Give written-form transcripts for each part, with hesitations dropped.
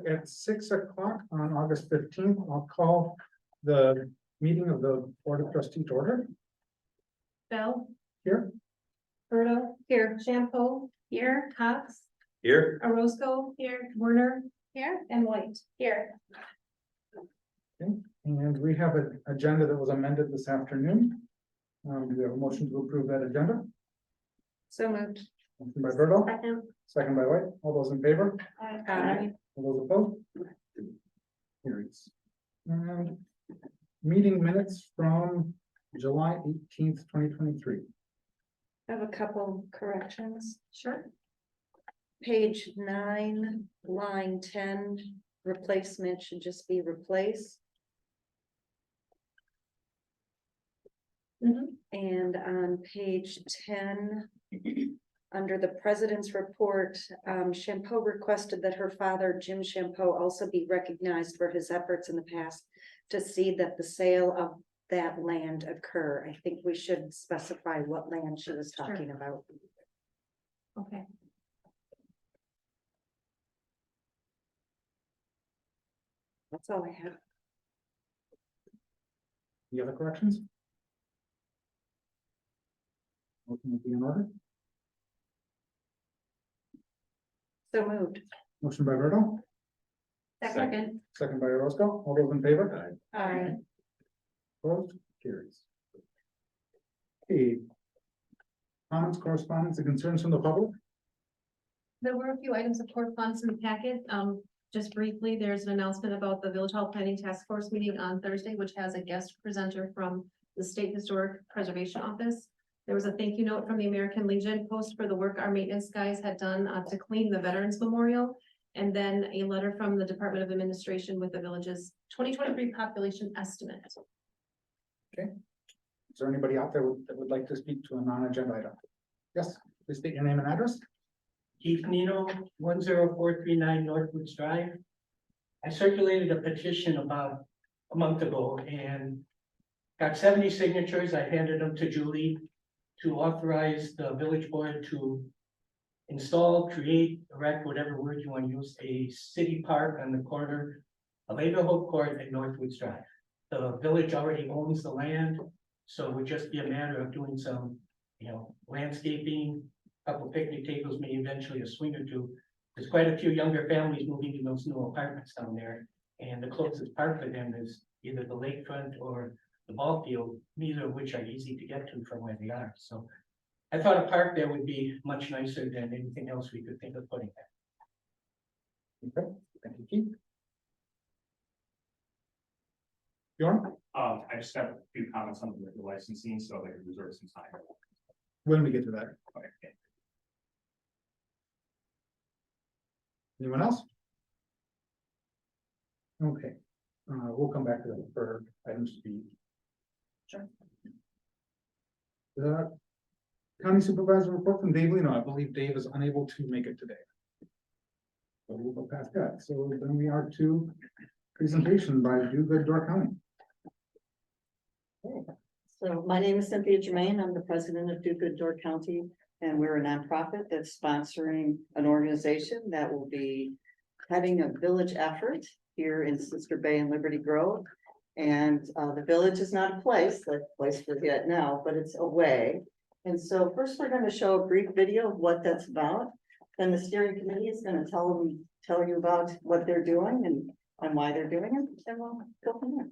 at 6 o'clock on August 15th. I'll call the meeting of the Board of Trustees to order. Bell, Here, Berto, here, Shampoo, here, Cox, Here. Orozco, here, Werner, here, and White, here. and we have an agenda that was amended this afternoon. We have a motion to approve that agenda. So moved. Motion by Berto, Second. second by White. All those in favor? Aye. All those opposed? Carries. And meeting minutes from July 18th, 2023. I have a couple corrections. Sure. Page 9, line 10, replacement should just be replace. Mhm. And on page 10, under the president's report, Shampoo requested that her father, Jim Shampoo, also be recognized for his efforts in the past to see that the sale of that land occur. I think we should specify what land she was Sure. talking about. Okay. That's all I have. Any other corrections? Motion will be in order. So moved. Motion by Berto, Second. second by Orozco. All those in favor? Aye. Opposed? Carries. Okay. Comments, correspondence, and concerns from the public? There were a few items of correspondence in the packet. Just briefly, there's an announcement about the Village Hall Planning Task Force meeting on Thursday, which has a guest presenter from the State Historic Preservation Office. There was a thank you note from the American Legion Post for the work our maintenance guys had done to clean the Veterans Memorial. And then a letter from the Department of Administration with the village's 2023 population estimate. Is there anybody out there that would like to speak to a non-agenda item? Yes, please state your name and address. Keith Nino, 10439 Northwoods Drive. I circulated a petition about a month ago and got 70 signatures. I handed them to Julie to authorize the village board to install, create, erect, whatever word you want to use, a city park on the corner of Haverhill Court and Northwoods Drive. The village already owns the land, so it would just be a matter of doing some, landscaping, couple picnic tables, maybe eventually a swing or two. There's quite a few younger families moving in those new apartments down there, and the closest park for them is either the lakefront or the ball field, neither of which are easy to get to from where they are. So I thought a park there would be much nicer than anything else we could think of putting there. Okay, thank you, Keith. Bjorn, I just have a few comments on the licensing, so I can reserve some time. when we get to that. Okay. Anyone else? Okay, we'll come back to that for items to be. Sure. The county supervisor report from Dave Lino. I believe Dave is unable to make it today. So we'll go past that. So then we are to presentation by Do Good Door County. So my name is Cynthia Germain. I'm the president of Do Good Door County, and we're a nonprofit that's sponsoring an organization that will be having a village effort here in Sister Bay and Liberty Grove. And the village is not a place, like place forget now, but it's a way. And so first we're going to show a brief video of what that's about. Then the steering committee is going to tell you about what they're doing and why they're doing it, and we'll go from there.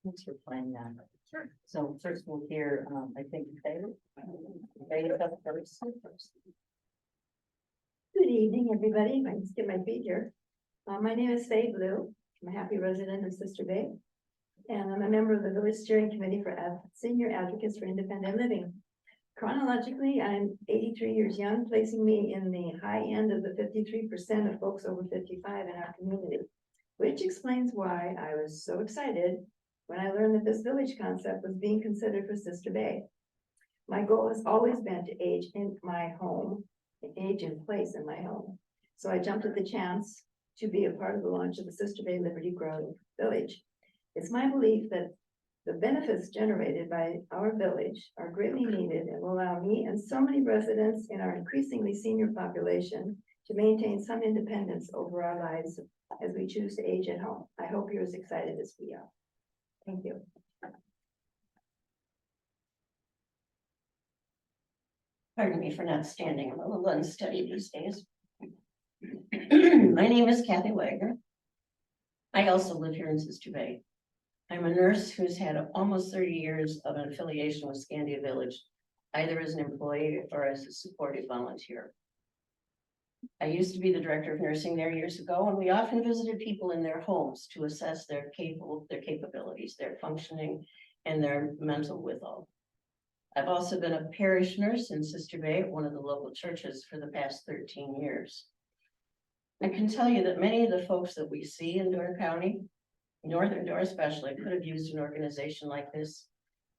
Thanks for playing that. Sure. So first we'll hear, I think, David. David up first. Good evening, everybody. I just get my feet here. My name is Faye Blue. I'm a happy resident of Sister Bay. And I'm a member of the Village Steering Committee for Senior Advocates for Independent Living. Chronologically, I'm 83 years young, placing me in the high end of the 53% of folks over 55 in our community, which explains why I was so excited when I learned that this village concept was being considered for Sister Bay. My goal has always been to age in my home, age in place in my home. So I jumped at the chance to be a part of the launch of the Sister Bay Liberty Grove Village. It's my belief that the benefits generated by our village are greatly needed and will allow me and so many residents in our increasingly senior population to maintain some independence over our lives as we choose to age at home. I hope you're as excited as we are. Thank you. Pardon me for not standing, I'm a little unsteady these days. My name is Kathy Wagner. I also live here in Sister Bay. I'm a nurse who's had almost 30 years of an affiliation with Scandia Village, either as an employee or as a supportive volunteer. I used to be the director of nursing there years ago, and we often visited people in their homes to assess their capabilities, their functioning, and their mental withal. I've also been a parish nurse in Sister Bay at one of the local churches for the past 13 years. I can tell you that many of the folks that we see in Door County, Northern Door especially, could have used an organization like this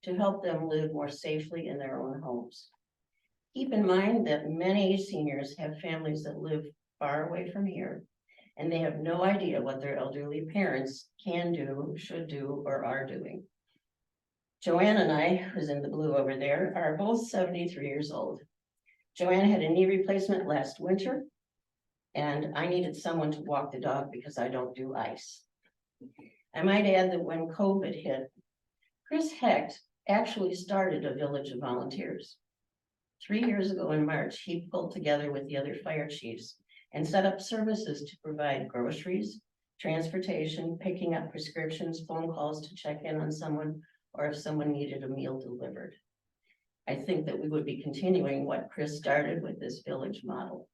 to help them live more safely in their own homes. Keep in mind that many seniors have families that live far away from here, and they have no idea what their elderly parents can do, should do, or are doing. Joanne and I, who's in the blue over there, are both 73 years old. Joanne had a knee replacement last winter, and I needed someone to walk the dog because I don't do ice. I might add that when COVID hit, Chris Hecht actually started a village of volunteers. 3 years ago in March, he pulled together with the other fire chiefs and set up services to provide groceries, transportation, picking up prescriptions, phone calls to check in on someone, or if someone needed a meal delivered. I think that we would be continuing what Chris started with this village model.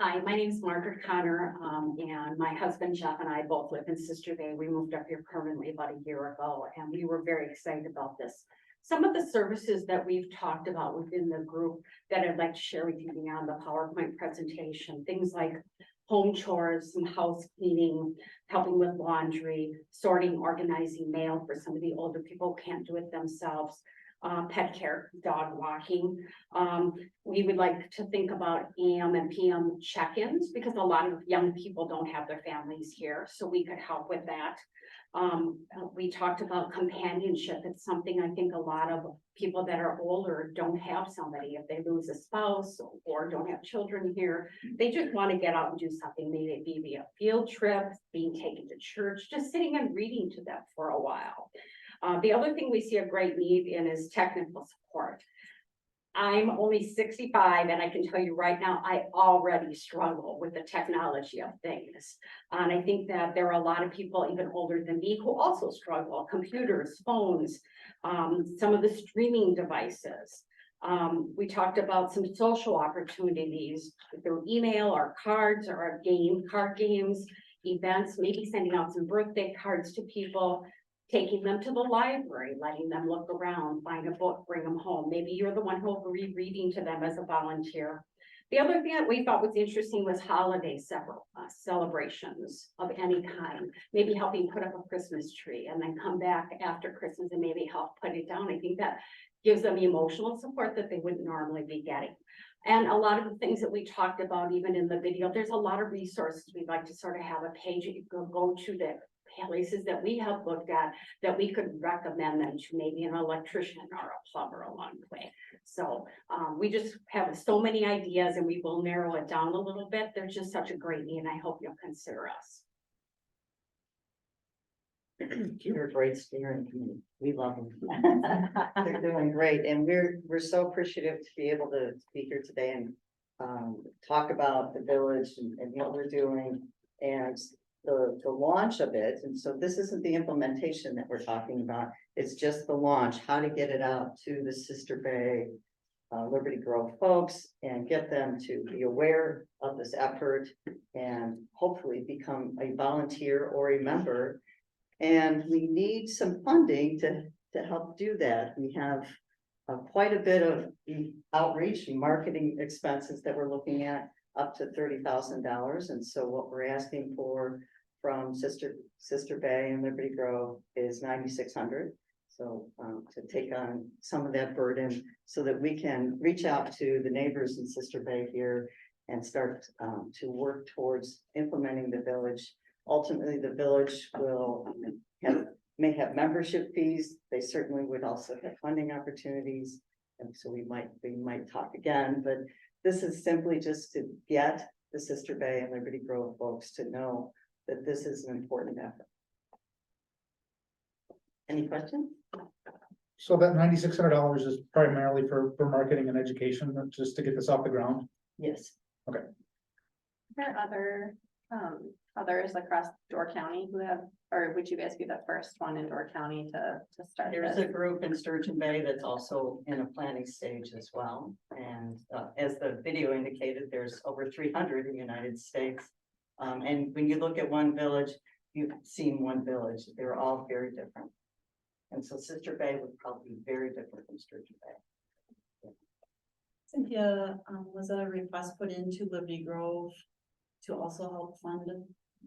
Hi, my name is Margaret Connor, and my husband Jeff and I both live in Sister Bay. We moved up here permanently about a year ago, and we were very excited about this. Some of the services that we've talked about within the group that I'd like to share with you beyond the PowerPoint presentation, things like home chores, some house cleaning, helping with laundry, sorting, organizing mail for some of the older people who can't do it themselves. Pet care, dog walking. We would like to think about AM and PM check-ins because a lot of young people don't have their families here, so we could help with that. We talked about companionship. It's something I think a lot of people that are older don't have somebody. If they lose a spouse or don't have children here, they just want to get out and do something. Maybe it be a field trip, being taken to church, just sitting and reading to them for a while. The other thing we see a great need in is technical support. I'm only 65 and I can tell you right now, I already struggle with the technology of things. And I think that there are a lot of people even older than me who also struggle, computers, phones, some of the streaming devices. We talked about some social opportunities through email or cards or card games, events, maybe sending out some birthday cards to people, taking them to the library, letting them look around, find a book, bring them home. Maybe you're the one who'll be reading to them as a volunteer. The other thing that we thought was interesting was holiday celebrations of any kind. Maybe helping put up a Christmas tree and then come back after Christmas and maybe help put it down. I think that gives them emotional support that they wouldn't normally be getting. And a lot of the things that we talked about, even in the video, there's a lot of resources. We'd like to sort of have a page that you can go to that places that we have looked at that we could recommend them to maybe an electrician or a plumber along the way. So we just have so many ideas and we will narrow it down a little bit. There's just such a great need and I hope you'll consider us. You're a great steering committee. We love them. They're doing great. And we're so appreciative to be able to be here today and talk about the village and what we're doing. And the launch of it, and so this isn't the implementation that we're talking about, it's just the launch, how to get it out to the Sister Bay, Liberty Grove folks and get them to be aware of this effort and hopefully become a volunteer or a member. And we need some funding to help do that. We have quite a bit of outreach and marketing expenses that we're looking at, up to $30,000. And so what we're asking for from Sister Bay and Liberty Grove is $9,600. So to take on some of that burden so that we can reach out to the neighbors in Sister Bay here and start to work towards implementing the village. Ultimately, the village will may have membership fees. They certainly would also have funding opportunities. And so we might talk again, but this is simply just to get the Sister Bay and Liberty Grove folks to know that this is an important effort. Any questions? So that $9,600 is primarily for marketing and education, just to get this off the ground? Yes. There are others across Door County who have, or would you guys be the first one in Door County to start There's this? a group in Sturgeon Bay that's also in a planning stage as well. And as the video indicated, there's over 300 in the United States. And when you look at one village, you've seen one village. They're all very different. And so Sister Bay would probably be very different from Sturgeon Bay. Cynthia, was a request put into Liberty Grove to also help fund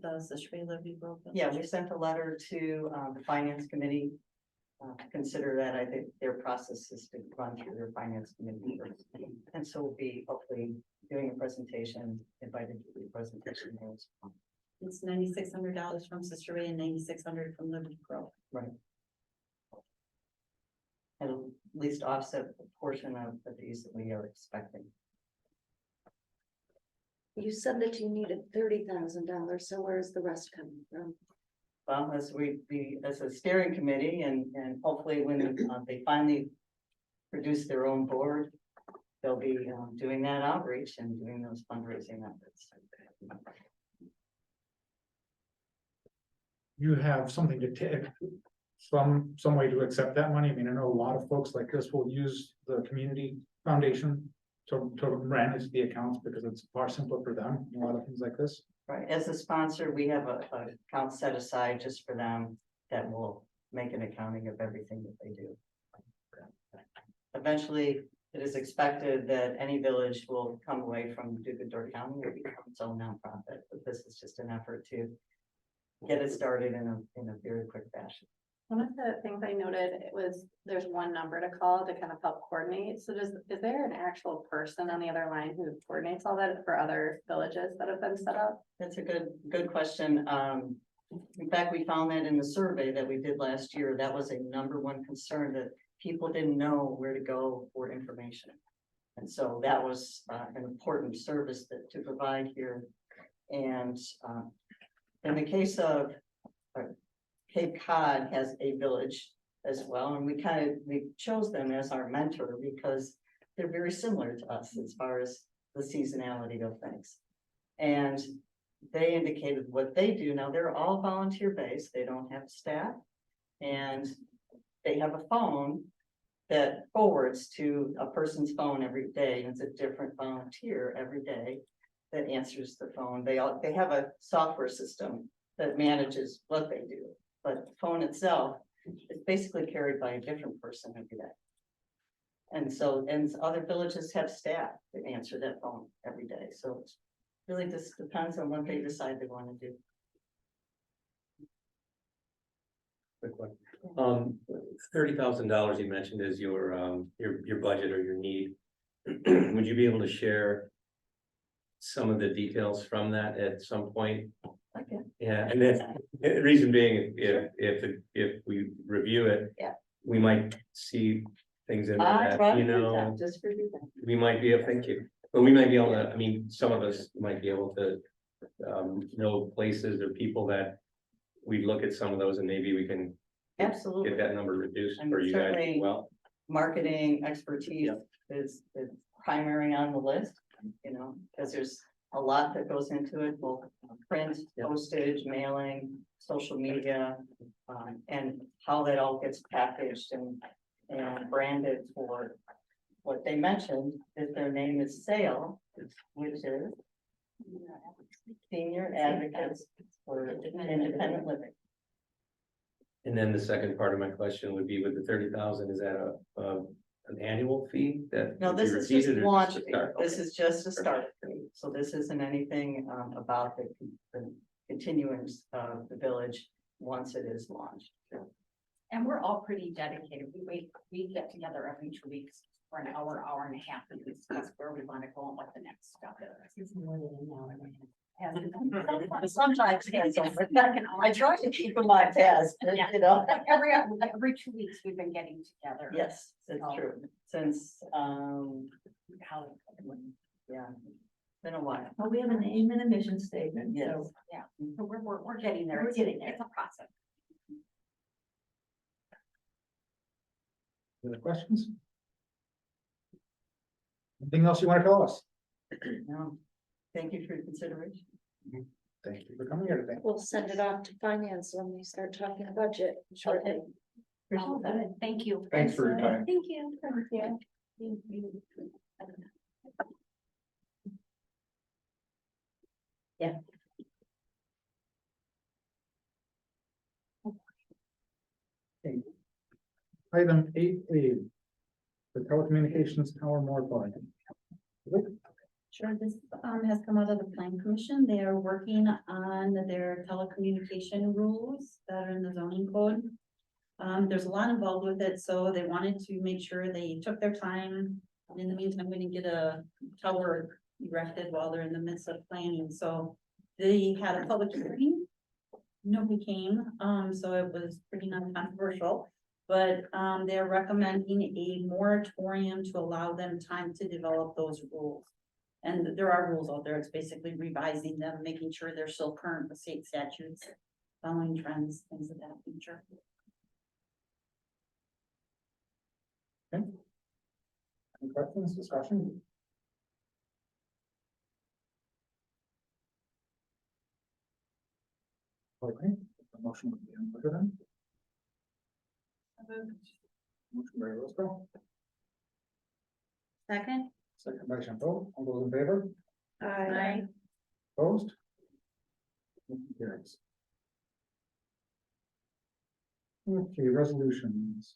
the Sister Bay Liberty Grove? Yeah, we sent a letter to the finance committee. To consider that, I think their process is to run through their finance committee first. And so we'll be hopefully doing a presentation, invited to the presentation. It's $9,600 from Sister Bay and $9,600 from Liberty Grove. Right. And at least offset the portion of the fees that we are expecting. You said that you needed $30,000, so where's the rest coming from? Well, as as a steering committee and hopefully when they finally produce their own board, they'll be doing that outreach and doing those fundraising efforts. You have something to take, some way to accept that money? I mean, I know a lot of folks like this will use the community foundation to manage the accounts because it's far simpler for them, a lot of things like this. Right, as a sponsor, we have a account set aside just for them that will make an accounting of everything that they do. Eventually, it is expected that any village will come away from Do Good Door County or become its own nonprofit, but this is just an effort to get it started in a very quick fashion. One of the things I noted, there's one number to call to kind of help coordinate. So is there an actual person on the other line who coordinates all that for other villages that have been set up? That's a good question. In fact, we found that in the survey that we did last year, that was a #1 concern, that people didn't know where to go for information. And so that was an important service to provide here. And in the case of Cape Cod has a village as well, and we chose them as our mentor because they're very similar to us as far as the seasonality of things. And they indicated what they do. Now, they're all volunteer based, they don't have staff, and they have a phone that forwards to a person's phone every day, and it's a different volunteer every day that answers the phone. They have a software system that manages what they do, but the phone itself is basically carried by a different person every day. And other villages have staff that answer that phone every day, so it really just depends on what they decide they want to do. Quick one. $30,000 you mentioned is your budget or your need. Would you be able to share some of the details from that at some point? Okay. Yeah, and then the reason being, if we review it, Yeah. we might see things in I that, brought you it know, down just for you. we might be able, thank you, but we might be able to, I mean, some of us might be able to know places or people that we look at some of those and maybe we can Absolutely. get that number reduced And for you guys as certainly- well. Marketing expertise is primary on the list, because there's a lot that goes into it, both print, postage, mailing, social media, and how that all gets packaged and branded for what they mentioned is their name is SAIL, which is Senior Advocates for Independent Living. And then the second part of my question would be, with the 30,000, is that an annual fee that? No, would be this is just repeated or launch a fee. start? This Okay. is just a start fee. So this isn't anything about the continuance of the village once it is launched. And we're all pretty dedicated. We get together every 2 weeks for an hour, hour and a half and discuss where we want to go and what the next step is. Sometimes, I try to keep them on task, you know. Every 2 weeks, we've been getting together. Yes, it's true. Since, How, yeah, been a while. Well, we have a name and a mission statement, Yes. so. so we're getting there. We're getting there. It's a process. Other questions? Anything else you want to tell us? No, thank you for your consideration. Thank you for coming here today. We'll send it off to finance when we start talking budget shortly. All good. Thank you. Thanks for your time. Thank you. Thank you. Item 8A. The telecommunications tower moratorium. Sure, this has come out of the plan commission. They are working on their telecommunication rules that are in the zoning code. There's a lot involved with it, so they wanted to make sure they took their time. In the meantime, we didn't get a tower erected while they're in the midst of planning, so they had a public hearing. Nobody came, so it was pretty non-controversial. But they're recommending a moratorium to allow them time to develop those rules. And there are rules out there. It's basically revising them, making sure they're still current with state statutes, following trends, things of that nature. Any questions, discussion? Okay, the motion would be in order then. Motion by Roscoe, Second. second by Shampo. All those in favor? Aye. Opposed? Motion carries. Okay, resolutions.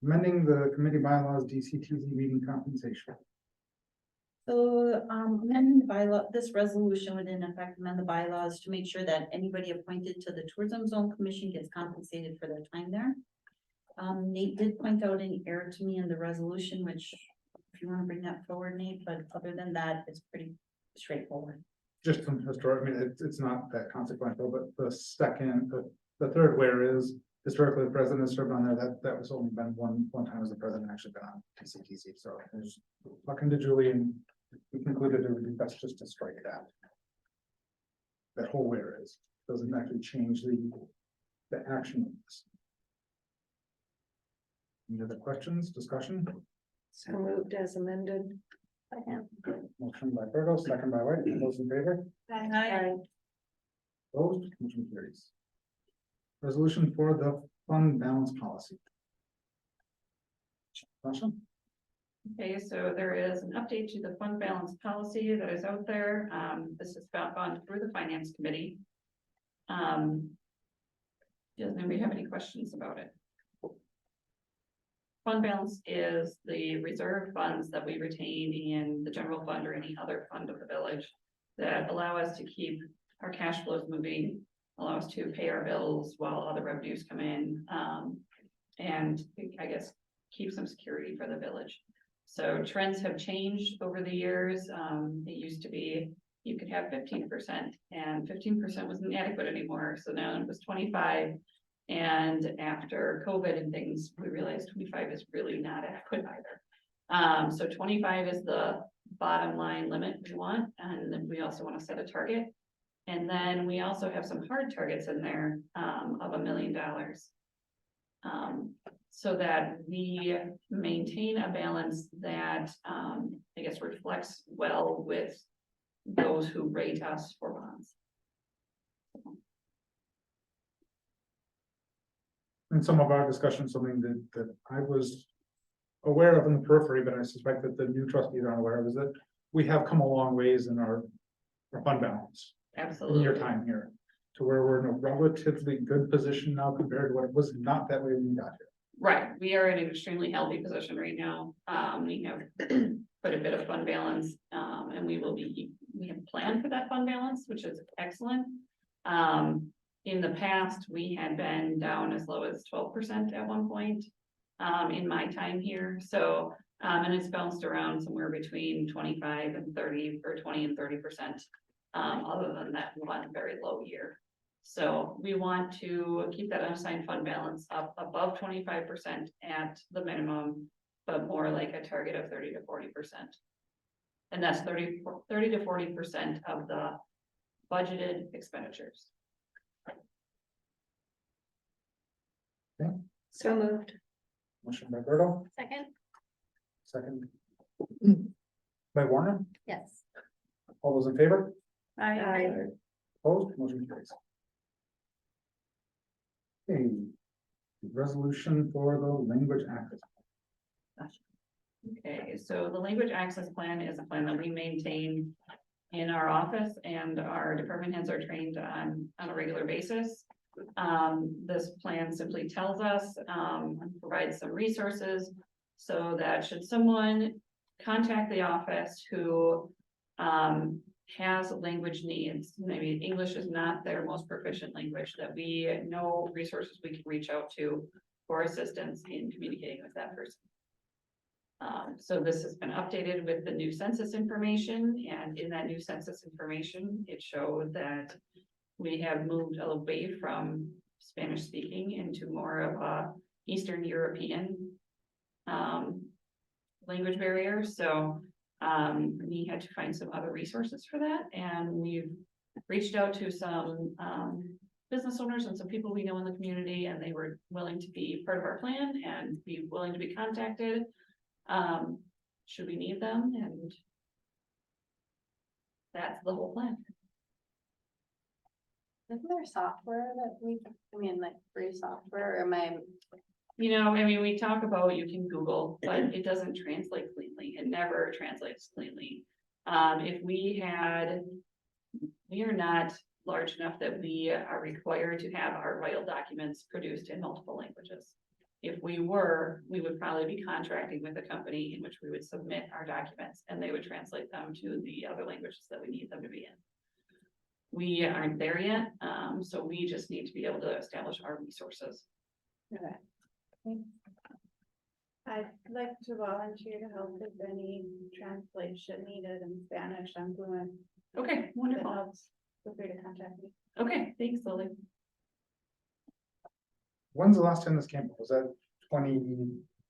Amending the committee bylaws, DCTZ meeting compensation. So, amending the bylaw, this resolution would in effect amend the bylaws to make sure that anybody appointed to the Tourism Zone Commission gets compensated for their time there. Nate did point out an error to me in the resolution, which if you want to bring that forward, Nate, but other than that, it's pretty straightforward. Just some historic, I mean, it's not that consequential, but the third where is historically the president has served on there, that was only been one time as the president actually been on TCTC, so there's talking to Julie and we concluded it would be best just to strike that. That whole where is, doesn't actually change the action of this. Any other questions, discussion? So moved as amended. Motion by Virgo, second by White, all those in favor? Aye. Opposed, motion carries. Resolution for the fund balance policy. Sasha? Okay, so there is an update to the fund balance policy that is out there. This has gone through the finance committee. Does anybody have any questions about it? Fund balance is the reserve funds that we retain in the general fund or any other fund of the village that allow us to keep our cash flows moving, allow us to pay our bills while other revenues come in, and I guess keep some security for the village. So trends have changed over the years. It used to be you could have 15% and 15% wasn't adequate anymore. So now it was 25. And after COVID and things, we realized 25 is really not adequate either. So 25 is the bottom line limit we want. And then we also want to set a target. And then we also have some hard targets in there of $1 million. So that we maintain a balance that I guess reflects well with those who rate us for bonds. In some of our discussions, something that I was aware of in the periphery, but I suspect that the new trustees aren't aware of, is that we have come a long ways in our fund balance in Absolutely. your time here, to where we're in a relatively good position now compared to what it was not that way when we got here. Right, we are in an extremely healthy position right now. We have quite a bit of fund balance, and we have planned for that fund balance, which is excellent. In the past, we had been down as low as 12% at one point, in my time here. So, and it's bounced around somewhere between 25 and 30 or 20 and 30%, other than that one very low year. So we want to keep that unassigned fund balance up above 25% at the minimum, but more like a target of 30 to 40%. And that's 30 to 40% of the budgeted expenditures. So moved. Motion by Bertle, Second? second by Warner. Yes. All those in favor? Aye. Opposed, motion carries. Okay, resolution for the language access. Okay, so the language access plan is a plan that we maintain in our office, and our department heads are trained on a regular basis. This plan simply tells us, provides some resources so that should someone contact the office who has language needs, maybe English is not their most proficient language, that we know resources we can reach out to for assistance in communicating with that person. So this has been updated with the new census information, and in that new census information, it showed that we have moved away from Spanish speaking into more of a Eastern European language barrier. So we had to find some other resources for that, and we've reached out to some business owners and some people we know in the community, and they were willing to be part of our plan and be willing to be contacted should we need them, and that's the whole plan. Isn't there software that like free software, or am I? You know, I mean, we talk about you can Google, but it doesn't translate cleanly. It never translates cleanly. If we are not large enough that we are required to have our vital documents produced in multiple languages. If we were, we would probably be contracting with a company in which we would submit our documents and they would translate them to the other languages that we need them to be in. We aren't there yet, so we just need to be able to establish our resources. Okay. I'd like to volunteer to help with any translation needed in Spanish. I'm fluent. Okay, wonderful. Feel free to contact me. Okay, thanks, Lily. When's the last time this came up? Was that 20?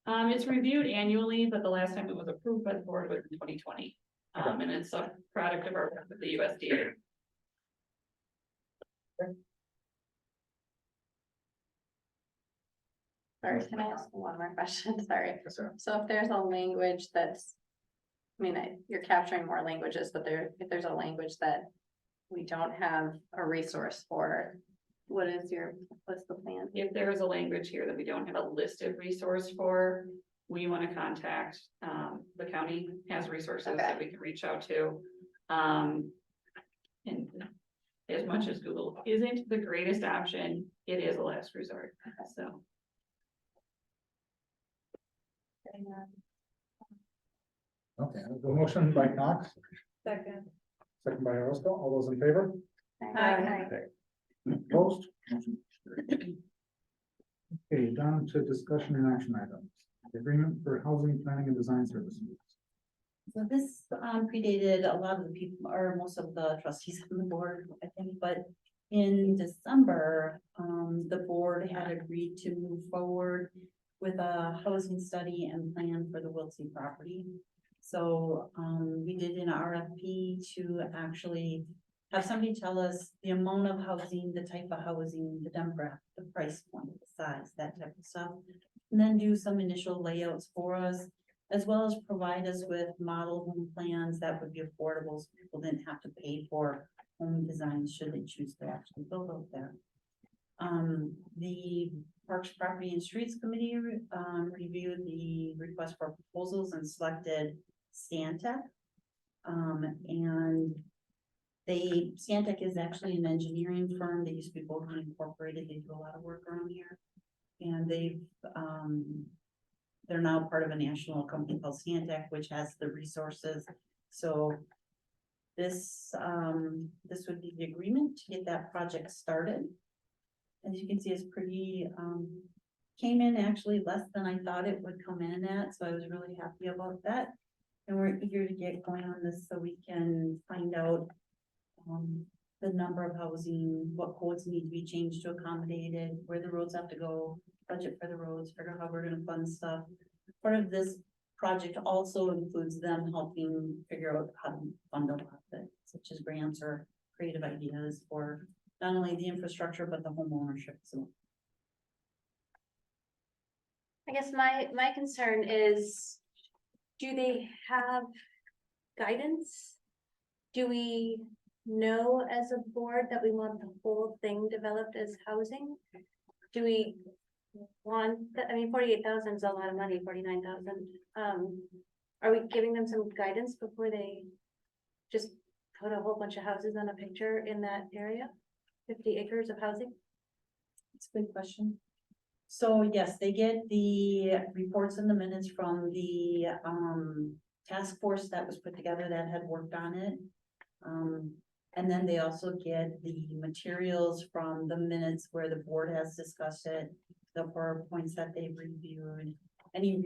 It's reviewed annually, but the last time it was approved by the board was in 2020. And it's a product of our work with the USDA. Sorry, can I ask one more question? Sorry. Yes, sir. So if there's a language that's, you're capturing more languages, but if there's a language that we don't have a resource for, what's the plan? If there is a language here that we don't have a listed resource for, we want to contact, the county has resources that we can reach out to. And as much as Google isn't the greatest option, it is a last resort, so. Okay, the motion by Knox, Second. second by Orozco. All those in favor? Hi. Opposed? Motion carried. Okay, down to discussion and action items. Agreement for housing planning and design services. So this predated a lot of the people, or most of the trustees on the board, I think, but in December, the board had agreed to move forward with a housing study and plan for the Wiltsey property. So we did an RFP to actually have somebody tell us the amount of housing, the type of housing, the demographic, the price point, the size, that type of stuff. And then do some initial layouts for us. as well as provide us with model home plans that would be affordable, so people didn't have to pay for home designs should they choose to actually build out there. The Parks, Property and Streets Committee, reviewed the request for proposals and selected Stantec. And Stantec is actually an engineering firm. They used to be Bogan Incorporated. They do a lot of work around here. And they're now part of a national company called Stantec, which has the resources. So this would be the agreement to get that project started. As you can see, it's pretty, came in actually less than I thought it would come in at, so I was really happy about that. And we're eager to get going on this so we can find out the number of housing, what codes need to be changed to accommodate it, where the roads have to go, budget for the roads, figure out how we're gonna fund stuff. Part of this project also includes them helping figure out how to fund a lot of it, such as grants or creative ideas for not only the infrastructure, but the home ownership. So I guess my concern is, do they have guidance? Do we know as a board that we want the whole thing developed as housing? Do we want, I mean, 48,000 is a lot of money, 49,000. Are we giving them some guidance before they just put a whole bunch of houses on a picture in that area? 50 acres of housing? it's a good question. So yes, they get the reports and the minutes from the task force that was put together that had worked on it. And then they also get the materials from the minutes where the board has discussed it, the PowerPoints that they've reviewed, any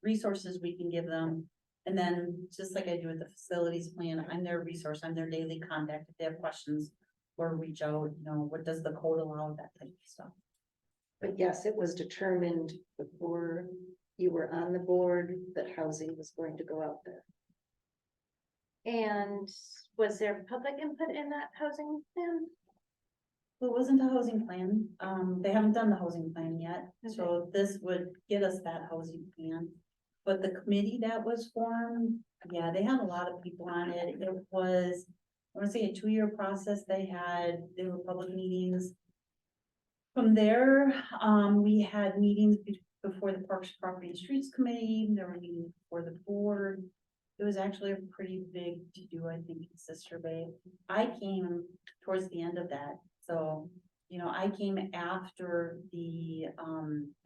resources we can give them. And then just like I do with the facilities plan, I'm their resource, I'm their daily contact. If they have questions or reach out, you know, what does the code allow, that type of stuff. But yes, it was determined before you were on the board that housing was going to go out there. And was there public input in that housing plan? Well, it wasn't a housing plan. They haven't done the housing plan yet, Okay. so this would get us that housing plan. But the committee that was formed, yeah, they had a lot of people on it. It was, I want to say, a 2-year process. They were public meetings. From there, we had meetings before the Parks, Property and Streets Committee. There were meetings before the board. It was actually a pretty big to-do, I think, in Sister Bay. I came towards the end of that. So, you know, I came after the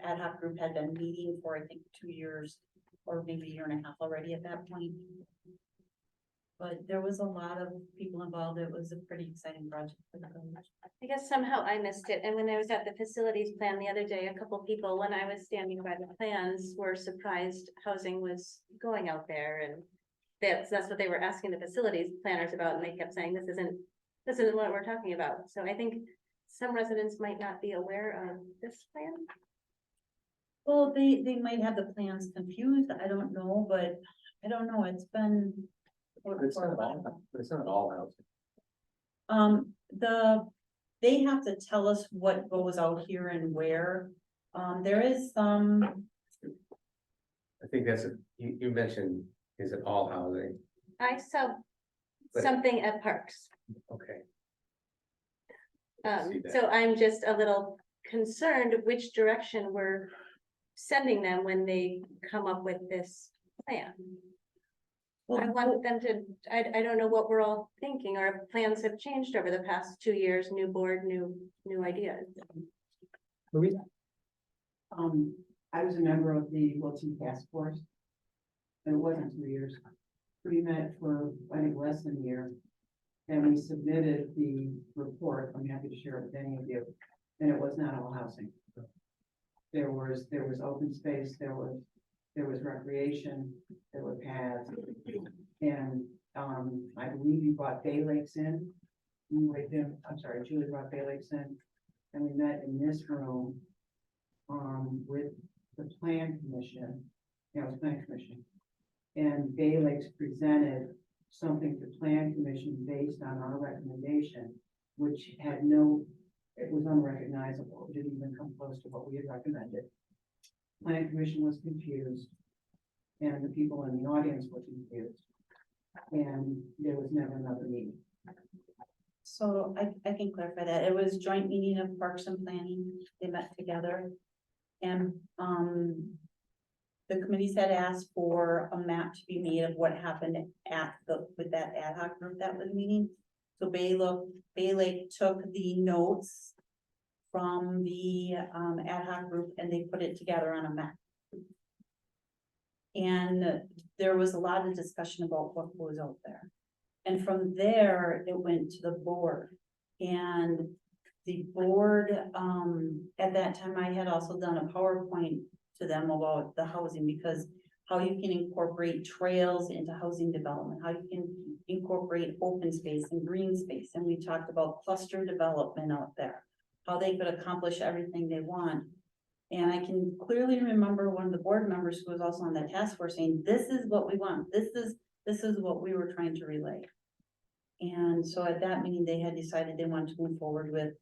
ad hoc group had been meeting for, I think, 2 years or maybe 1.5 years already at that point. But there was a lot of people involved. It was a pretty exciting project for the village. I guess somehow I missed it. And when I was at the facilities plan the other day, a couple people, when I was standing by the plans, were surprised housing was going out there. And that's what they were asking the facilities planners about. And they kept saying, this isn't what we're talking about. So I think some residents might not be aware of this plan. Well, they might have the plans confused. I don't know, but I don't know. It's been. It's not all housing. They have to tell us what goes out here and where. There is some, I think you mentioned, is it all housing? I saw But- something at Parks. Okay. I see that. So I'm just a little concerned which direction we're sending them when they come up with this plan. I want them to, I don't know what we're all thinking, or if plans have changed over the past 2 years, new board, new ideas. Louise? I was a member of the Wilson Task Force. And it wasn't 2 years. We met for, I think, less than a year. And we submitted the report. I'm happy to share it with any of you. And it was not all housing. There was open space, there was recreation, there were paths. And I believe you brought Bay Lakes in. Julie brought Bay Lakes in. And we met in this room with the Plan Commission. Yeah, it was Plan Commission. And Bay Lakes presented something to Plan Commission based on our recommendation, which had it was unrecognizable. It didn't even come close to what we had recommended. Plan Commission was confused. and the people in the audience were confused. And there was never another meeting. So I can clarify that. It was joint meeting of Parks and Planning. They met together. And, the committees had asked for a map to be made of what happened with that ad hoc group that was meeting. So Bay Lake took the notes from the, ad hoc group and they put it together on a map. And there was a lot of discussion about what was out there. And from there, it went to the board. And the board, at that time, I had also done a PowerPoint to them about the housing, because how you can incorporate trails into housing development, how you can incorporate open space and green space. And we talked about cluster development out there, how they could accomplish everything they want. And I can clearly remember one of the board members who was also on the task force saying, this is what we want. This is what we were trying to relay. And so at that meeting, they had decided they wanted to move forward with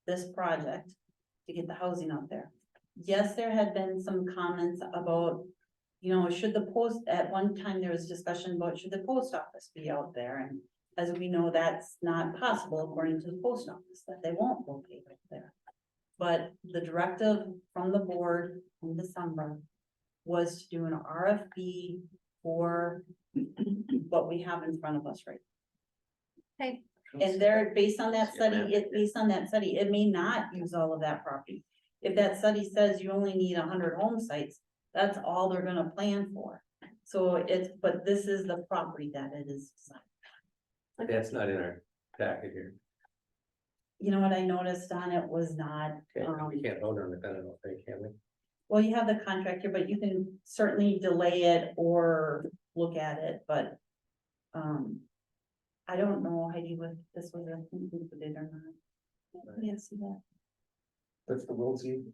this project to get the housing out there. Yes, there had been some comments about, should the post, at one time there was discussion about should the post office be out there? And as we know, that's not possible according to the post office, that they won't locate it there. But the directive from the board in December was to do an RFP for what we have in front of us right now. Okay. And they're based on that study, it may not use all of that property. If that study says you only need 100 home sites, that's all they're gonna plan for. So but this is the property that it is designed. That's not in our packet here. You know what I noticed on it was not, Okay, we can't vote on it, I don't think, can we? well, you have the contract here, but you can certainly delay it or look at it, but. I don't know, Heidi, what this was, included or not. Yeah, see that. That's the World Seed.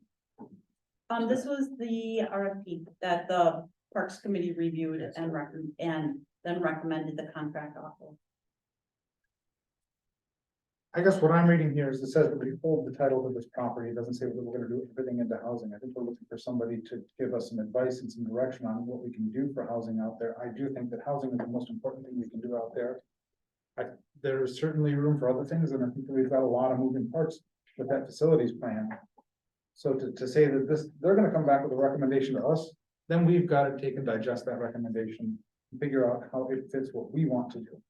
This was the RFP that the Parks Committee reviewed and then recommended the contract offer. I guess what I'm reading here is it says that we hold the title to this property. It doesn't say that we're gonna do everything into housing. I think we're looking for somebody to give us some advice and some direction on what we can do for housing out there. I do think that housing is the most important thing we can do out there. There's certainly room for other things, and I think that we've got a lot of moving parts with that facilities plan. So to say that they're gonna come back with a recommendation to us, then we've got to take and digest that recommendation and figure out how it fits what we want to do.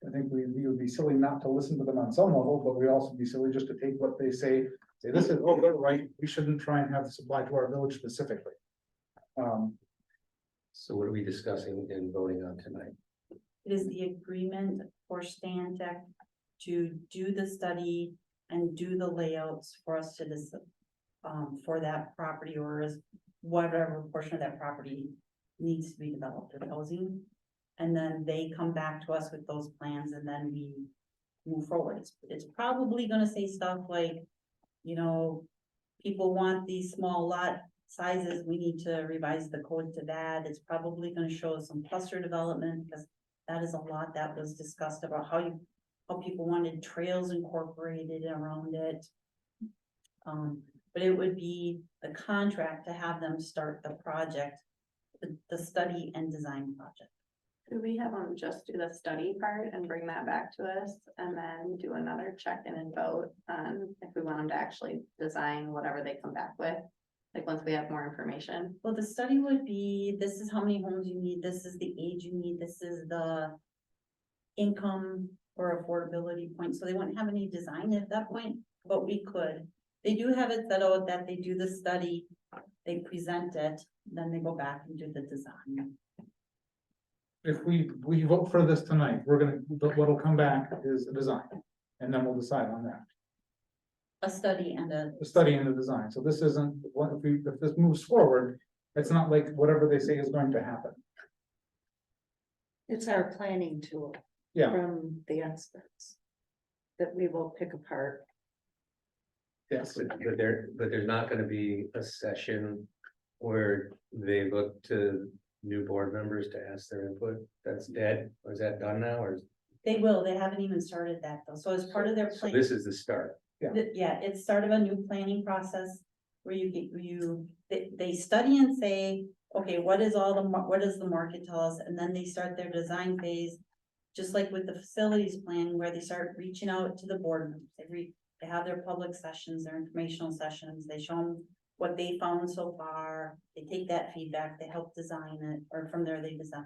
I think we would be silly not to listen to them on some level, but we also be silly just to take what they say this is, oh, they're right, we shouldn't try and have this apply to our village specifically. So what are we discussing and voting on tonight? It is the agreement for Stantec to do the study and do the layouts for us to this, for that property, or is whatever portion of that property needs to be developed with housing. And then they come back to us with those plans and then we move forward. It's probably gonna say stuff like, people want these small lot sizes, we need to revise the code to that. It's probably gonna show some cluster development, because that is a lot that was discussed about how people wanted trails incorporated around it. But it would be the contract to have them start the project, the study and design project. Do we have them just do the study part and bring that back to us and then do another check-in and vote on if we want them to actually design whatever they come back with? Like once we have more information? Well, the study would be, this is how many homes you need, this is the age you need, this is the income or affordability point. So they wouldn't have any design at that point, but we could. They do have it set out that they do the study, they present it, then they go back and do the design. If we vote for this tonight, what'll come back is a design, and then we'll decide on that. A study and The study and the design, so this isn't, if this moves forward, it's not like whatever they say is going to happen. It's our planning tool. Yeah. From the experts that we will pick apart. Yes. But there's not gonna be a session where they look to new board members to ask their input. That's dead, or is that done now, or? They will, they haven't even started that though, so as part of their So plan. this is the start. Yeah, it's start of a new planning process. where they study and say, okay, what is what does the market tell us? And then they start their design phase. Just like with the facilities plan, where they start reaching out to the board members. They have their public sessions, their informational sessions, they show them what they found so far. They take that feedback, they help design it, or from there they design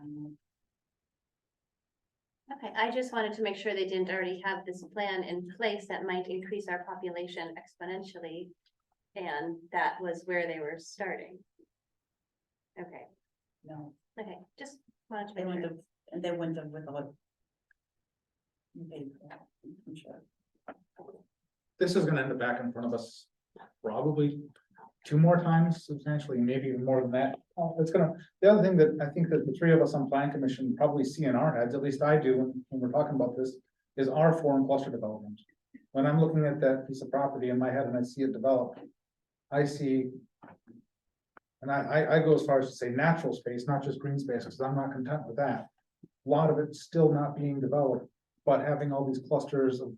it. Okay, I just wanted to make sure they didn't already have this plan in place that might increase our population exponentially. And that was where they were starting. Okay, No, okay, just wanted to they make wouldn't sure. have, and they wouldn't have without. Okay, I'm sure. This is gonna end up back in front of us probably 2 more times substantially, maybe even more than that. It's gonna, the other thing that I think that the 3 of us on plan commission probably see in our heads, at least I do when we're talking about this, is our foreign cluster development. When I'm looking at that piece of property in my head and I see it develop, I see. And I go as far as to say natural space, not just green space, because I'm not content with that. A lot of it's still not being developed, but having all these clusters of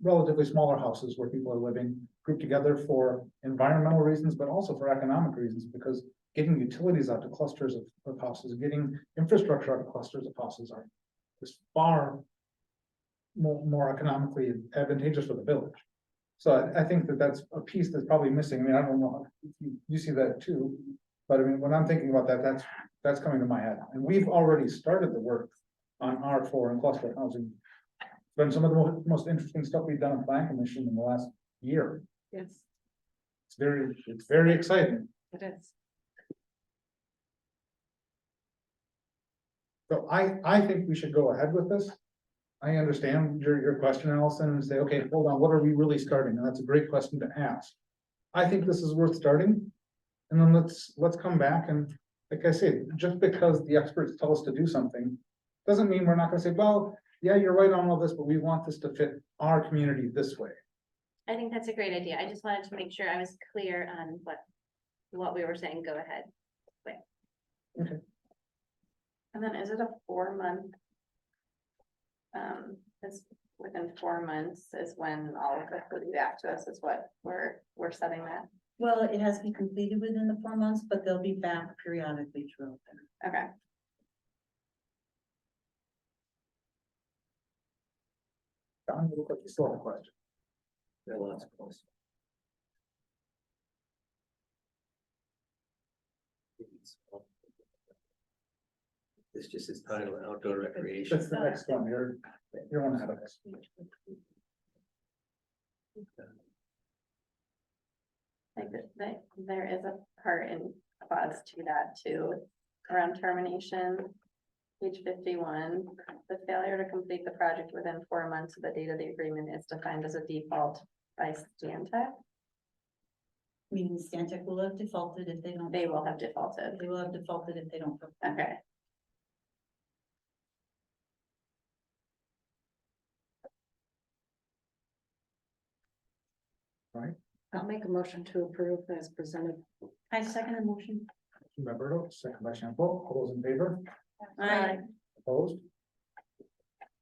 relatively smaller houses where people are living, grouped together for environmental reasons, but also for economic reasons, because getting utilities out to clusters of houses, getting infrastructure out of clusters of houses is far more economically advantageous for the village. So I think that that's a piece that's probably missing. I mean, I don't know if you see that too, but I mean, when I'm thinking about that, that's coming to my head. And we've already started the work on R4 and cluster housing. It's been some of the most interesting stuff we've done in plan commission in the last year. Yes, It's very exciting. it is. So I think we should go ahead with this. I understand your question, Allison, and say, okay, hold on, what are we really starting? And that's a great question to ask. I think this is worth starting. And then let's come back and, like I said, just because the experts tell us to do something, doesn't mean we're not gonna say, well, yeah, you're right on all this, but we want this to fit our community this way. I think that's a great idea. I just wanted to make sure I was clear on what we were saying. Go ahead. And then is it a 4-month? It's within 4 months is when all of it will be back to us is what we're setting that. Well, it has to be completed within the 4 months, but they'll be back periodically throughout there. Okay. Don, you look like you still have a question. There are lots of questions. This just is titled outdoor recreation. That's the next one, you're one ahead of us. Like there is a part in clause to that too, around termination. Page 51, the failure to complete the project within 4 months of the date of the agreement is defined as a default by Stantec. Meaning Stantec will have defaulted if they don't. They will have defaulted. They will have defaulted if they don't. perform. Okay. I'll make a motion to approve as presented. I second the motion. Roberto, second by Shampoo, all those in favor? Aye. Opposed?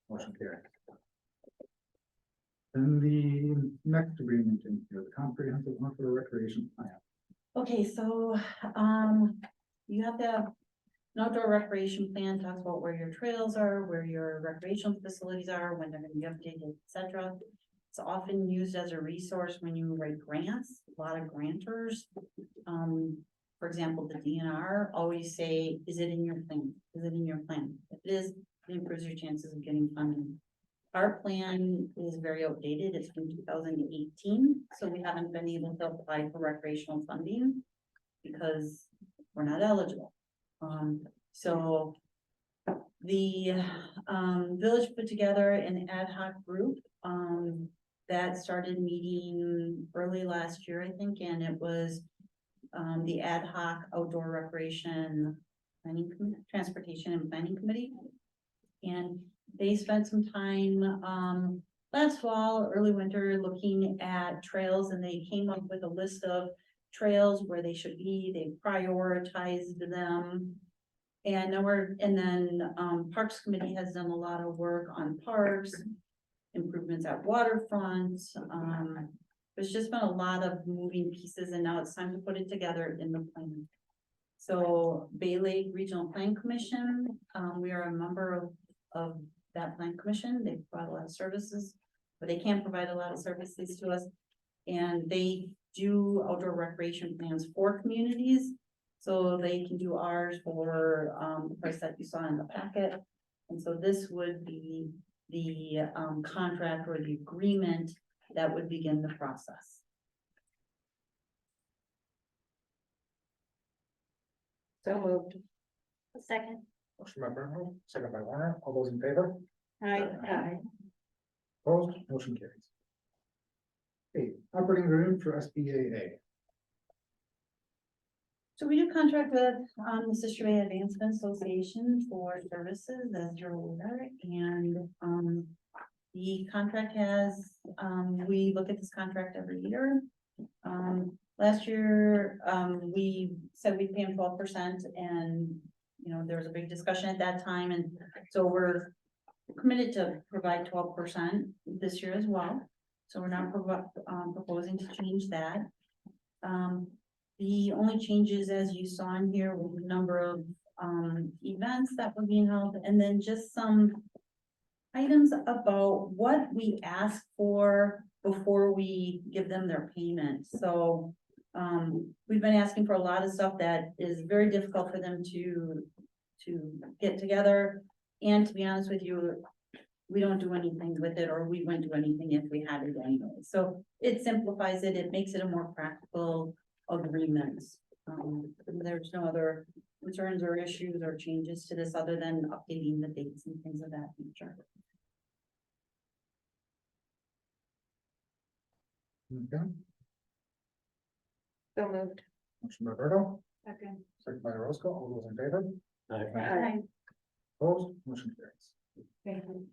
Motion carried. And the next agreement in here, the comprehensive outdoor recreation plan. Okay, so, you have to have an outdoor recreation plan, talks about where your trails are, where your recreational facilities are, when they're gonna be updated, et cetera. It's often used as a resource when you write grants, a lot of grantors. For example, the DNR always say, is it in your plan? Is it in your plan? If it is, it improves your chances of getting funding. Our plan is very outdated. It's from 2018, so we haven't been able to apply for recreational funding because we're not eligible. So the village put together an ad hoc group that started meeting early last year, I think, and it was the ad hoc outdoor recreation planning, transportation and planning committee. And they spent some time last fall, early winter, looking at trails, and they came up with a list of trails where they should be. They prioritized them. And then Parks Committee has done a lot of work on parks, improvements at waterfronts, There's just been a lot of moving pieces and now it's time to put it together in the plan. So Bay Lake Regional Plan Commission, we are a member of that plan commission. They provide a lot of services, but they can't provide a lot of services to us. And they do outdoor recreation plans for communities. So they can do ours for the price that you saw in the packet. And so this would be the contract or the agreement that would begin the process. So moved. A second. Motion by Bernhardt, second by Warner, all those in favor? Aye. Opposed, motion carries. Okay, operating agreement for SBAA. So we do contract with the Sister Bay Advancement Association for services, as you're aware, and the contract has, we look at this contract every year. Last year, we said we'd pay them 12%, and you know, there was a big discussion at that time, and so we're committed to provide 12% this year as well. So we're not proposing to change that. The only changes, as you saw in here, were the number of events that were being held, and then just some items about what we ask for before we give them their payment. So we've been asking for a lot of stuff that is very difficult for them to get together. And to be honest with you, we don't do anything with it, or we wouldn't do anything if we had it anyway. So it simplifies it, it makes it a more practical agreement. There's no other concerns or issues or changes to this other than updating the dates and things of that nature. Okay, So moved. motion by Berto, Second. second by Roscoe, all those in favor? Aye. Opposed, motion carries. Thank you.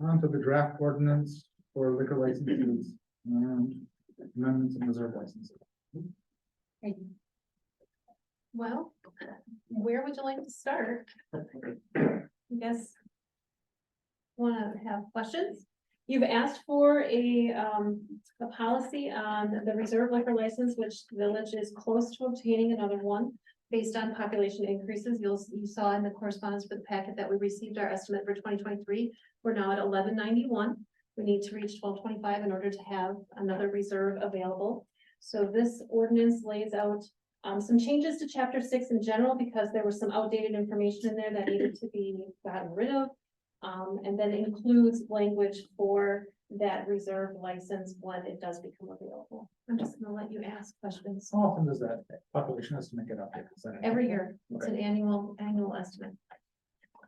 On to the draft ordinance for liquor licenses and amendments and reserve licenses. Well, where would you like to start? You guys want to have questions? You've asked for a policy on the reserve liquor license, which the village is close to obtaining another one based on population increases. You saw in the correspondence for the packet that we received our estimate for 2023. We're now at 1191. We need to reach 1225 in order to have another reserve available. So this ordinance lays out some changes to chapter 6 in general, because there was some outdated information in there that needed to be gotten rid of. And then includes language for that reserve license when it does become available. I'm just gonna let you ask questions. How often does that population estimate get updated? Is that Every year, it's Okay. an annual estimate.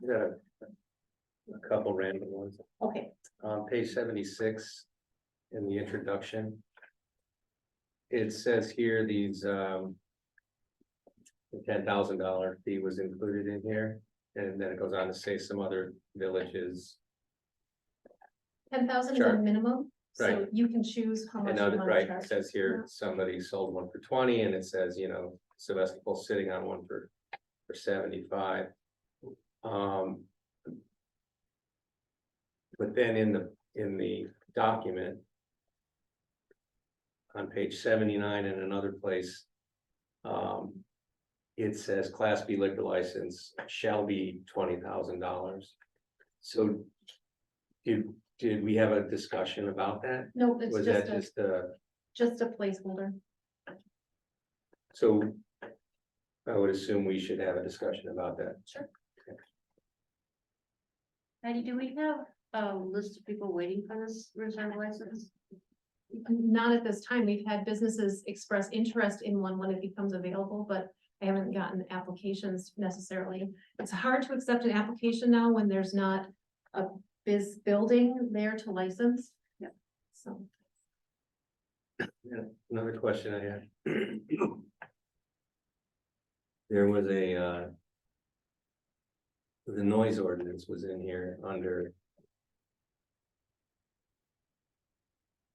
We got a couple random ones. Okay, On page 76, in the introduction, it says here these, the $10,000 fee was included in here, and then it goes on to say some other villages. 10,000 is a Sure. minimum, so Right. you can choose how much And you now, want to right, it charge. says here, somebody sold one for 20, and it says, you know, Sebastopol sitting on one for 75. But then in the document, on page 79 in another place, it says Class B liquor license shall be $20,000. So did we have a discussion about that? No, it's Was that just just a placeholder. so I would assume we should have a discussion about that. Sure. Patty, do we have a list of people waiting for this reserve license? Not at this time. We've had businesses express interest in one when it becomes available, but I haven't gotten applications necessarily. It's hard to accept an application now when there's not a building there to license. Yeah. So, Yeah, another question I had. There was the noise ordinance was in here under.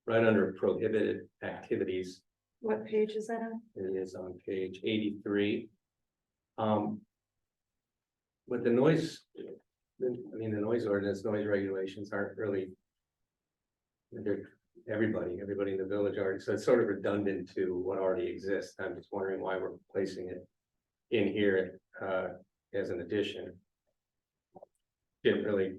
Right under prohibited activities, What page is that on? it is on page 83. With the noise, the noise ordinance, noise regulations aren't really Everybody in the village already, so it's sort of redundant to what already exists. I'm just wondering why we're placing it in here, as an addition. Didn't really,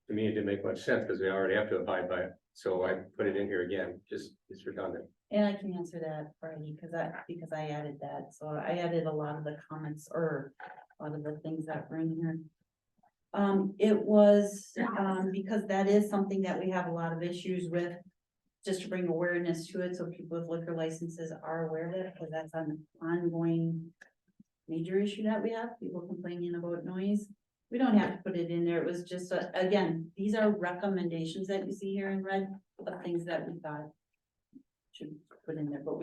to me, it didn't make much sense because we already have to abide by it. So I put it in here again, just it's redundant. And I can answer that, Friday, because I added that, so I added a lot of the comments or a lot of the things that were in here. It was, because that is something that we have a lot of issues with, just to bring awareness to it, so people with liquor licenses are aware of it, because that's an ongoing major issue that we have, people complaining about noise. We don't have to put it in there, it was just, again, these are recommendations that you see here in red of things that we thought should put in there, but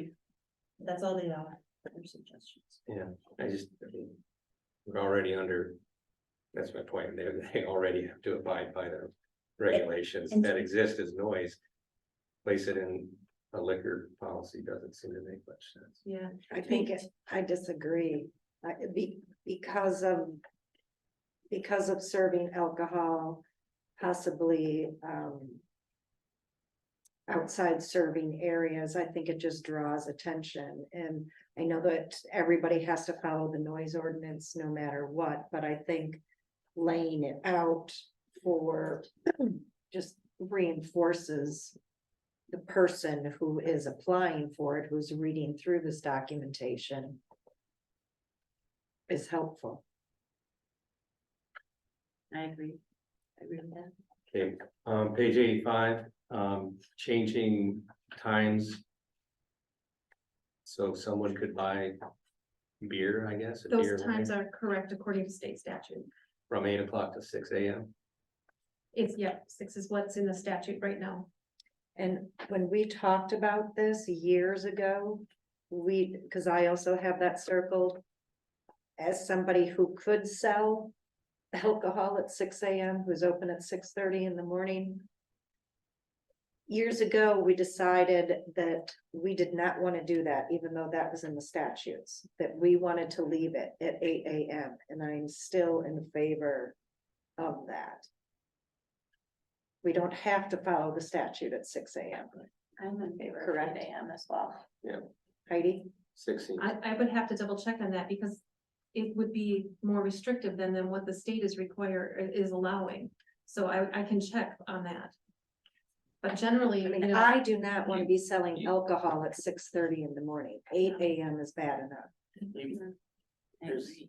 that's all they are, their suggestions. Yeah, I mean, we're already under, that's my point, they already have to abide by the regulations And- that exist as noise. Place it in a liquor policy doesn't seem to make much sense. Yeah. I disagree, because of serving alcohol, possibly, outside serving areas, I think it just draws attention. And I know that everybody has to follow the noise ordinance no matter what, but I think laying it out for just reinforces the person who is applying for it, who's reading through this documentation, is helpful. I agree with that. Okay, page 85, changing times. So someone could buy beer, I guess. a beer Those and times wine, are correct according to state statute. from 8 o'clock to 6 a.m. It's, yeah, 6 is what's in the statute right now. And when we talked about this years ago, because I also have that circled as somebody who could sell alcohol at 6 a.m., who's open at 6:30 in the morning. Years ago, we decided that we did not want to do that, even though that was in the statutes, that we wanted to leave it at 8 a.m. And I'm still in favor of that. We don't have to follow the statute at 6 a.m. I'm in favor of Correct. 8 a.m. as well. Heidi? 16. I would have to double check on that because it would be more restrictive than what the state is allowing. So I can check on that. But generally, I mean, you know, I do not want to be selling alcohol at 6:30 in the morning. 8 a.m. is bad enough.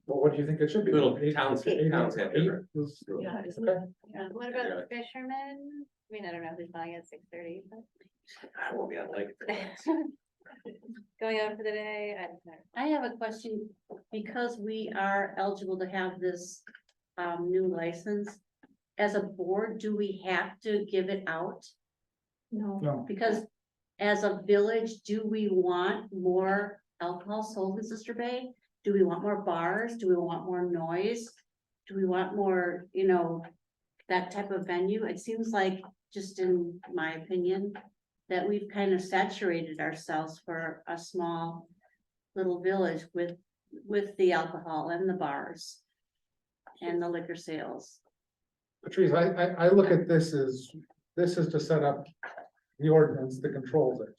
Well, what do you think it should be? Little Eight- towns- eight- towns have eight different is- yeah, it's- Okay. What about the fishermen? I mean, I don't know who's buying at 6:30, but I won't be on like. going out for the day, I don't know. I have a question, because we are eligible to have this new license. As a board, do we have to give it out? no, No, Because as a village, do we want more alcohol sold in Sister Bay? Do we want more bars? Do we want more noise? Do we want more, that type of venue? It seems like, just in my opinion, that we've kind of saturated ourselves for a small little village with the alcohol and the bars and the liquor sales. Patrice, I look at this as, this is to set up the ordinance that controls it.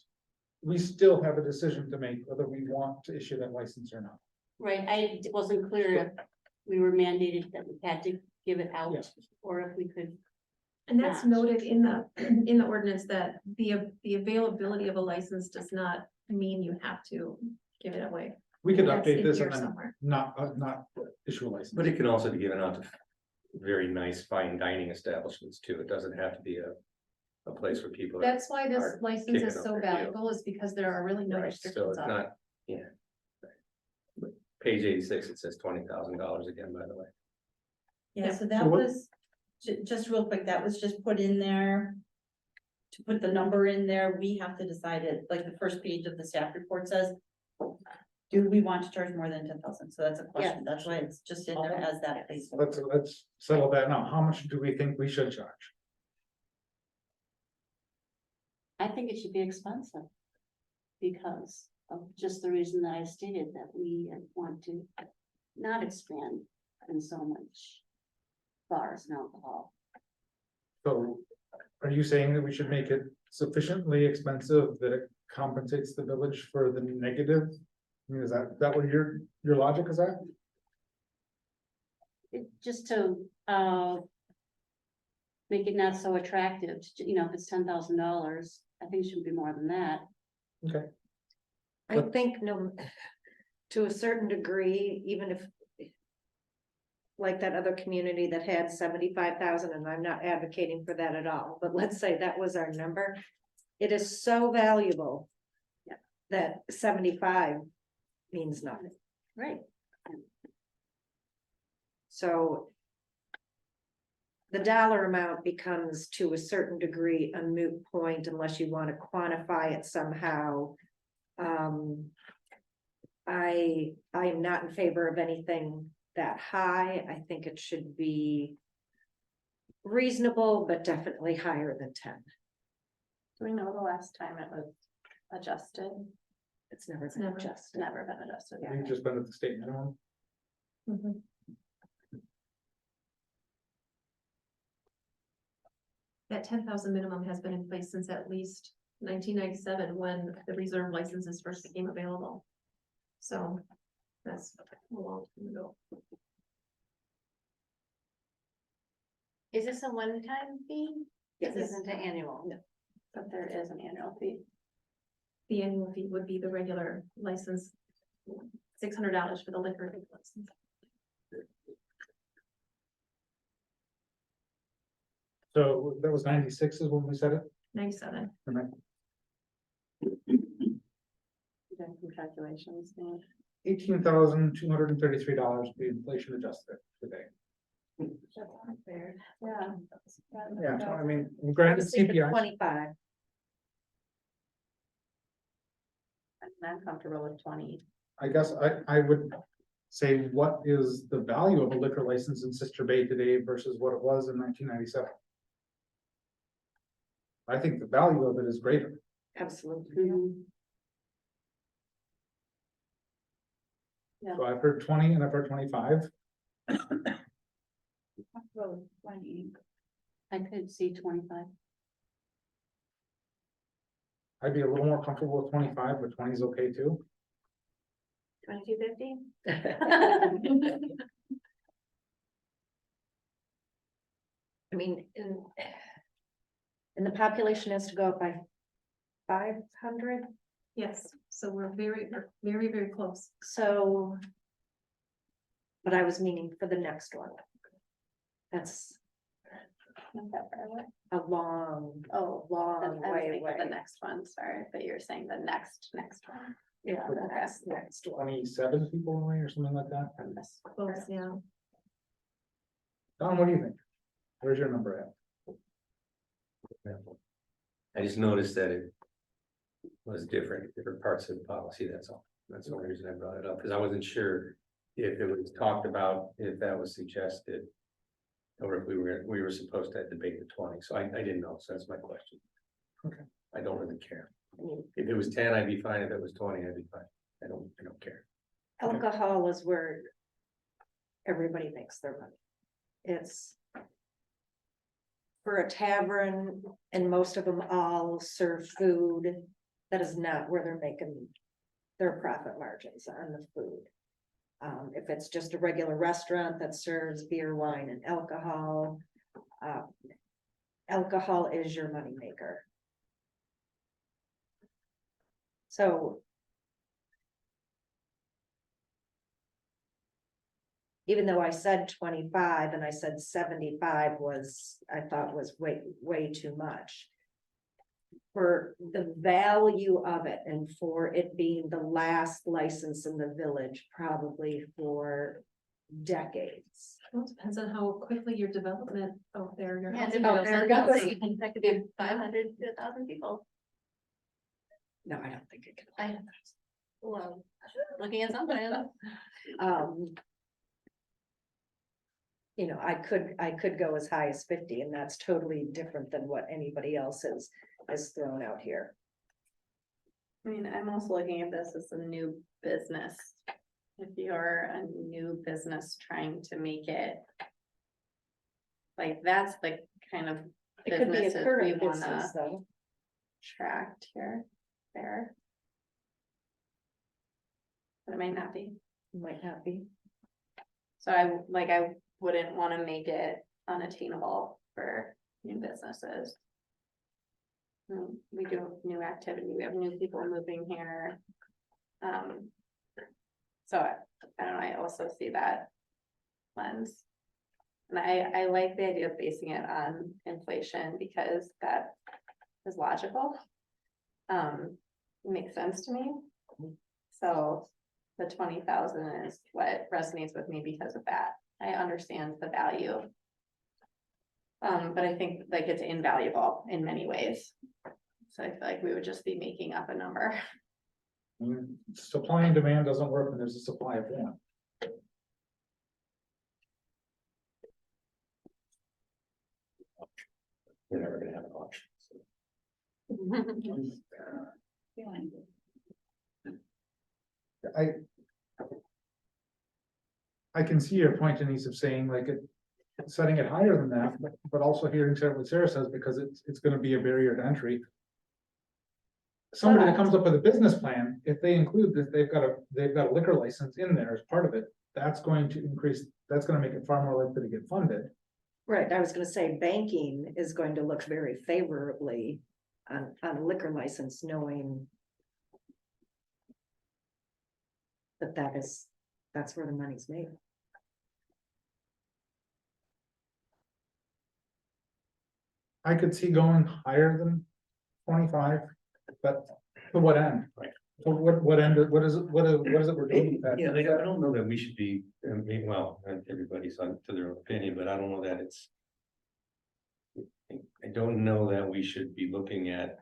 We still have a decision to make whether we want to issue that license or not. Right, I wasn't clear if we were mandated that we had to give it out, Yes. or if we could. and that's noted in the ordinance that the availability of a license does not mean you have to give it away. We could That's update in this here and then somewhere. not issue a license. But it can also be given out to very nice fine dining establishments too. It doesn't have to be a place where people. That's why this are license kicking is up so their heels. valuable, is because there are really no Right, so restrictions it's on it. not, yeah. Page 86, it says $20,000 again, by the way. Yeah, so So that what- was, just real quick, that was just put in there. To put the number in there, we have to decide it, like the first page of the staff report says. Do we want to charge more than 10,000? So that's a question, that's why it's just in there as that place. Let's settle that now. How much do we think we should charge? I think it should be expensive. Because of just the reason that I stated, that we want to not expand in so much bars and alcohol. So are you saying that we should make it sufficiently expensive that it compensates the village for the negative? I mean, is that what your logic is at? Just to, make it not so attractive, you know, if it's $10,000, I think it should be more than that. Okay. I think no, to a certain degree, even if. Like that other community that had 75,000, and I'm not advocating for that at all, but let's say that was our number. It is so valuable. Yeah. That 75 means nothing. Right. So. The dollar amount becomes to a certain degree a moot point unless you want to quantify it somehow. I am not in favor of anything that high. I think it should be reasonable, but definitely higher than 10. Do we know the last time it was adjusted? It's never been adjusted. Never been adjusted. We've just been at the state minimum. That 10,000 minimum has been in place since at least 1997, when the reserve licenses first became available. So that's a long time ago. Is this a one-time fee? Yes. This isn't an annual. No. But there is an annual fee. The annual fee would be the regular license, $600 for the liquor license. So that was 96 is when we said it? 97. Some calculations. $18,233 be inflation adjusted today. Fair. Yeah. Yeah, so I mean, granted CPI, 25. I'm comfortable with 20. I guess I would say, what is the value of a liquor license in Sister Bay today versus what it was in 1997? I think the value of it is greater. Absolutely. So I've heard 20 and I've heard 25. I could see 25. I'd be a little more comfortable with 25, but 20 is okay too. 2250? I mean, and the population has to go up by 500, Yes, so we're very, very close. so. But I was meaning for the next one. That's Not that far away. a long, Oh, long I was way thinking of away. the next one, sorry, but you're saying the next one. Yeah, the Okay. next one. 27 people away or something like that. Close, yeah. Don, what do you think? Where's your number at? I just noticed that it was different parts of the policy, that's all. That's the only reason I brought it up, because I wasn't sure if it was talked about, if that was suggested. Or if we were supposed to debate the 20, so I didn't know, so that's my question. Okay. I don't really care. I mean, if it was 10, I'd be fine, if it was 20, I'd be fine, I don't care. Alcohol is where everybody makes their money. It's for a tavern, and most of them all serve food. That is not where they're making their profit margins on the food. If it's just a regular restaurant that serves beer, wine, and alcohol, alcohol is your moneymaker. So even though I said 25 and I said 75 was, I thought was way too much. For the value of it and for it being the last license in the village, probably for decades. Well, it depends on how quickly your development out there. Your Yeah, housing there development goes. That could be 500 to 1,000 people. No, I don't think it can. I, well, looking at something. You know, I could go as high as 50, and that's totally different than what anybody else is thrown out here. I mean, I'm also looking at this as a new business. If you're a new business trying to make it. Like, that's the kind of It could be a businesses we current wanna business though. tracked here, there. But it might not be. Might not be. So I wouldn't wanna make it unattainable for new businesses. We do have new activity, we have new people moving here. So I don't know, I also see that lens. And I like the idea of basing it on inflation because that is logical. It makes sense to me. So the 20,000 is what resonates with me because of that. I understand the value. But I think like it's invaluable in many ways. So I feel like we would just be making up a number. Supply and demand doesn't work when there's a supply of one. We're never gonna have an auction. I can see your point, Denise, of saying like setting it higher than that, but also hearing what Sarah says, because it's gonna be a barrier to entry. Somebody that comes up with a business plan, if they include that they've got a liquor license in there as part of it, that's going to increase, that's gonna make it far more likely to get funded. Right, I was gonna say banking is going to look very favorably on a liquor license, knowing that that's where the money's made. I could see going higher than 25, but to what end? Right. So what end, what is it we're doing with that? Yeah, I don't know that we should be, I mean, well, everybody's on to their opinion, but I don't know that it's. I don't know that we should be looking at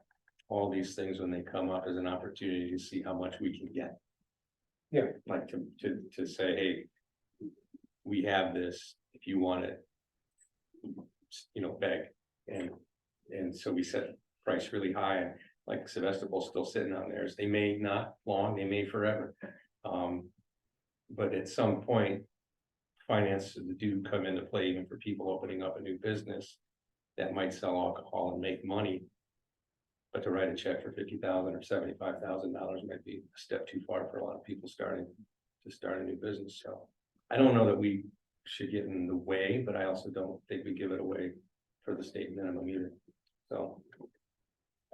all these things when they come up as an opportunity to see how much we can get. Yeah. Like to say, hey, we have this, if you want it. You know, beg, and so we set price really high, and like Sevastopol's still sitting on theirs, they may not long, they may forever. But at some point, finances do come into play even for people opening up a new business that might sell alcohol and make money. But to write a check for $50,000 or $75,000 might be a step too far for a lot of people starting to start a new business. So I don't know that we should get in the way, but I also don't think we give it away for the state minimum either. So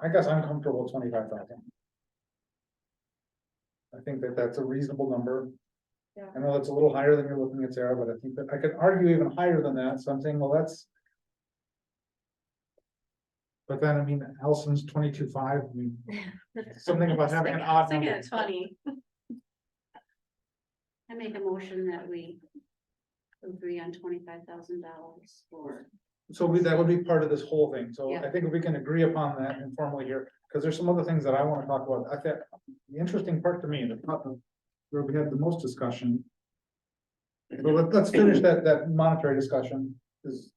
I guess I'm comfortable with 25,000. I think that that's a reasonable number. Yeah. I know that's a little higher than you're looking at, Sarah, but I think that I could argue even higher than that, so I'm saying, well, that's. But then, I mean, Allison's 22.5, I mean, something about having an odd Sticking number. at 20. I make a motion that we agree on $25,000 for. So that would be part of this whole thing, so Yeah. I think if we can agree upon that informally here, because there's some other things that I want to talk about. I think the interesting part to me, the part where we had the most discussion. But let's finish that monetary discussion, is,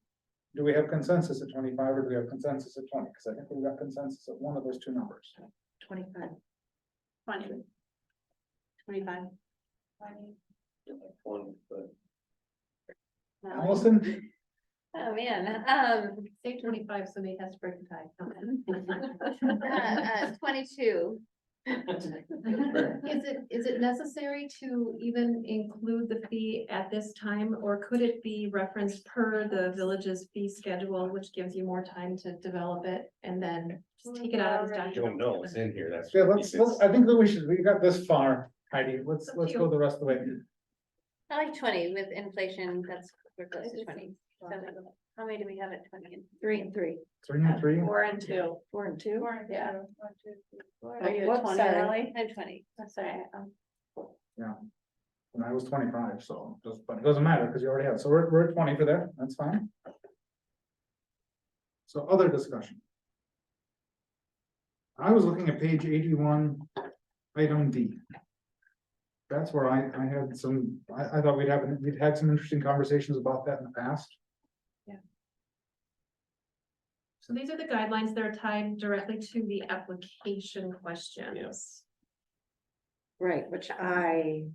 do we have consensus at 25 or do we have consensus at 20? Because I think we've got consensus at one of those two numbers. 25. 20. 25. Allison? Oh, man, Say 25, so Nate has to break the tie. 22. Is it necessary to even include the fee at this time, or could it be referenced per the village's fee schedule, which gives you more time to develop it and then just take it out of this I document? don't know, it's in here, that's. Yeah, let's, I think that we got this far, Heidi, let's go the rest of the way. I like 20 with inflation, we're close to 20. So how many do we have at 20? 3 and 3. 3 and 3, 4 and 2. 4 and 2. Yeah. Are you at Whoops, 20, sorry. Ally? I'm 20. That's all right. and I was 25, so, but it doesn't matter, because you already have, so we're at 20 for there, that's fine. So other discussion. I was looking at page 81, item D. That's where I had some, I thought we'd had some interesting conversations about that in the past. So these are the guidelines that are tied directly to the application questions. Right, which I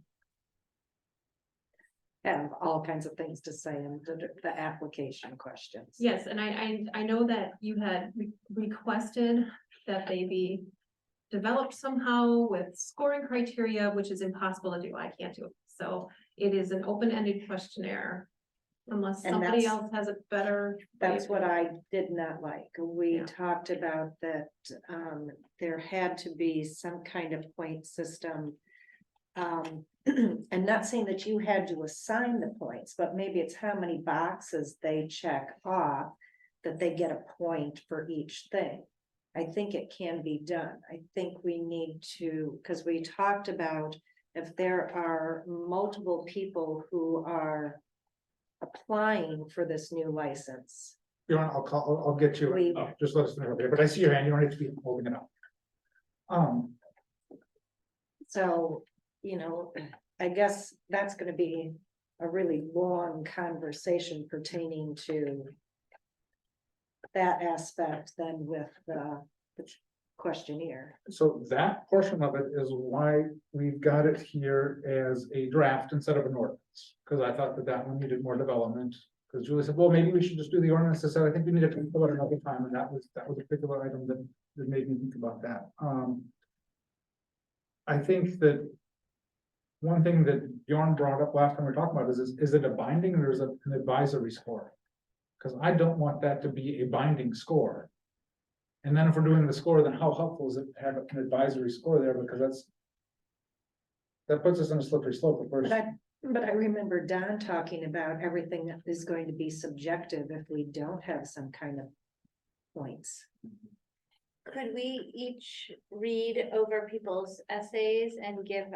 have all kinds of things to say in the application questions. Yes, and I know that you had requested that they be developed somehow with scoring criteria, which is impossible to do. I can't do it. So it is an open-ended questionnaire. Unless And somebody that's- else has a better. way That's of what doing it. I did not like. We Yeah. talked about that, there had to be some kind of point system. And not saying that you had to assign the points, but maybe it's how many boxes they check off that they get a point for each thing. I think it can be done. I think we need to, because we talked about if there are multiple people who are applying for this new license. You want, I'll get you, We- just let us know, but I see your hand, you don't need to be holding it up. So, you know, I guess that's gonna be a really long conversation pertaining to that aspect than with the questionnaire. So that portion of it is why we've got it here as a draft instead of an ordinance, because I thought that that one needed more development. Because Julie said, well, maybe we should just do the ordinance, so I think we need to think about it another time, and that was a particular item that made me think about that. I think that one thing that Bjorn brought up last time we were talking about is it a binding or is it an advisory score? Because I don't want that to be a binding score. And then if we're doing the score, then how helpful is it to have an advisory score there, because that puts us on a slippery slope. But I remember Don talking about everything that is going to be subjective if we don't have some kind of points. Could we each read over people's essays and give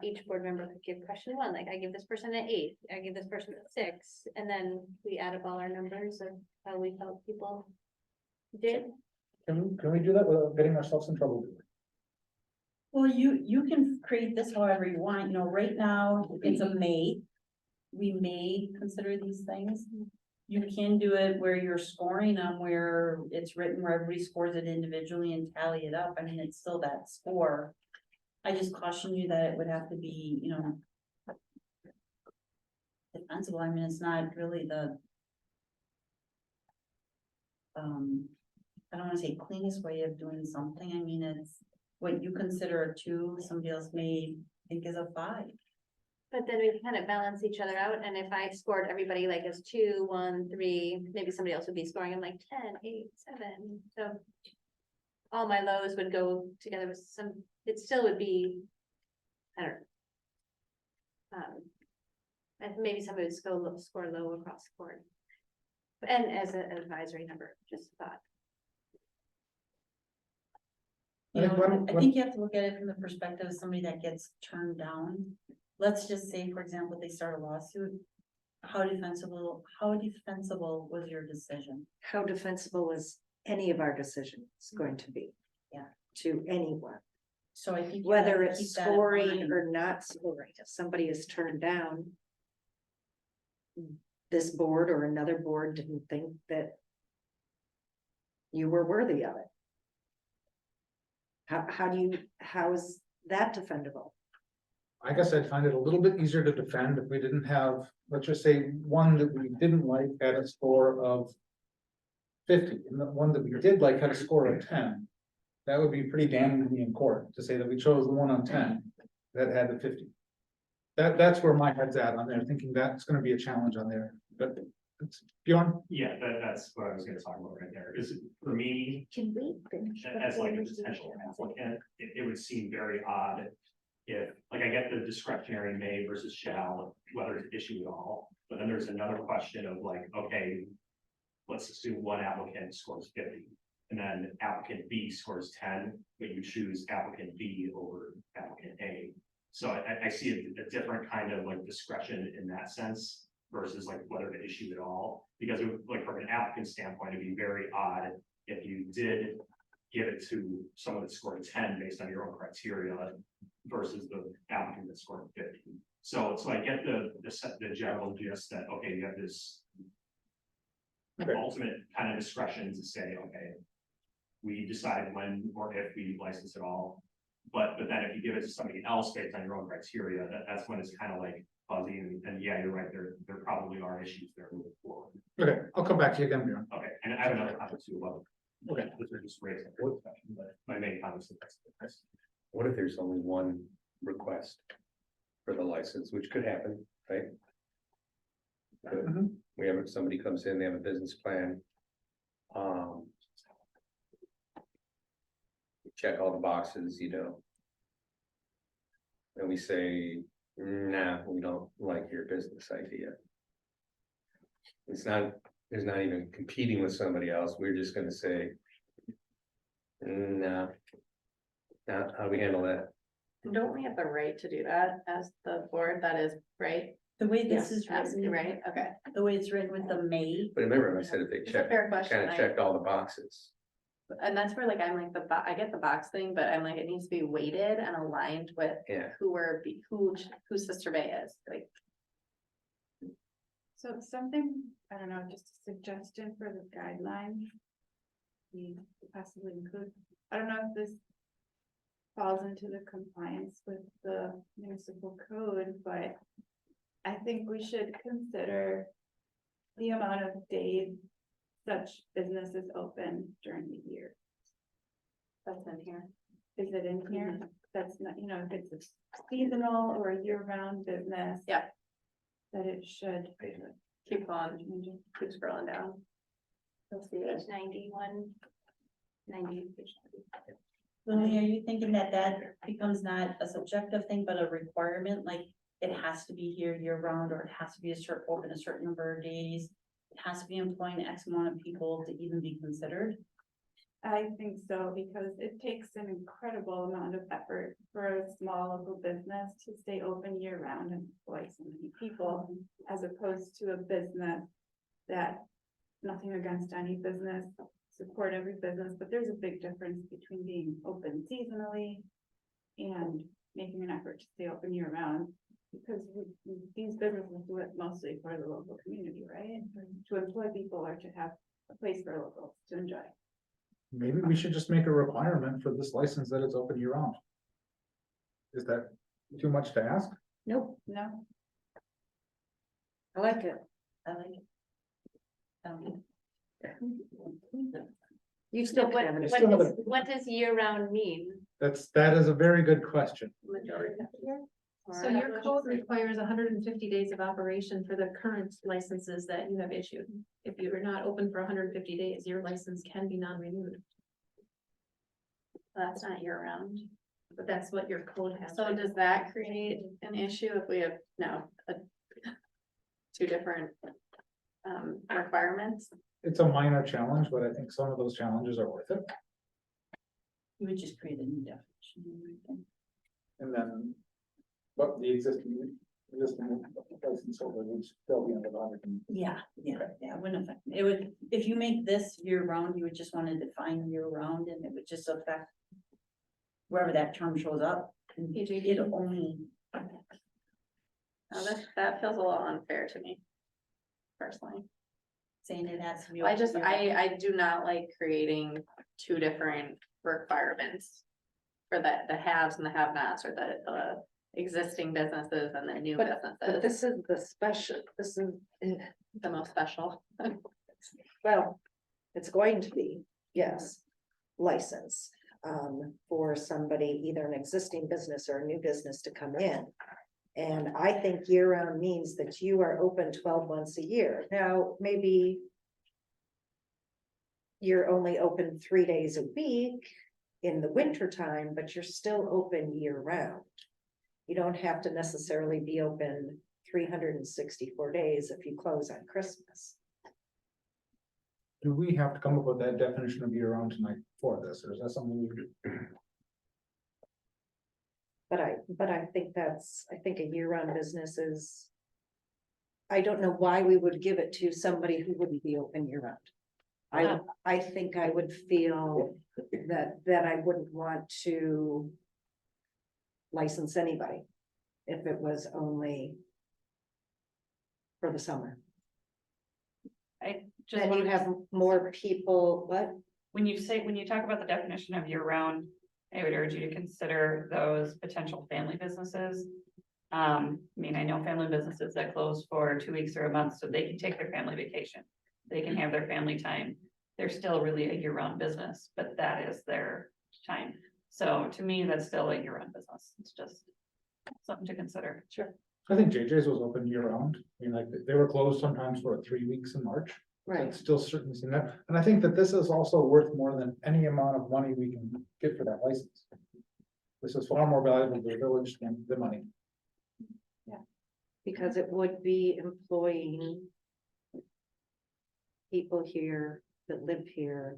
each board member could give question one, like I give this person an 8, I give this person a 6, and then we add up all our numbers of how we felt people did? Can we do that without getting ourselves in trouble? Well, you can create this however you want, you know, right now, it's a may. We may consider these things. You can do it where you're scoring them, where it's written where everybody scores it individually and tally it up. I mean, it's still that score. I just caution you that it would have to be, you know, defensible. I mean, it's not really the I don't wanna say cleanest way of doing something. I mean, it's what you consider a 2, somebody else may think is a 5. But then we kind of balance each other out, and if I scored everybody like as 2, 1, 3, maybe somebody else would be scoring them like 10, 8, 7, so. All my lows would go together with some, it still would be, I don't know. And maybe somebody would score low across the board. And as an advisory number, just a thought. You know, I think you have to look at it from the perspective of somebody that gets turned down. Let's just say, for example, they start a lawsuit. How defensible was your decision? How defensible is any of our decisions going to be? Yeah. To anyone, So I think. you have whether to it's keep that in scoring mind. or not scoring, if somebody is turned down. This board or another board didn't think that. You were worthy of it. How is that defendable? I guess I'd find it a little bit easier to defend if we didn't have, let's just say, one that we didn't like had a score of 50, and the one that we did like had a score of 10. That would be pretty damning to me in court to say that we chose the one on 10 that had the 50. That's where my head's at on there, thinking that's gonna be a challenge on there, but it's Bjorn. Yeah, that's what I was gonna talk about right there, is for me, Can we finish? as like a potential applicant, it would seem very odd. If, like, I get the discretionary may versus shall, whether it's issue at all, but then there's another question of like, okay. Let's assume one applicant scores 50, and then applicant B scores 10, but you choose applicant B over applicant A. So I see a different kind of like discretion in that sense versus like whether to issue at all. Because it would, like from an applicant standpoint, it'd be very odd if you did give it to someone that scored 10 based on your own criteria versus the applicant that scored 50. So I get the general gist that, okay, you have this ultimate kind of discretion to say, okay, we decide when or if we license it all. But then if you give it to somebody else based on your own criteria, that's when it's kind of like fuzzy, and yeah, you're right, there probably are issues there moving forward. Okay, I'll come back to you again, Bjorn. Okay, and I have another comment too, well, Okay. this is just raised, but my main comment is that's. What if there's only one request for the license, which could happen, right? Could. Mhm. We have, somebody comes in, they have a business plan. Check all the boxes, you know. And we say, nah, we don't like your business idea. It's not, there's not even competing with somebody else, we're just gonna say. Nah. Now, how do we handle that? Don't we have the right to do that as the board? That is right. The way this Yes, is absolutely written, right. Okay. the way it's written with the may, But remember, I said if they It's a check, fair question. kind of checked all the boxes. And that's where like, I'm like I get the box thing, but I'm like, it needs to be weighted and aligned with Yeah. who Sister Bay is, like. So something, I don't know, just a suggestion for the guidelines. We possibly include, I don't know if this falls into the compliance with the municipal code, but I think we should consider the amount of days such business is open during the year. That's in here. Is it in here? That's not, you know, if it's a seasonal or a year-round business. Yeah. That it should. Keep on, keep scrolling down. You'll see it. Page 91. 90. Lily, are you thinking that that becomes not a subjective thing, but a requirement, like it has to be here year round, or it has to be open a certain number of days? It has to be employing X amount of people to even be considered? I think so, because it takes an incredible amount of effort for a small local business to stay open year round and employ so many people, as opposed to a business that, nothing against any business, support every business, but there's a big difference between being open seasonally and making an effort to stay open year round. Because these businesses do it mostly for the local community, right? To employ people or to have a place for locals to enjoy. Maybe we should just make a requirement for this license that it's open year round. Is that too much to ask? Nope, No, I like it. I like it. You So still what, can have it. still have it. what does year round mean? That is a very good question. Majority. So your code requires 150 days of operation for the current licenses that you have issued. If you are not open for 150 days, your license can be non-renewed, That's not year round. but that's what your code has. So does that create an issue if we have two different requirements? It's a minor challenge, but I think some of those challenges are worth it. You would just create a new definition. And then, but the existing license holder would still be under the 100. Yeah, it wouldn't affect, it would, if you make this year round, you would just want to define year round, and it would just affect wherever that term shows up. And it only, Now that feels a little unfair to me. Personally, saying it has to be. I do not like creating two different requirements. For the haves and the have-nots, or the existing businesses and the new But businesses, this is the special, this is, the most special. well, it's going to be, yes, license. For somebody, either an existing business or a new business to come in. And I think year-round means that you are open 12 months a year. Now, maybe you're only open 3 days a week in the winter time, but you're still open year-round. You don't have to necessarily be open 364 days if you close on Christmas. Do we have to come up with that definition of year round tonight for this, or is that something we do? But I think a year-round business is. I don't know why we would give it to somebody who wouldn't be open year-round. I think I would feel that I wouldn't want to. License anybody if it was only. For the summer. Then you have more people, what? When you talk about the definition of year round, I would urge you to consider those potential family businesses. I mean, I know family businesses that close for 2 weeks or a month, so they can take their family vacation. They can have their family time. They're still really a year-round business, but that is their time. So to me, that's still a year-round business. It's just something to consider. Sure. I think JJ's was open year round. I mean, like, they were closed sometimes for 3 weeks in March. Right. It's still certainly seen that. And I think that this is also worth more than any amount of money we can get for that license. This is far more valuable to the village than the money. Because it would be employing people here that live here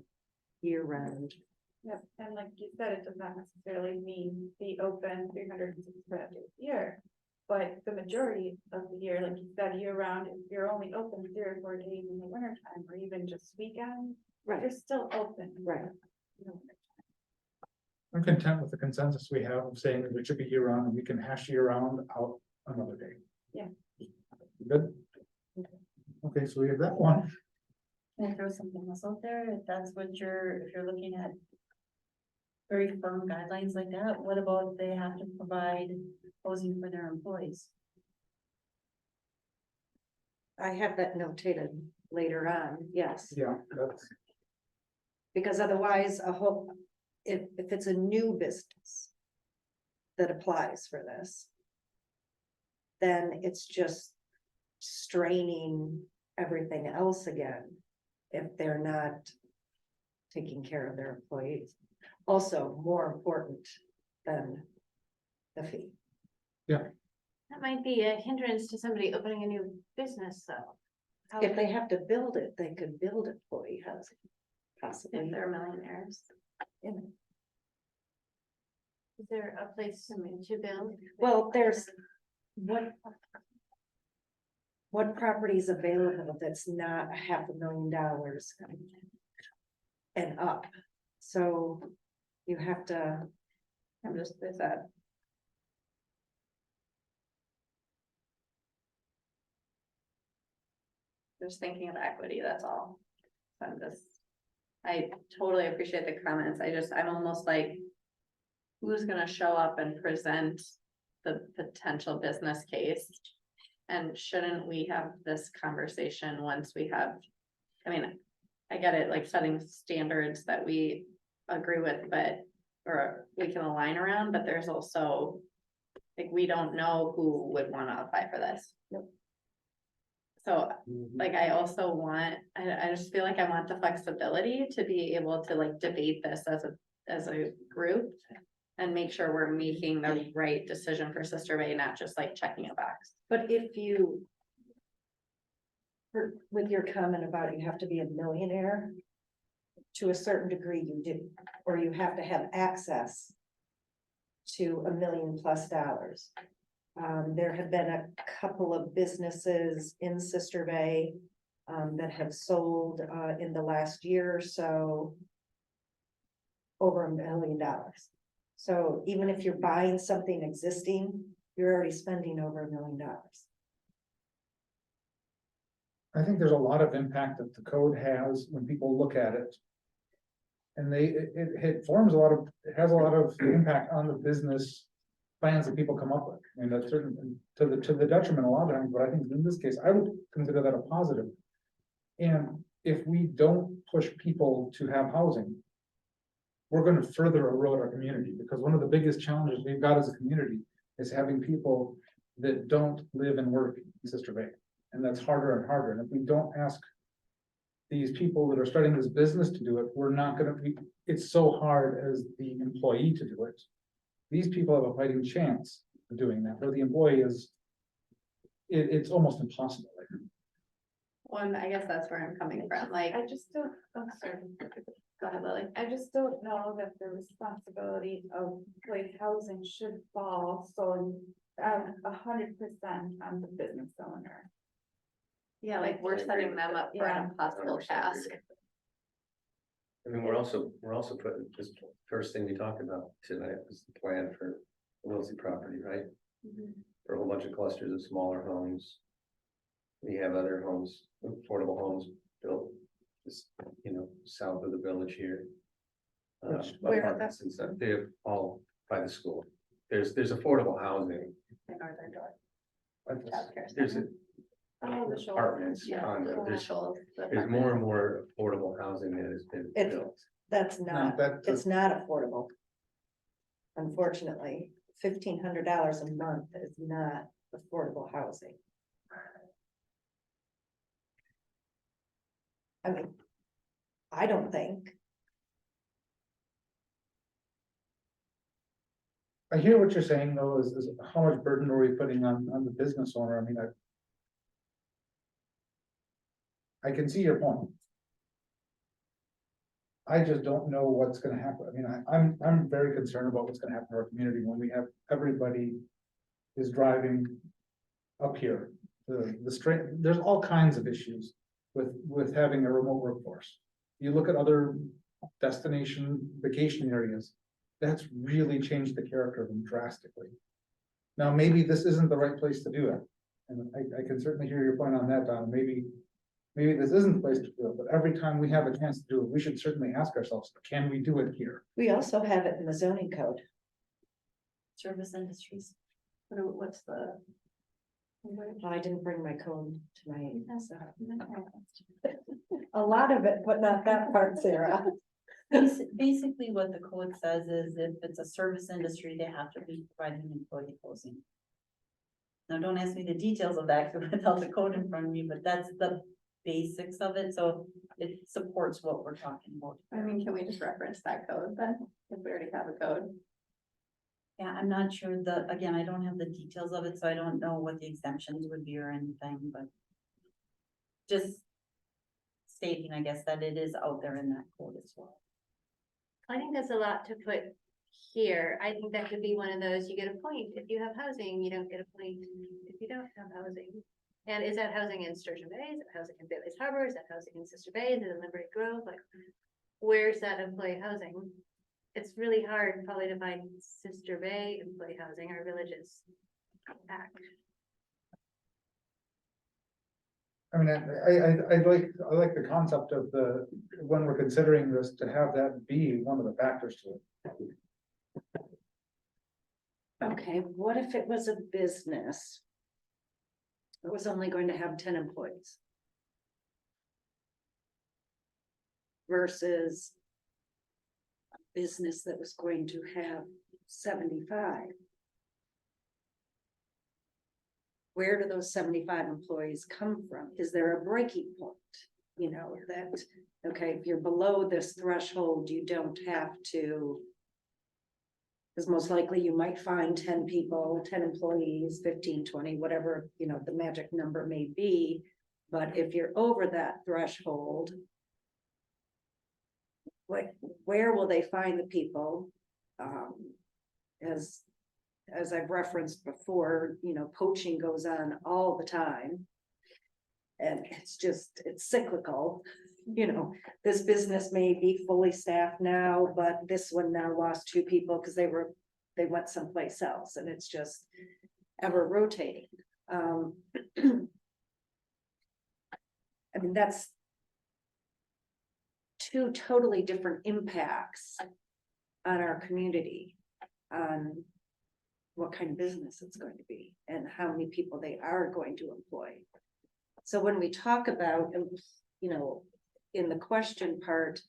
year round. Yep, and like you said, it does not necessarily mean be open 365 days a year. But the majority of the year, like you said, year round, if you're only open 3 or 4 days in the winter time, or even just weekends, you're still open. Right. I'm content with the consensus we have of saying that it should be year round and we can hash year round out another day. Yeah. Good. Okay, so we have that one. Can I throw something else out there? If that's what if you're looking at very firm guidelines like that, what about they have to provide housing for their employees? I have that notated later on, yes. Yeah, that's, Because otherwise, if it's a new business that applies for this, then it's just straining everything else again if they're not taking care of their employees. Also, more important than the fee. That might be a hindrance to somebody opening a new business, though. If they have to build it, they could build employee housing, possibly. If they're millionaires. Yeah. Is there a place to build? Well, there's what property is available that's not $500,000 and up. So you have to, Just thinking of equity, that's all. I totally appreciate the comments. I'm almost like, who's gonna show up and present the potential business case? And shouldn't we have this conversation once we have, I mean, I get it, like setting standards that we agree with, or we can align around, but there's also, like, we don't know who would wanna apply for this. So, like, I also want, I just feel like I want the flexibility to be able to like debate this as a group. And make sure we're making the right decision for Sister Bay, not just like checking a box. but if you, with your comment about you have to be a millionaire, to a certain degree you do, or you have to have access to $1 million+ dollars. There have been a couple of businesses in Sister Bay that have sold in the last year or so over $1 million. So even if you're buying something existing, you're already spending over $1 million. I think there's a lot of impact that the code has when people look at it. And it forms it has a lot of impact on the business plans that people come up with. I mean, that's certainly to the detriment a lot of times, but I think in this case, I would consider that a positive. And if we don't push people to have housing, we're going to further erode our community, because one of the biggest challenges we've got as a community is having people that don't live and work in Sister Bay. And that's harder and harder. And if we don't ask these people that are starting this business to do it, we're not going to be, it's so hard as the employee to do it. These people have a fighting chance of doing that, but the employee is, it's almost impossible. One, I guess that's where I'm coming from, like. I just don't, I'm sorry. Go ahead, Lily. I just don't know that the responsibility of like housing should fall so 100% on the business owner. Yeah, like we're setting them up for an impossible task. I mean, we're also putting, this first thing we talked about tonight was the plan for the Wilsey property, right? For a whole bunch of clusters of smaller homes. We have other homes, affordable homes built just, south of the village here. Where- apartments and stuff, they're all by the school. There's affordable housing. Northern Door. but Childcare There's center. Oh, the shoulder. apartments, Yeah, condos, the there's, shoals, the there's more and more affordable housing that has been It's- built. That's No, not, that- it's not affordable. Unfortunately, $1,500 a month is not affordable housing. I mean, I don't think. I hear what you're saying though, is how much burden are we putting on the business owner? I mean, I can see your point. I just don't know what's gonna happen. I mean, I'm very concerned about what's gonna happen to our community when we have everybody is driving up here. The straight, there's all kinds of issues with having a remote workforce. You look at other destination vacation areas, that's really changed the character of them drastically. Now, maybe this isn't the right place to do it. And I can certainly hear your point on that, Don. Maybe this isn't the place to do it, but every time we have a chance to do it, we should certainly ask ourselves, can we do it here? We also have it in the zoning code. Service industries. What's the? I didn't bring my code tonight. So. A lot of it, but not that part, Sarah. Basically, what the code says is if it's a service industry, they have to be providing employee housing. Now, don't ask me the details of that without the code in front of me, but that's the basics of it, so it supports what we're talking about. I mean, can we just reference that code then, if we already have a code? Yeah, I'm not sure again, I don't have the details of it, so I don't know what the exemptions would be or anything, but just stating, I guess, that it is out there in that code as well. I think that's a lot to put here. I think that could be one of those, you get a point if you have housing, you don't get a point if you don't have housing. And is that housing in Sturgeon Bay? Is that housing in Bailey's Harbor? Is that housing in Sister Bay? Is it in Liberty Grove? Like, where's that employee housing? It's really hard probably to find Sister Bay employee housing. Our village is packed. I mean, I like the concept of when we're considering this, to have that be one of the factors to it. Okay, what if it was a business? It was only going to have 10 employees. Versus a business that was going to have 75. Where do those 75 employees come from? Is there a breaking point? You know, that, okay, if you're below this threshold, you don't have to. Because most likely you might find 10 people, 10 employees, 15, 20, whatever, you know, the magic number may be. But if you're over that threshold, where will they find the people? As I've referenced before, you know, poaching goes on all the time. And it's cyclical. You know, this business may be fully staffed now, but this one now lost 2 people because they went someplace else, and it's just ever rotating. I mean, that's 2 totally different impacts on our community, on what kind of business it's going to be and how many people they are going to employ. So when we talk about, you know, in the question part,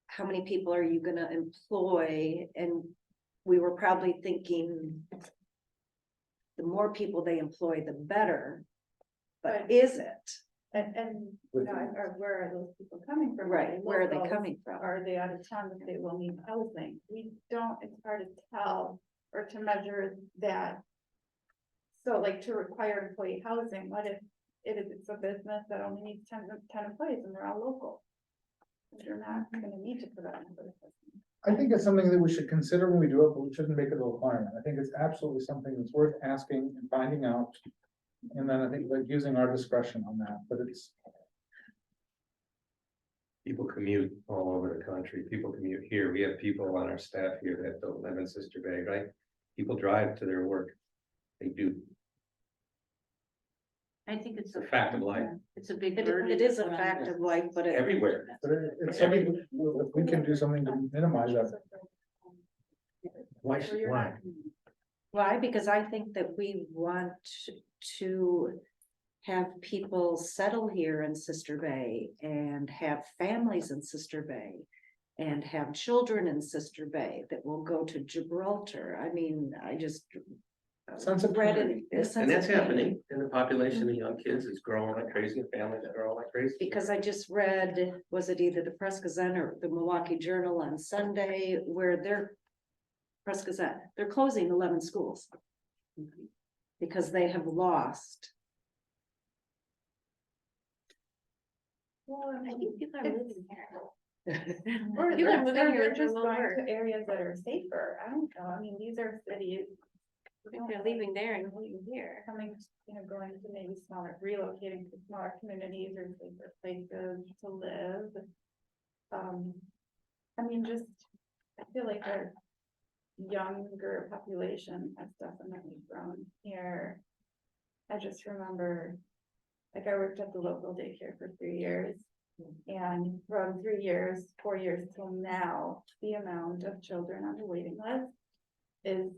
how many people are you gonna employ? And we were probably thinking the more people they employ, the better. But is it? And where are those people coming from? Right, where are they Locals? coming from? Are they out of town that they will need housing? We don't, it's hard to tell or to measure that. So like to require employee housing, what if it's a business that only needs 10 employees and they're all local? You're not gonna need to provide employee housing. I think it's something that we should consider when we do it, but we shouldn't make it a requirement. I think it's absolutely something that's worth asking and finding out. And then I think like using our discretion on that, but it's. People commute all over the country. People commute here. We have people on our staff here that don't live in Sister Bay, right? People drive to their work. They do. I think it's It's a fact of life it's a big It, burden. it is to a put on fact the- of life, but it. everywhere. But it's something, if we can do something to minimize that. Why? Why? Because I think that we want to have people settle here in Sister Bay and have families in Sister Bay and have children in Sister Bay that will go to Gibraltar. I mean, I just Sense of read community. it. a sense And that's of community. happening, and the population of young kids is growing like crazy, and families are growing like crazy. Because I just read, was it either the Press Gazette or the Milwaukee Journal on Sunday, where they're Press Gazette, they're closing 11 schools. Because they have lost. Well, I think people are moving here. Or People are moving they're here just to going work. to areas that are safer. I don't know. I mean, these are cities. I think they're leaving there and moving here. Coming, going to maybe smaller, relocating to smaller communities or safer places to live. I mean, just, I feel like our younger population has definitely grown here. I just remember, like, I worked at the local daycare for 3 years. And from 3 years, 4 years till now, the amount of children on the waiting list is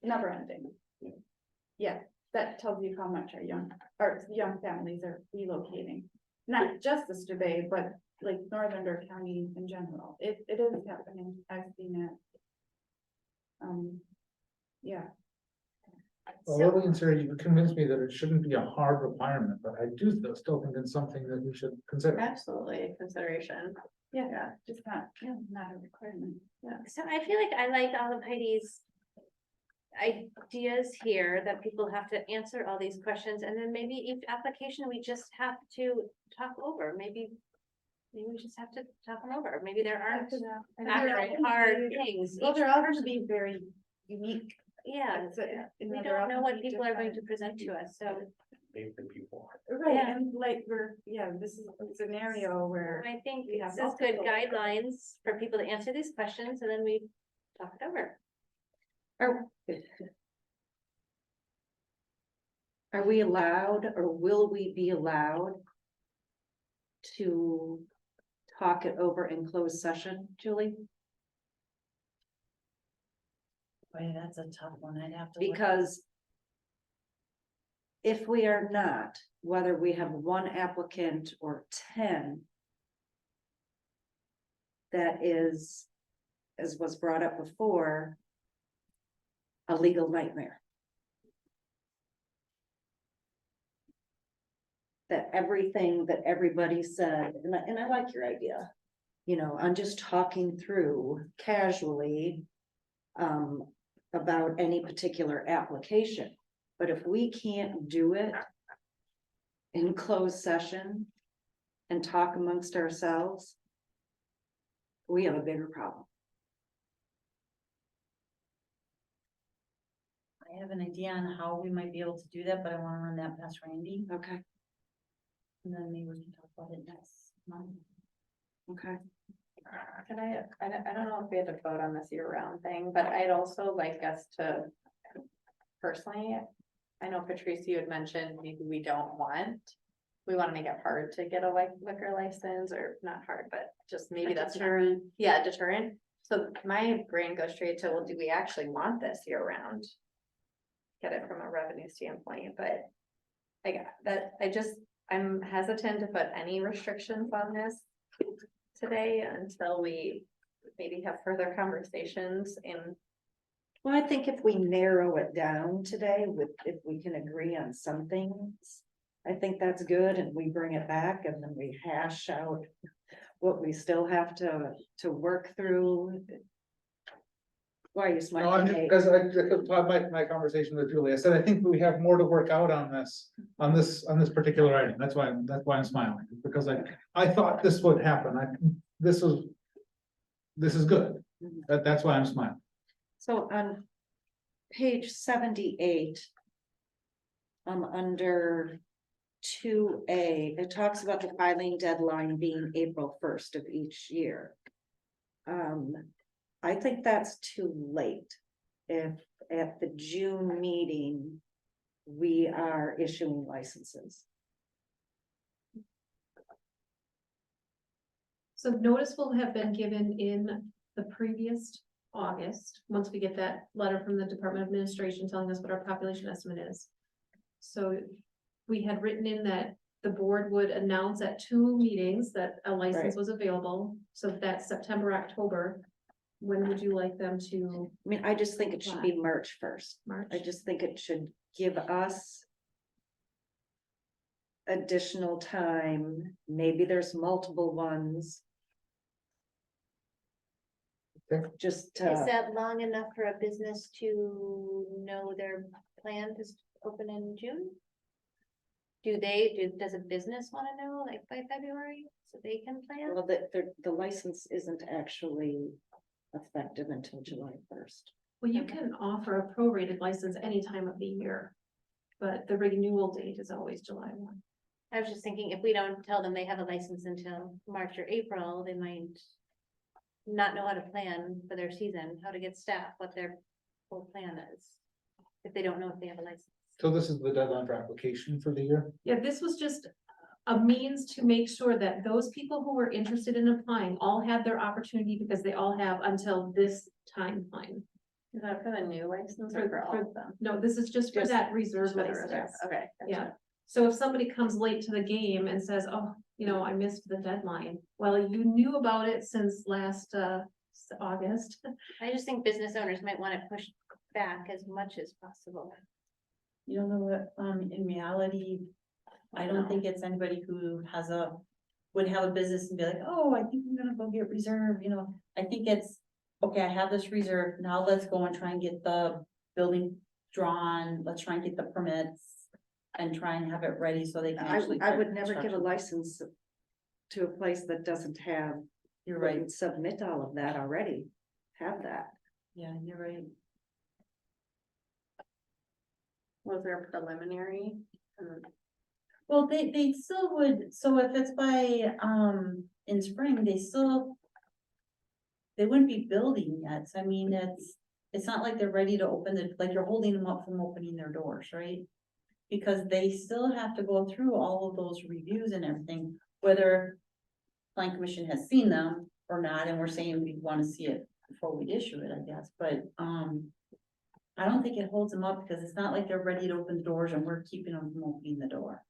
never ending. Yeah, that tells you how much our young families are relocating. Not just Sister Bay, but like Northern Door County in general. It is happening. I've seen it. Yeah. Well, Lily and Sarah, you convinced me that it shouldn't be a hard requirement, but I do still think it's something that we should consider. Absolutely, consideration. Yeah, just not a requirement. Yeah, so I feel like I like all of Heidi's ideas here, that people have to answer all these questions, and then maybe each application we just have to talk over, maybe we just have to talk them over, maybe there aren't actual hard things. Well, Each they're all going to person- be very unique. Yeah, we don't know what people are going to present to us, so Favorite people. Right, Yeah. and like this is a scenario where. I think We have this is good multiple. guidelines for people to answer these questions, and then we talk it over. Are we allowed, or will we be allowed to talk it over in closed session, Julie? Boy, that's a tough one. I'd have to. look. Because if we are not, whether we have one applicant or 10, that is, as was brought up before, a legal nightmare. That everything that everybody said, and I like your idea, I'm just talking through casually about any particular application. But if we can't do it in closed session and talk amongst ourselves, we have a bigger problem. I have an idea on how we might be able to do that, but I want to run that past Randy, Okay, and then maybe we can talk about it next month. okay. Can I don't know if we had to vote on this year-round thing, but I'd also like us to personally, I know Patrice, you had mentioned maybe we want to make it hard to get a liquor license, or not hard, but just maybe that's deterrent. Yeah, deterrent. So my brain goes straight to, well, do we actually want this year-round? Get it from a revenue standpoint, but I got that, I'm hesitant to put any restrictions on this today until we maybe have further conversations and. Well, I think if we narrow it down today if we can agree on some things, I think that's good, and we bring it back and then we hash out what we still have to work through. Why are you No, smiling? Nate? because my conversation with Julie, I said, I think we have more to work out on this particular item. That's why I'm smiling, because I thought this would happen. This is good. That's why I'm smiling. So on page 78, under 2A, it talks about the filing deadline being April 1st of each year. I think that's too late. If at the June meeting, we are issuing licenses. So notice will have been given in the previous August, once we get that letter from the Department of Administration telling us what our population estimate is. So we had written in that the board would announce at 2 meetings that a license Right. was available, so that's September, October. When would you like them to I mean, I just think it should be March first. March? I just think it should give us additional time. Maybe there's multiple ones. Okay. Just Is that long enough for a business to know their plan to open in June? Does a business want to know like by February so they can plan? well, the license isn't actually effective until July 1st. Well, you can offer a prorated license any time of the year, but the renewal date is always July 1. I was just thinking, if we don't tell them they have a license until March or April, they might not know how to plan for their season, how to get staff, what their full plan is. If they don't know if they have a license. So this is the deadline for application for the year? Yeah, this was just a means to make sure that those people who were interested in applying all had their opportunity because they all have until this timeline. Is that for the new license or for all of them? No, this is just for Just- that reserve Reserve, license. Okay. Yeah, so if somebody comes late to the game and says, oh, you know, I missed the deadline, well, you knew about it since last August. I just think business owners might want to push back as much as possible. You don't know what, in reality, I don't think it's anybody who would have a business and be like, oh, I think I'm gonna go get reserve, you know, I think it's, okay, I have this reserve, now let's go and try and get the building drawn, let's try and get the permits. And try and have it ready so they can actually. I start would never give a construction. license to a place that doesn't have, You're right, wouldn't submit all of that already, have that. yeah, you're right. Was there a preliminary? Well, they still would, so if it's by, in spring, they wouldn't be building yet, so I mean, it's not like they're ready to open like you're holding them up from opening their doors, right? Because they still have to go through all of those reviews and everything, whether Plan Commission has seen them or not, and we're saying we wanna see it before we issue it, I guess, but, I don't think it holds them up, because it's not like they're ready to open the doors and we're keeping them from opening the door.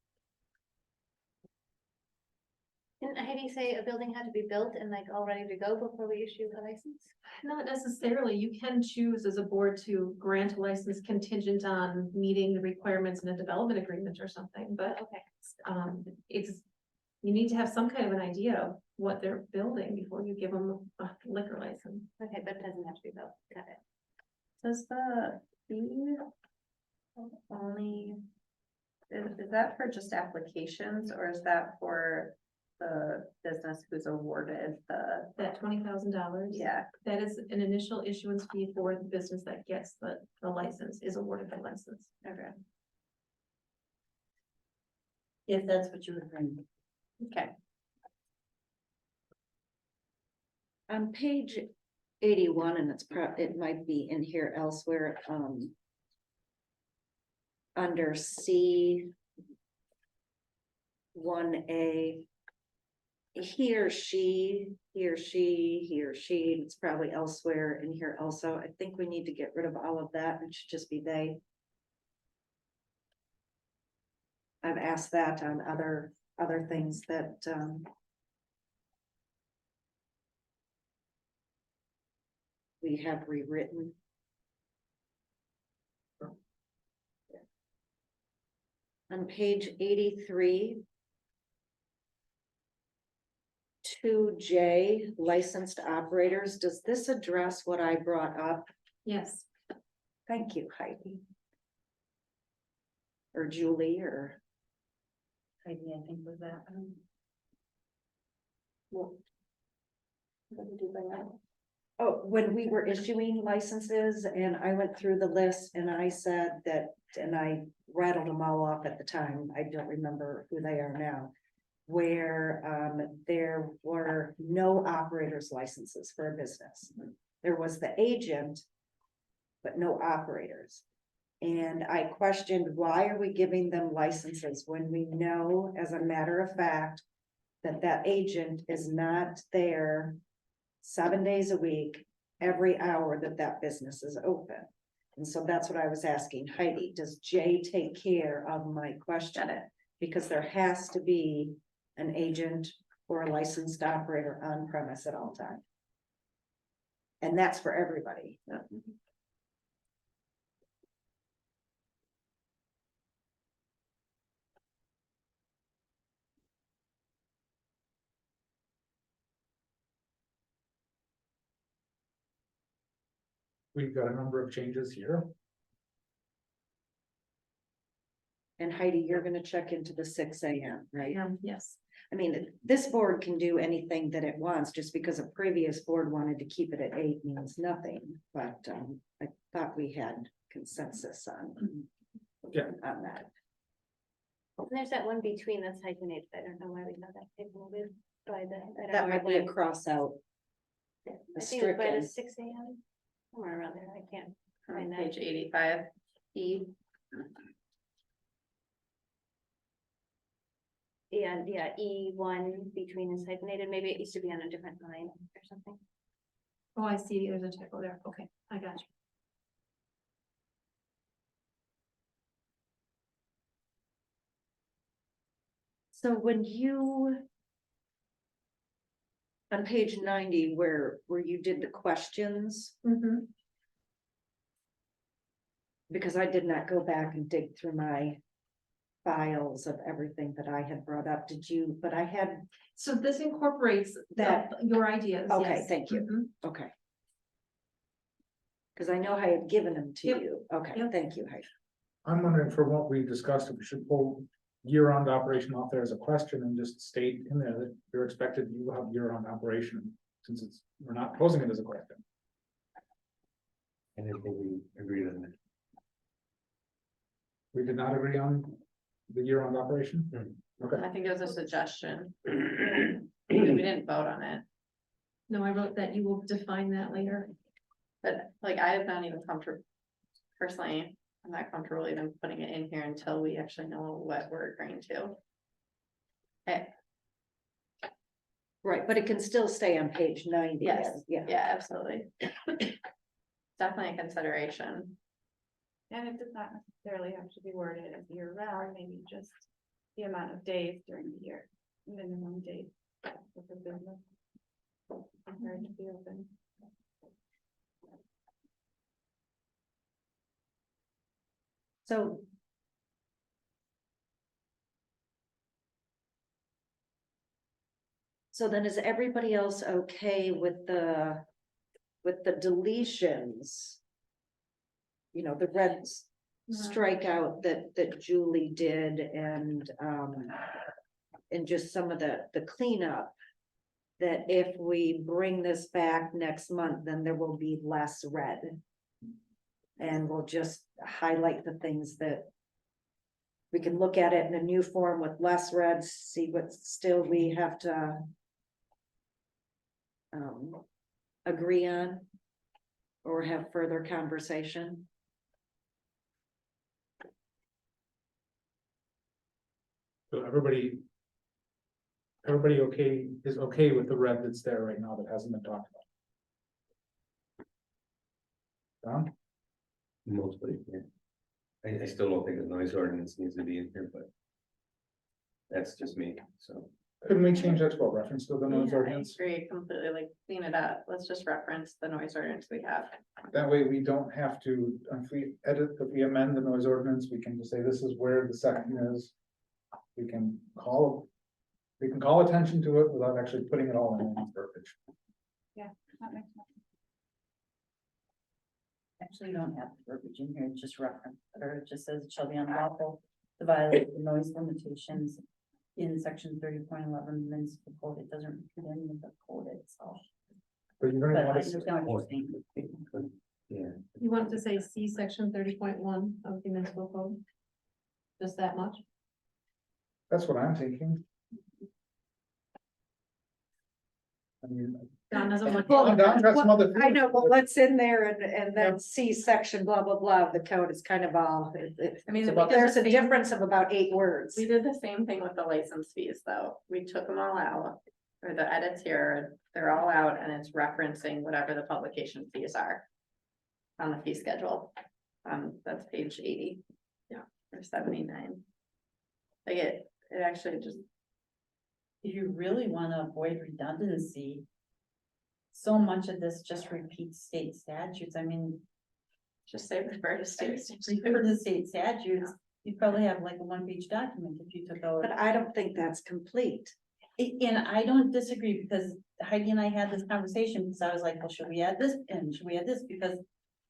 Didn't Heidi say a building had to be built and like all ready to go before we issue a license? Not necessarily, you can choose as a board to grant a license contingent on meeting the requirements in a development agreement or something, but Okay. it's, you need to have some kind of an idea of what they're building before you give them a liquor license. Okay, but it doesn't have to be built. Got it. Does the fee only, is that for just applications or is that for the business who's awarded the, That $20,000. yeah, That is an initial issuance fee for the business that gets the license, is awarded the license. okay, If that's what you would bring. okay. On page 81, and it might be in here elsewhere, under C 1A, he or she, it's probably elsewhere in here also. I think we need to get rid of all of that. It should just be they. I've asked that on other things that, we have rewritten. On page 83. 2J, licensed operators, does this address what I brought up? Yes. Thank you, Heidi. Or Julie, or, Heidi, I think was that. What did you bring up? oh, when we were issuing licenses and I went through the list and I said that, and I rattled them all off at the time, I don't remember who they are now. Where there were no operators licenses for a business. There was the agent, but no operators. And I questioned, why are we giving them licenses when we know, as a matter of fact, that that agent is not there 7 days a week, every hour that that business is open? And so that's what I was asking Heidi, does Jay take care of my question? Because there has to be an agent or a licensed operator on premise at all times. And that's for everybody. We've got a number of changes here. And Heidi, you're gonna check into the 6 AM, right? Yes. I mean, this board can do anything that it wants, just because a previous board wanted to keep it at 8 means nothing, but I thought we had consensus on. Yeah. On that. And there's that one between that's hyphenated. I don't know why we have that hyphenated by the. I don't That know might where be a cross out. I think it was by the stricken. 6 AM, somewhere around there. I can't On find that. page 85, E. Yeah, E1 between is hyphenated. Maybe it used to be on a different line or something. Oh, I see, there's a typo there. Okay, I got you. So when you. On page 90, where you did the questions, Mm-hmm. because I did not go back and dig through my files of everything that I had brought up, did you? But I had, So this incorporates That- your ideas. okay, yes. thank you. Mhm. Okay. Because I know I had given them to Yep. you. Okay, Yep. thank you, Heidi. I'm wondering for what we discussed, if we should pull year-round operation off there as a question and just state in there that you're expected, you have year-round operation, since we're not posing it as a question. And if we agree on that. We did not agree on the year-round operation? Okay. I think it was a suggestion. We didn't vote on it, No, I wrote that you will define that later. but like I have not even comfortable. Personally, I'm not comfortable even putting it in here until we actually know what we're agreeing to. Right, but it can still stay on page 90. Yes, Yeah. yeah, absolutely. Definitely a consideration. And it does not necessarily have to be worded as year round, maybe just the amount of days during the year, minimum days of the business. Required to be open. So. So then is everybody else okay with the deletions? You know, the red strikeout that Julie did and just some of the cleanup. That if we bring this back next month, then there will be less red. And we'll just highlight the things that. We can look at it in a new form with less red, see what still we have to. Agree on. Or have further conversation. So everybody is okay with the red that's there right now that hasn't been talked about? Don? Mostly, yeah. I still don't think the noise ordinance needs to be in here, but. That's just me, so. Couldn't we change that to a reference to the noise Yeah, I ordinance? agree completely, like clean it up. Let's just reference the noise ordinance we have. That way we don't have to, if we amend the noise ordinance, we can just say this is where the section is. We can call attention to it without actually putting it all in one verbiage. That makes sense. Actually, you don't have the verbiage in here, it's just reference, or it just says it shall be unlawful to violate the noise limitations in section 30.11 municipal code. It doesn't put any of the code itself. But you're But gonna I want to, understand what you're saying. Yeah, You want to say C section 30.1 of the municipal code? Just that much? that's what I'm thinking. I mean, Don doesn't want. Well, Don's got some other. I know, but what's in there and then C section, blah, blah, blah, the code is kind of all, I mean, there's a difference of about 8 words. We did the same thing with the license fees, though. We took them all out, or the edits here, they're all out, and it's referencing whatever the publication fees are on the fee schedule. That's page 80. Yeah. Or 79. Like it actually just, If you really wanna avoid redundancy, so much of this just repeats state statutes. I mean, just say refer to state. refer to the state statutes, you'd probably have like a one-page document if you took out. But I don't think that's complete. And I don't disagree, because Heidi and I had this conversation, because I was like, well, should we add this, and should we add this, because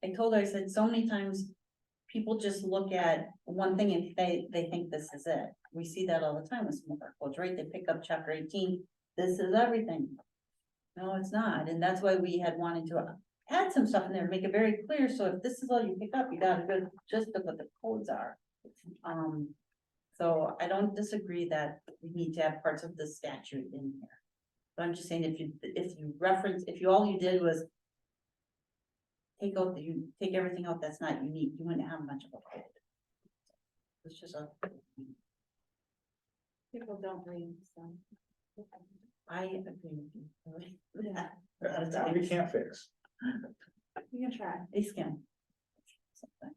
I told her, I said, so many times. People just look at one thing and they think this is it. We see that all the time with some of our codes, right? They pick up chapter 18, this is everything. No, it's not, and that's why we had wanted to add some stuff in there, make it very clear, so if this is all you pick up, you gotta go just look what the codes are. So I don't disagree that we need to have parts of the statute in here. But I'm just saying, if you reference, all you did was take everything out that's not unique, you wouldn't have much of a code. It's just a, People don't read, so. I agree with you. Yeah. That we can't fix. You can try. They skim. Sometimes.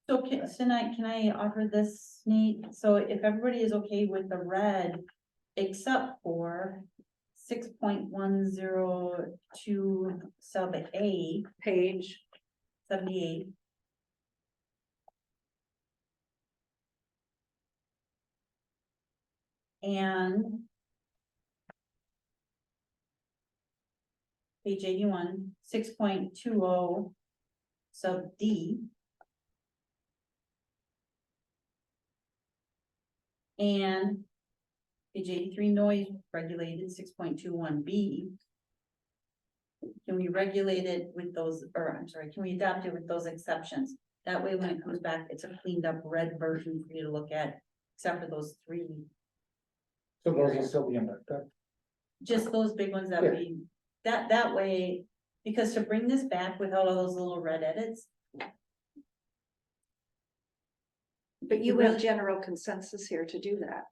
So can I offer this, Nate? So if everybody is okay with the red, except for 6.102 sub A, page 78. And page 81, 6.20 sub D. And page 83, noise regulated, 6.21 B. Can we regulate it with those, or I'm sorry, can we adopt it with those exceptions? That way, when it comes back, it's a cleaned up red version for you to look at, except for those 3. So those will still be in there. Just those big ones that Yeah. that way, because to bring this back without all those little red edits. But you have general consensus here to do that.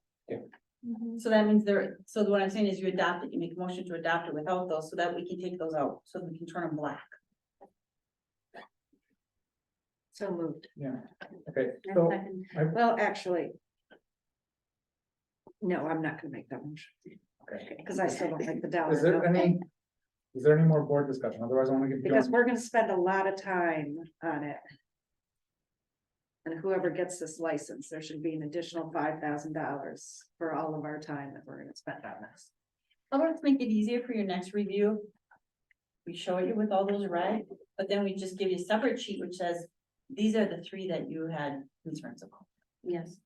So that means so what I'm saying is you adopt it, you make a motion to adopt it without those, so that we can take those out, so we can turn them black. So moved. Yeah, okay, so. Well, actually. No, I'm not gonna make that motion. Okay. Because I still don't like the dollar. Is there any more board discussion? Otherwise, I want to give. Because we're gonna spend a lot of time on it. And whoever gets this license, there should be an additional $5,000 for all of our time that we're gonna spend on this. How about let's make it easier for your next review? We show you with all those red, but then we just give you a separate sheet which says, these are the 3 that you had concerns about. Yes.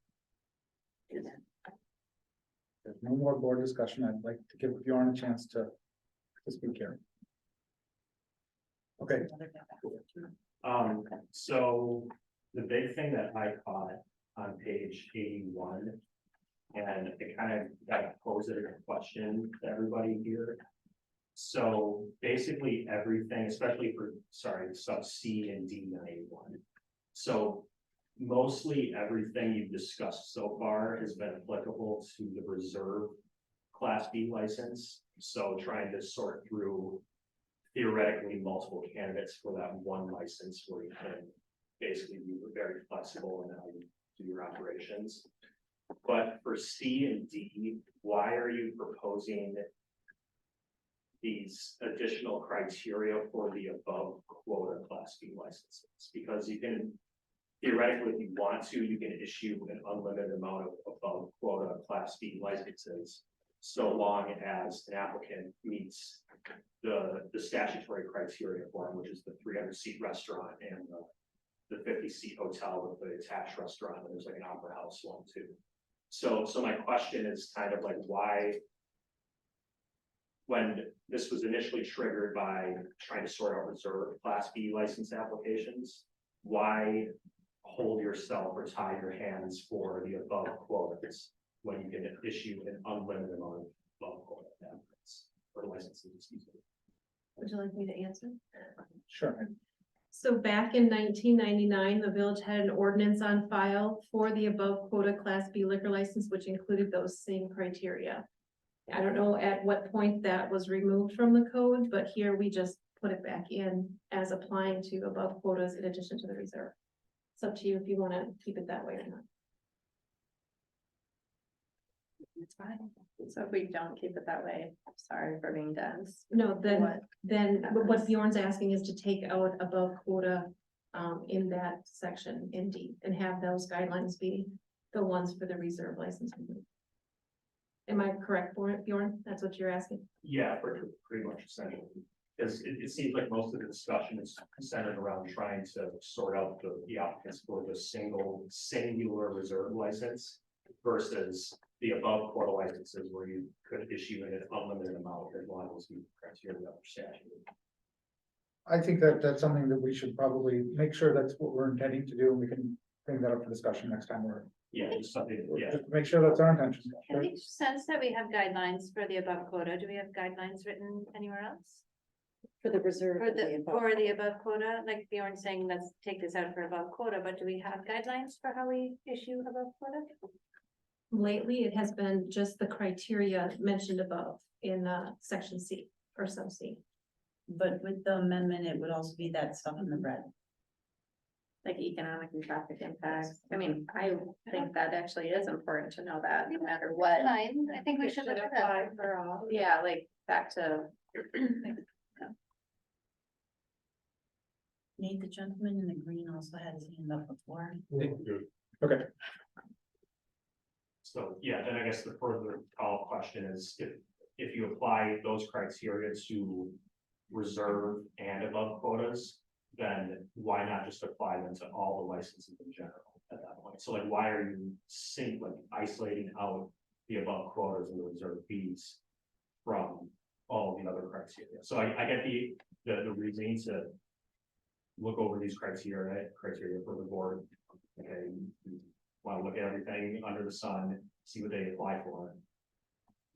There's no more board discussion. I'd like to give Bjorn a chance to speak here. Okay. So the big thing that I caught on page 81, and it kind of got posed as a question to everybody here. So basically everything, especially for, sub C and D91. So mostly everything you've discussed so far has been applicable to the reserve Class B license. So trying to sort through theoretically multiple candidates for that one license where you can basically be very flexible in how you do your operations. But for C and D, why are you proposing these additional criteria for the above quota Class B licenses? Because you can theoretically, if you want to, you can issue an unlimited amount of above quota Class B licenses, so long as an applicant meets the statutory criteria for them, which is the 300-seat restaurant and the 50-seat hotel with the attached restaurant, and there's like an opera house one too. So my question is kind of like, why, when this was initially triggered by trying to sort out reserve Class B license applications, why hold yourself or tie your hands for the above quotas? when you can issue an unlimited amount of above quota efforts or licenses, excuse me. Would you like me to answer? Sure. So back in 1999, the village had an ordinance on file for the above quota Class B liquor license, which included those same criteria. I don't know at what point that was removed from the code, but here we just put it back in as applying to above quotas in addition to the reserve. It's up to you if you want to keep it that way or not. It's fine. So if we don't keep it that way, sorry for being dense. No, What then what happens? Bjorn's asking is to take out above quota in that section in D and have those guidelines be the ones for the reserve license. Am I correct, Bjorn? That's what you're asking? Yeah, pretty much essentially. Because it seems like most of the discussion is centered around trying to sort out the applicants for the singular reserve license versus the above quota licenses where you could issue an unlimited amount as long as you criteria of statute. I think that that's something that we should probably make sure that's what we're intending to do, and we can bring that up for discussion next time we're. Yeah, just something, yeah. Just make sure that's our intention. It makes sense that we have guidelines for the above quota. Do we have guidelines written anywhere else? For the reserve. For of the above. for the above quota, like Bjorn saying, let's take this out for above quota, but do we have guidelines for how we issue above quota? Lately, it has been just the criteria mentioned above in section C or sub C. But with the amendment, it would also be that stuff in the red. Like economic and traffic impacts. I mean, I think that actually is important to know that no matter what. Fine, I think we should look at that. apply for all. Yeah, like back to. Nate, the gentleman in the green also had his hand up before. Okay, So, yeah, then I guess the further follow-up question is if you apply those criteria to reserve and above quotas, then why not just apply them to all the licenses in general at that point? So like, why are you isolating out the above quotas and the reserve fees from all the other criteria? So I get the reasoning to look over these criteria for the board. Okay, you want to look at everything under the sun, see what they apply for.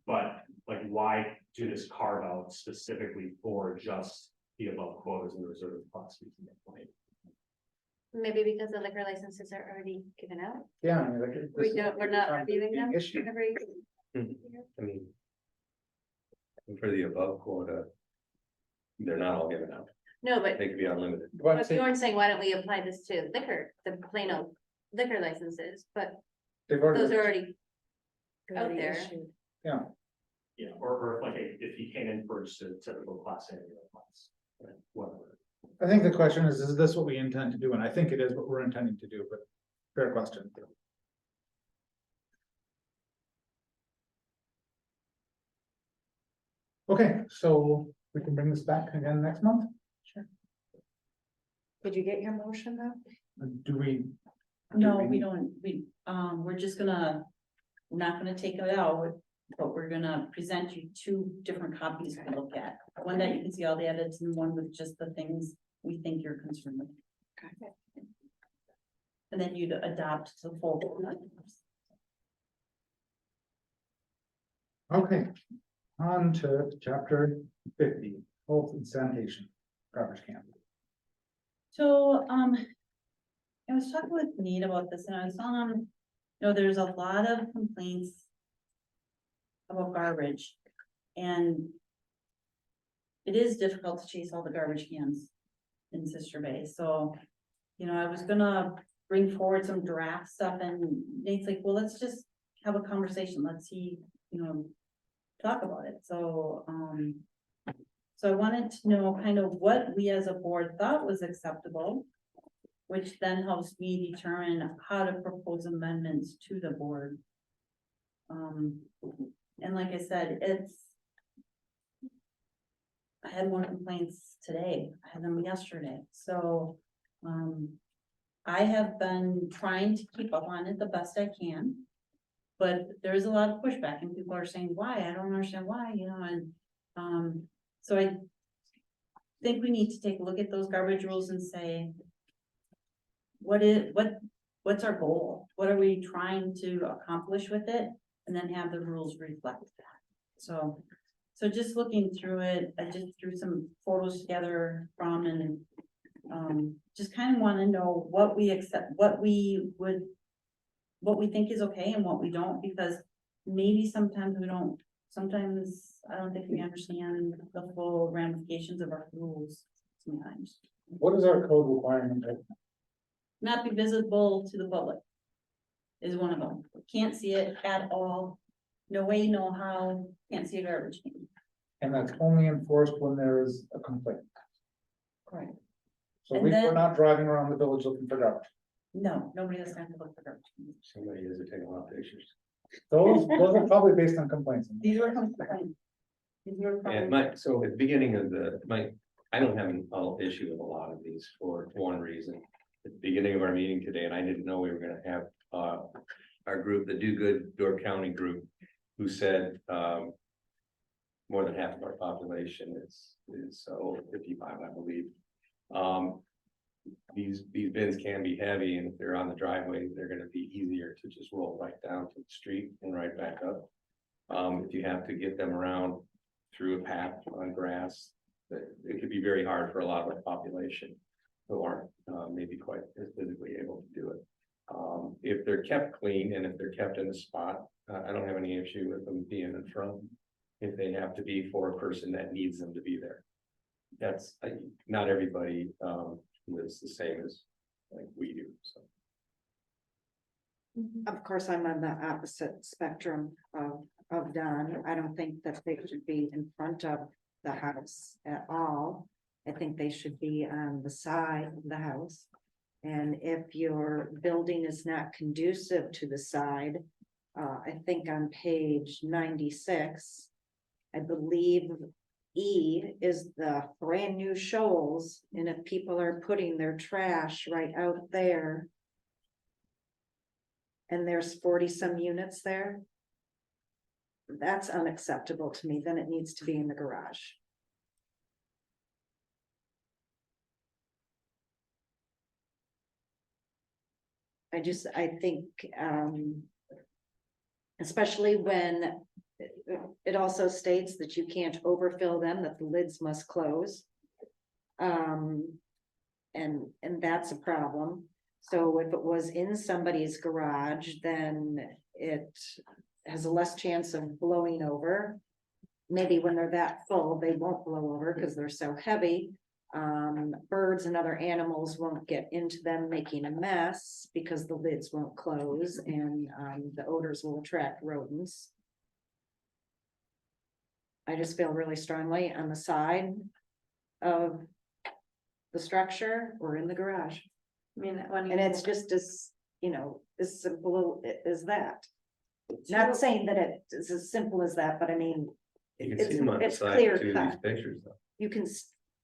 But like, why do this carve out specifically for just the above quotas and the reserve class? Maybe because the liquor licenses are already given out. yeah. I mean, like, We're not reviewing them Issue. every. I mean. For the above quota. They're not all given out, No, but they could be unlimited. but Bjorn's saying, why don't we apply this to liquor, the plain old liquor licenses, but They've those already, are already out Already there. issued. yeah, Yeah, or like if he came in for just a typical class A or class, whatever. I think the question is this what we intend to do? And I think it is what we're intending to do, but fair question. Okay, so we can bring this back again next month? Did you get your motion though? Do we? No, we don't, we're just gonna, not gonna take it out, but we're gonna present you two different copies to look at. One that you can see all the edits and one with just the things we think you're concerned with. Okay. And then you'd adopt the full. Okay, on to chapter 50, health and sanitation, garbage can. So, I was talking with Nate about this and I was telling him, you know, there's a lot of complaints about garbage and it is difficult to chase all the garbage cans in Sister Bay. So, you know, I was gonna bring forward some draft stuff and Nate's like, well, let's just have a conversation. Let's see, you know, talk about it. So, so I wanted to know kind of what we as a board thought was acceptable, which then helps me determine how to propose amendments to the board. And like I said, I had more complaints today. I had them yesterday. So, I have been trying to keep up on it the best I can. But there is a lot of pushback and people are saying, why? I don't understand why, you know, and, so I think we need to take a look at those garbage rules and say, what's our goal? What are we trying to accomplish with it? and then have the rules reflect that. So just looking through it, I just threw some photos together from and just kind of want to know what we accept, what we think is okay and what we don't, because maybe sometimes we don't, sometimes I don't think we understand the full ramifications of our rules sometimes. What is our code requirement? Not be visible to the public is one of them. Can't see it at all. No way, no how, can't see a garbage can. And that's only enforced when there is a complaint. Correct. So And we're then- not driving around the village looking for garbage. No, nobody has time to look for garbage cans. Somebody is taking a lot of pictures. Those are probably based on complaints. These were complaints. These were And so at the beginning of I don't have an issue with a lot of these for one reason. At the beginning of our meeting today, and I didn't know we were gonna have, our group, the Do Good Door County group, who said, more than half of our population is over 55, I believe. These bins can be heavy, and if they're on the driveway, they're gonna be easier to just roll right down to the street and right back up. If you have to get them around through a path on grass, it could be very hard for a lot of our population who aren't maybe quite as physically able to do it. If they're kept clean and if they're kept in a spot, I don't have any issue with them being in front. If they have to be for a person that needs them to be there. That's, not everybody lives the same as like we do, so. Of course, I'm on the opposite spectrum of Don. I don't think that they should be in front of the house at all. I think they should be on the side of the house. And if your building is not conducive to the side, I think on page 96, I believe E is the brand new shoals, and if people are putting their trash right out there, and there's 40 some units there, that's unacceptable to me. Then it needs to be in the garage. I think, especially when it also states that you can't overfill them, that the lids must close. And that's a problem. So if it was in somebody's garage, then it has a less chance of blowing over. Maybe when they're that full, they won't blow over because they're so heavy. Birds and other animals won't get into them, making a mess because the lids won't close, and the odors will attract rodents. I just feel really strongly on the side of the structure or in the garage. I mean, And it's just as, as simple as that. Not saying that it's as simple as that, but I mean, You can see them on the it's side clear too, these cut. pictures though. You can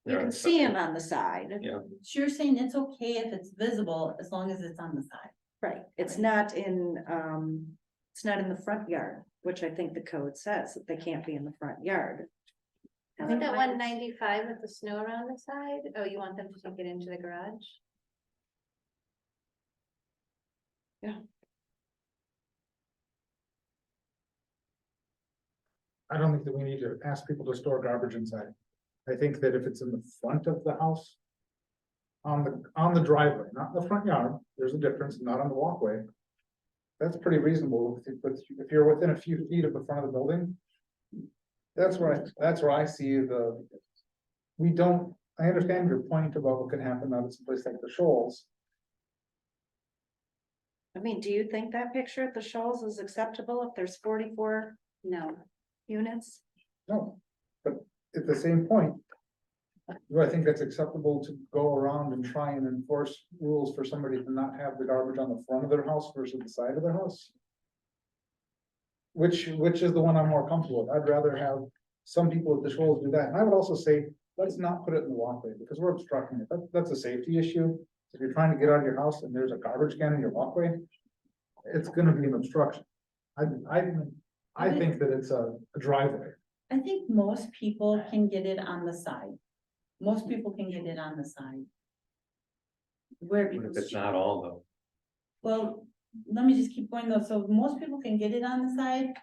They're on the see side. them on the side. Yeah. So you're saying it's okay if it's visible as long as it's on the side? Right, it's not in the front yard, which I think the code says that they can't be in the front yard. How about that 195 with the snow around the side? Oh, you want them to take it into the garage? I don't think that we need to ask people to store garbage inside. I think that if it's in the front of the house. On the driveway, not in the front yard, there's a difference, not on the walkway. That's pretty reasonable, if you're within a few feet of the front of the building. That's where I see I understand your point about what could happen out of some place like the Shoals. I mean, do you think that picture at the Shoals is acceptable if there's 44 units? No, but at the same point. Do I think that's acceptable to go around and try and enforce rules for somebody to not have the garbage on the front of their house versus the side of their house? Which is the one I'm more comfortable with. I'd rather have some people at the Shoals do that. And I would also say, let's not put it in the walkway because we're obstructing it. That's a safety issue. If you're trying to get out of your house and there's a garbage can in your walkway, it's gonna be an obstruction. I think that it's a driveway. I think most people can get it on the side. Most people can get it on the side. Where What if because, it's not all though? well, let me just keep going though, so most people can get it on the side.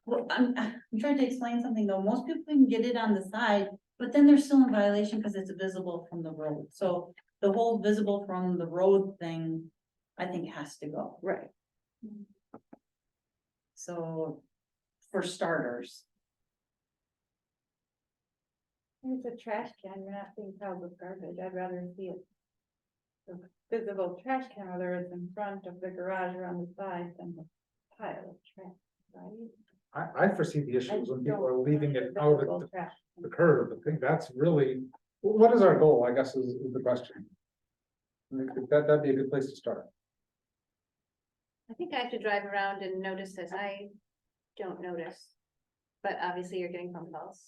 Well, I'm trying to explain something though, most people can get it on the side, but then they're still in violation because it's visible from the road, so the whole visible from the road thing, I think has to go. Right. So, for starters. It's a trash can, you're not seeing piles of garbage, I'd rather see it. The visible trash can, whether it's in front of the garage or on the side, than the pile of trash, right? I foresee the issues when people are leaving it The out of visible trash. the curb. I think that's really, what is our goal, I guess, is the question. I think that'd be a good place to start. I think I have to drive around and notice this. I don't notice. But obviously you're getting phone calls.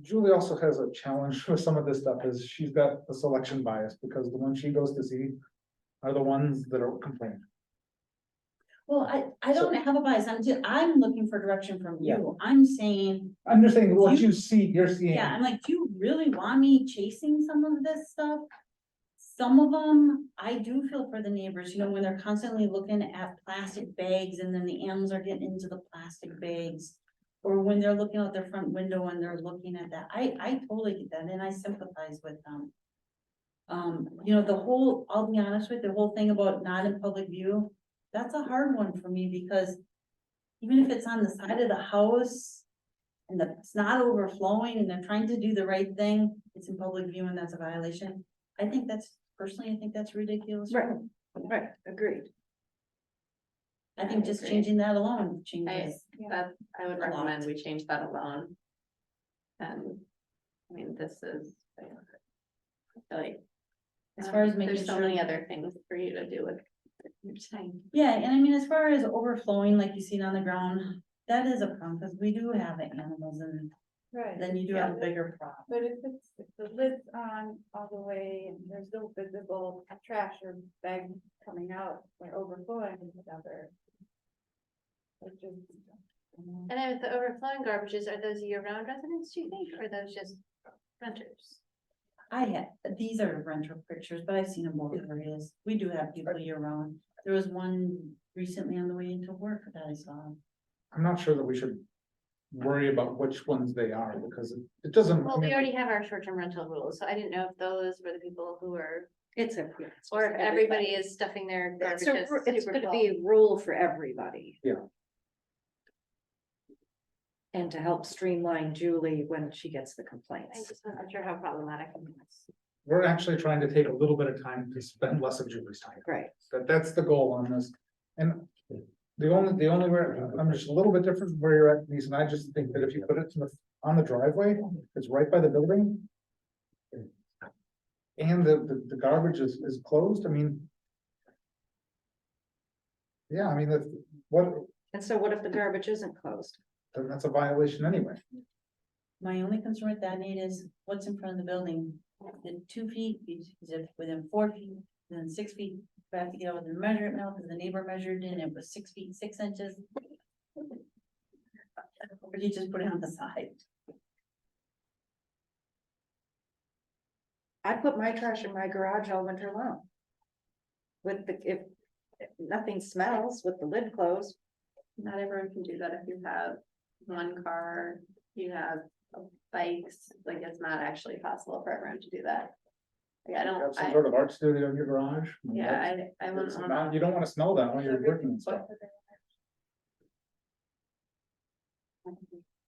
Julie also has a challenge with some of this stuff, is she's got a selection bias, because the ones she goes to see are the ones that are complaining. Well, I don't have a bias, I'm looking for direction from you, I'm saying, I'm just saying, what you see, you're seeing. yeah, I'm like, do you really want me chasing some of this stuff? Some of them, I do feel for the neighbors, you know, when they're constantly looking at plastic bags and then the animals are getting into the plastic bags. Or when they're looking out their front window and they're looking at that, I totally get that and I sympathize with them. You know, I'll be honest with you, the whole thing about not in public view, that's a hard one for me because even if it's on the side of the house and it's not overflowing and they're trying to do the right thing, it's in public view and that's a violation. I think that's ridiculous. Right. Right, agreed. I think just changing that alone I, changes. that, I would a lot. recommend we change that alone. And, I mean, this is, I feel like. As far as making There's so sure- many other things for you to do with your time. Yeah, and I mean, as far as overflowing, like you see it on the ground, that is a problem, because we do have animals and Right. then you do have a bigger problem. But if if the lid's on all the way and there's no visible trash or bag coming out or overflowing, whatever. It just. And then with the overflowing garbages, are those year-round residents, do you think, or are those just renters? These are rental pictures, but I've seen them both areas. We do have people year round. There was one recently on the way into work that I saw. I'm not sure that we should worry about which ones they are, because it doesn't. Well, I mean, we already have our short-term rental rules, so I didn't know if those were the people who were, It's or if everybody is stuffing their It's garbages it's super gonna be full. a rule for everybody. Yeah. And to help streamline Julie when she gets the I complaints. just wasn't sure how problematic it was. We're actually trying to take a little bit of time to spend less of Julie's time. Right. That's the goal on this. And the only where, I'm just a little bit different where you're at, Denise, and I just think that if you put it on the driveway, it's right by the building. And the garbage is closed, I mean. Yeah, I mean, And so what if the garbage isn't closed? then that's a violation anyway. My only concern with that, Nate, is what's in front of the building. Within 2 feet, is it within 4 feet, within 6 feet? Do I have to get out and measure it now, because the neighbor measured and it was 6 feet, 6 inches. Or do you just put it on the side? I put my trash in my garage all winter long. If nothing smells with the lid closed. Not everyone can do that if you have one car, you have bikes, like it's not actually possible for everyone to do that. Like, I You have don't, some sort of art studio in your garage. yeah, I It's wouldn't. not- You don't wanna smell that when you're working and stuff.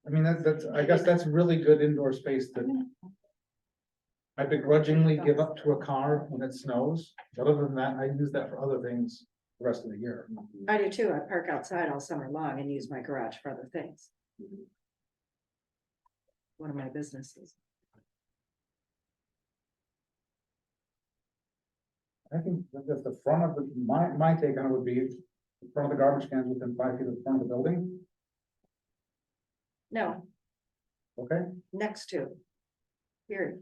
I mean, that's, I guess that's really good indoor space that. I begrudgingly give up to a car when it snows, but other than that, I use that for other things the rest of the year. I do too. I park outside all summer long and use my garage for other things. One of my businesses. I think that the front of my take on it would be, the front of the garbage cans within 5 feet of the front of the building, No, okay? next to. Here.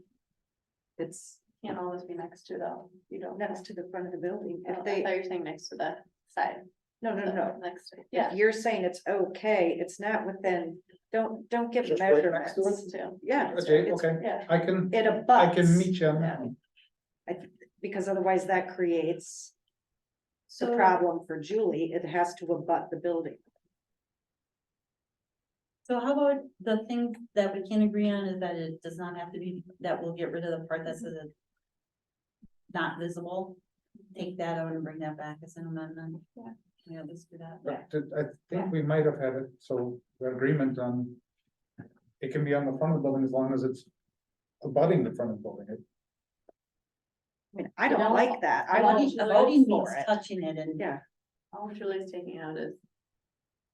It's Can't always be next to though, you don't. next to the front of the building. I If thought they, you were saying next to the side. no, Next to, yeah. If you're saying it's okay, it's not within, don't give Just right next measurements. to it? Too. Yeah. Jay, it's- okay, Yeah. I can, It I abuts. can meet you on Yeah. that one. Because otherwise that creates the So- problem for Julie, it has to abut the building. So how about the thing that we can agree on is that it does not have to be, that we'll get rid of the part that says it's not visible. Take that out and bring that back as an amendment. Yeah, let's do that. I think we might have had it, so the agreement on. It can be on the front of the building as long as it's abutting the front of the building. I mean, I don't like that. I Abutting- want to abutting vote means for it. touching it and. Yeah. All Julie's taking out is.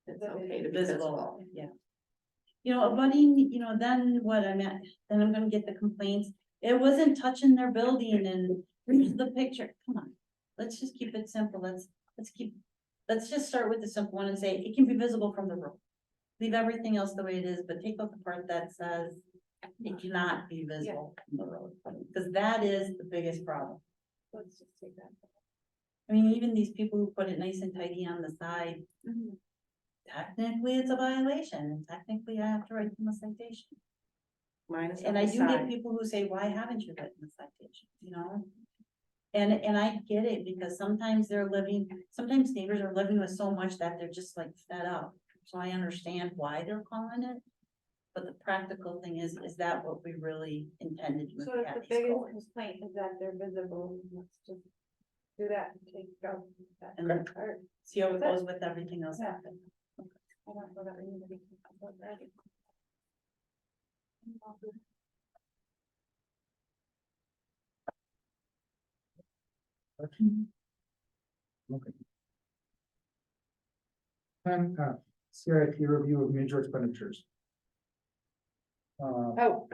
It's okay to be Visible, visible. yeah. You know, abutting, you know, then what I'm at, then I'm gonna get the complaints, it wasn't touching their building and here's the picture, come on. Let's just keep it simple, let's just start with the simple one and say it can be visible from the road. Leave everything else the way it is, but take out the part that says it cannot be visible from the road, because that is the biggest problem. Let's just take that. I mean, even these people who put it nice and tidy on the side, technically it's a violation, technically I have to write them a citation. Mine is on And I the do get side. people who say, why haven't you written the citation, you know? And I get it, because sometimes sometimes neighbors are living with so much that they're just like fed up. So I understand why they're calling it. But the practical thing is that what we really intended with So if the Kathy's biggest code? complaint is that they're visible, let's just do that and take out that And then part. see how it goes with everything else. Yeah. after. I don't know that we need to be about that. Okay. And CIP review of major expenditures. Oh,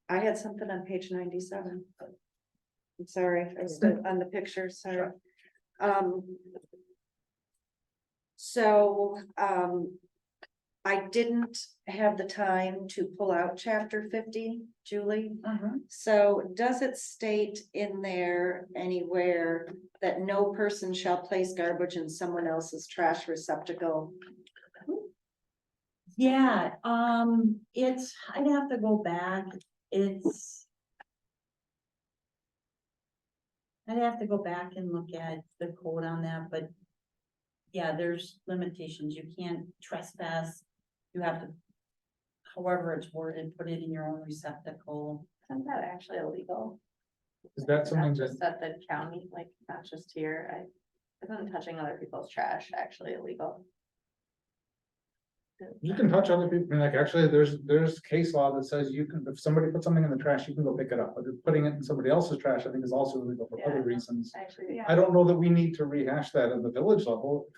I had something on page 97. I'm sorry, I was on the picture, sorry. So, I didn't have the time to pull out chapter 50, Julie. So does it state in there anywhere that no person shall place garbage in someone else's trash receptacle? Yeah, I'd have to go back, I'd have to go back and look at the code on that, but yeah, there's limitations, you can't trespass, you have to, however it's worded, put it in your own receptacle. Isn't that actually illegal? Is that something Not that, just at the county, like, not just here, isn't touching other people's trash actually illegal? you can touch other people, I mean, like, actually, there's case law that says you can, if somebody puts something in the trash, you can go pick it up, but putting it in somebody else's trash, I think is also illegal for other reasons. Actually, yeah. I don't know that we need to rehash that at the village level,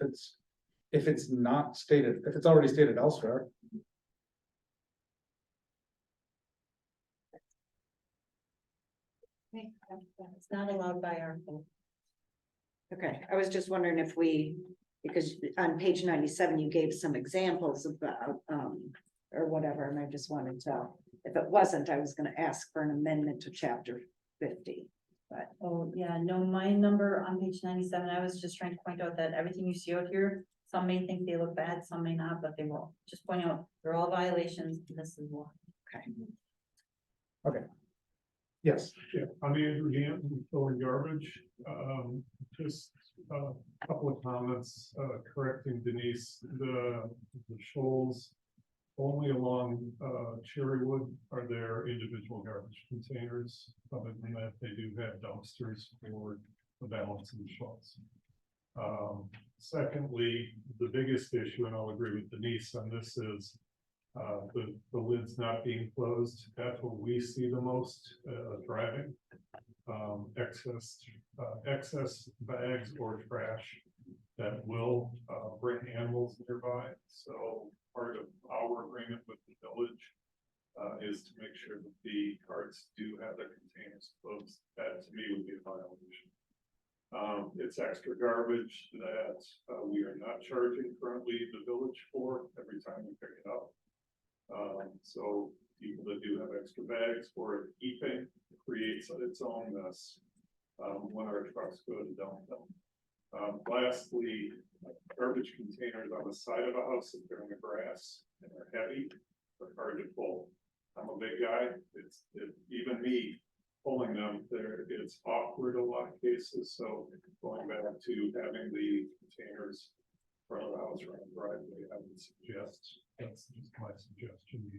if it's not stated, if it's already stated elsewhere. It's not allowed by our code. Okay, I was just wondering if because on page 97, you gave some examples about, or whatever, and I just wanted to, if it wasn't, I was gonna ask for an amendment to chapter 50. Oh, yeah, no, my number on page 97, I was just trying to point out that everything you see out here, some may think they look bad, some may not, but they will. Just point out, they're all violations, this is one. Okay. Yes, Yeah, I'm Andrew Hampton, throwing garbage. Just a couple of comments, correcting Denise, the shoals only along, Cherrywood are there individual garbage containers. Other than that, they do have dumpsters for the balance of the shoals. Secondly, the biggest issue, and I'll agree with Denise on this, is the lids not being closed. That's what we see the most, driving. Excess bags or trash that will, bring animals nearby. So part of our agreement with the village, is to make sure that the carts do have their containers closed. That to me would be a violation. It's extra garbage that, we are not charging currently the village for every time we pick it up. So people that do have extra bags for keeping creates its own mess, when our trucks go to dump them. Lastly, garbage containers on the side of a house, if they're in the grass and they're heavy, they're hard to pull. I'm a big guy, even me pulling them, it's awkward in a lot of cases, so going back to having the containers front of the house around the driveway, I would suggest, that's just my suggestion.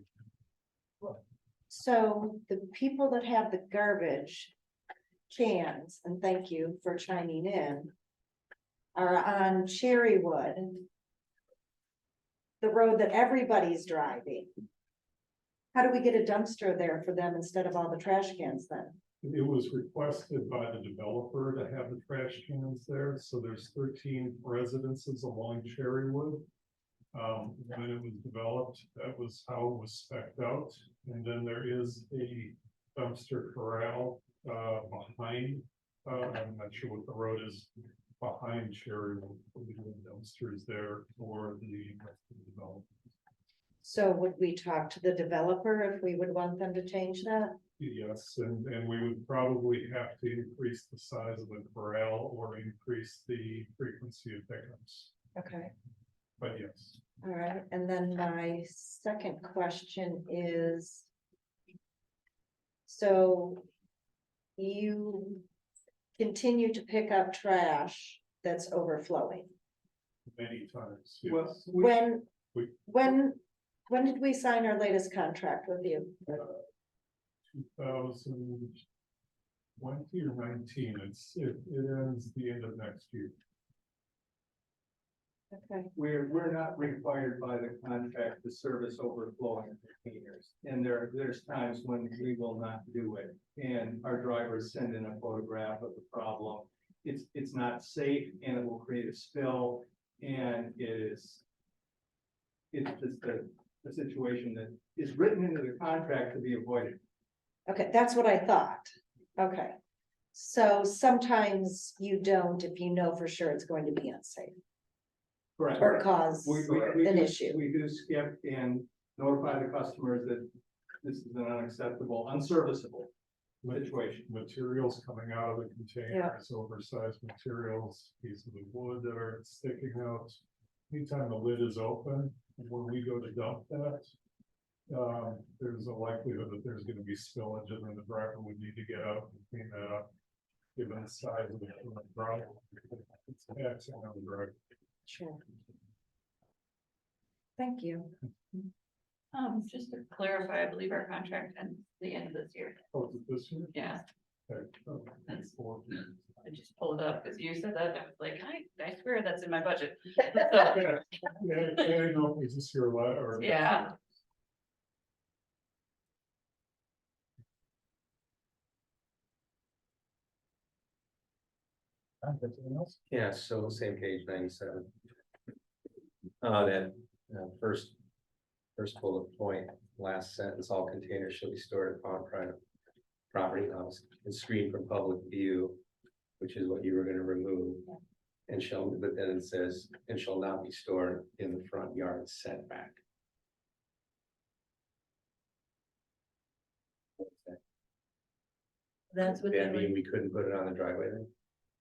So the people that have the garbage cans, and thank you for chiming in, are on Cherrywood, the road that everybody's driving. How do we get a dumpster there for them instead of all the trash cans then? It was requested by the developer to have the trash cans there, so there's 13 residences along Cherrywood. When it was developed, that was how it was spec'd out, and then there is a dumpster corral behind, I'm not sure what the road is, behind Cherrywood, the dumpsters there for the development. So would we talk to the developer if we would want them to change that? Yes, and we would probably have to increase the size of the corral or increase the frequency of pickups, Okay. but yes. All right, and then my second question is. So. You continue to pick up trash that's overflowing. Many times, Well, yes. When did we sign our latest contract with you? 2020 or 19, it ends the end of next year. Okay. We're not required by the contract to service overflowing containers. And there's times when we will not do it. And our drivers send in a photograph of the problem. It's not safe and it will create a spill. And it's just a situation that is written into the contract to be avoided. Okay, that's what I thought. Okay. So sometimes you don't if you know for sure it's going to be unsafe. Correct. Or cause We an do- issue. We do skip and notify the customers that this is an unacceptable, unserviceable situation. Materials coming out of the containers, oversized materials, pieces of wood that are sticking out. Anytime the lid is open, when we go to dump that, there's a likelihood that there's gonna be spillage and then the driver would need to get out and clean that up. Given the size of the driver, it's taxing on the driver. Sure. Thank you. Just to clarify, I believe our contract ends the end of this year. Oh, is it this year? Yeah, Okay. That's- Four. I just pulled it up because you said that, and I was like, I swear that's in my budget. Yeah, I didn't know if it was this year or. Yeah. Anything else? Yeah, so same page 97. First bullet point, last sentence, all containers shall be stored upon private property house and screened from public view, which is what you were gonna remove. And but then it says, and shall not be stored in the front yard setback. That's what Does they that were, mean we couldn't put it on the driveway then?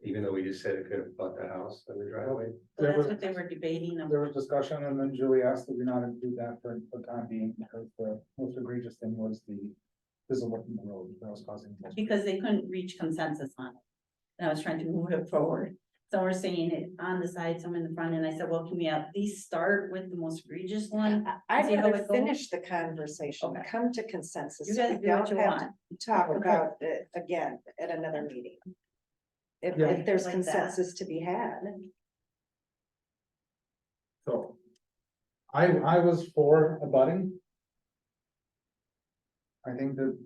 Even though we just said it could have bought the house on the driveway? that's what they were debating. There was discussion and then Julie asked that we not include that for the time being because the most egregious thing was the visible from the road that was causing. Because they couldn't reach consensus on it. And I was trying to move it forward. Some were saying it on the side, some in the front, and I said, well, can we at least start with the most egregious one? I'd See how rather it goes? finish the conversation, Okay. come to consensus. You so guys we do what don't you have to want. Talk Okay. about it again at another meeting. If Yeah. there's Like that. consensus to be had. So. I was for abutting. I think that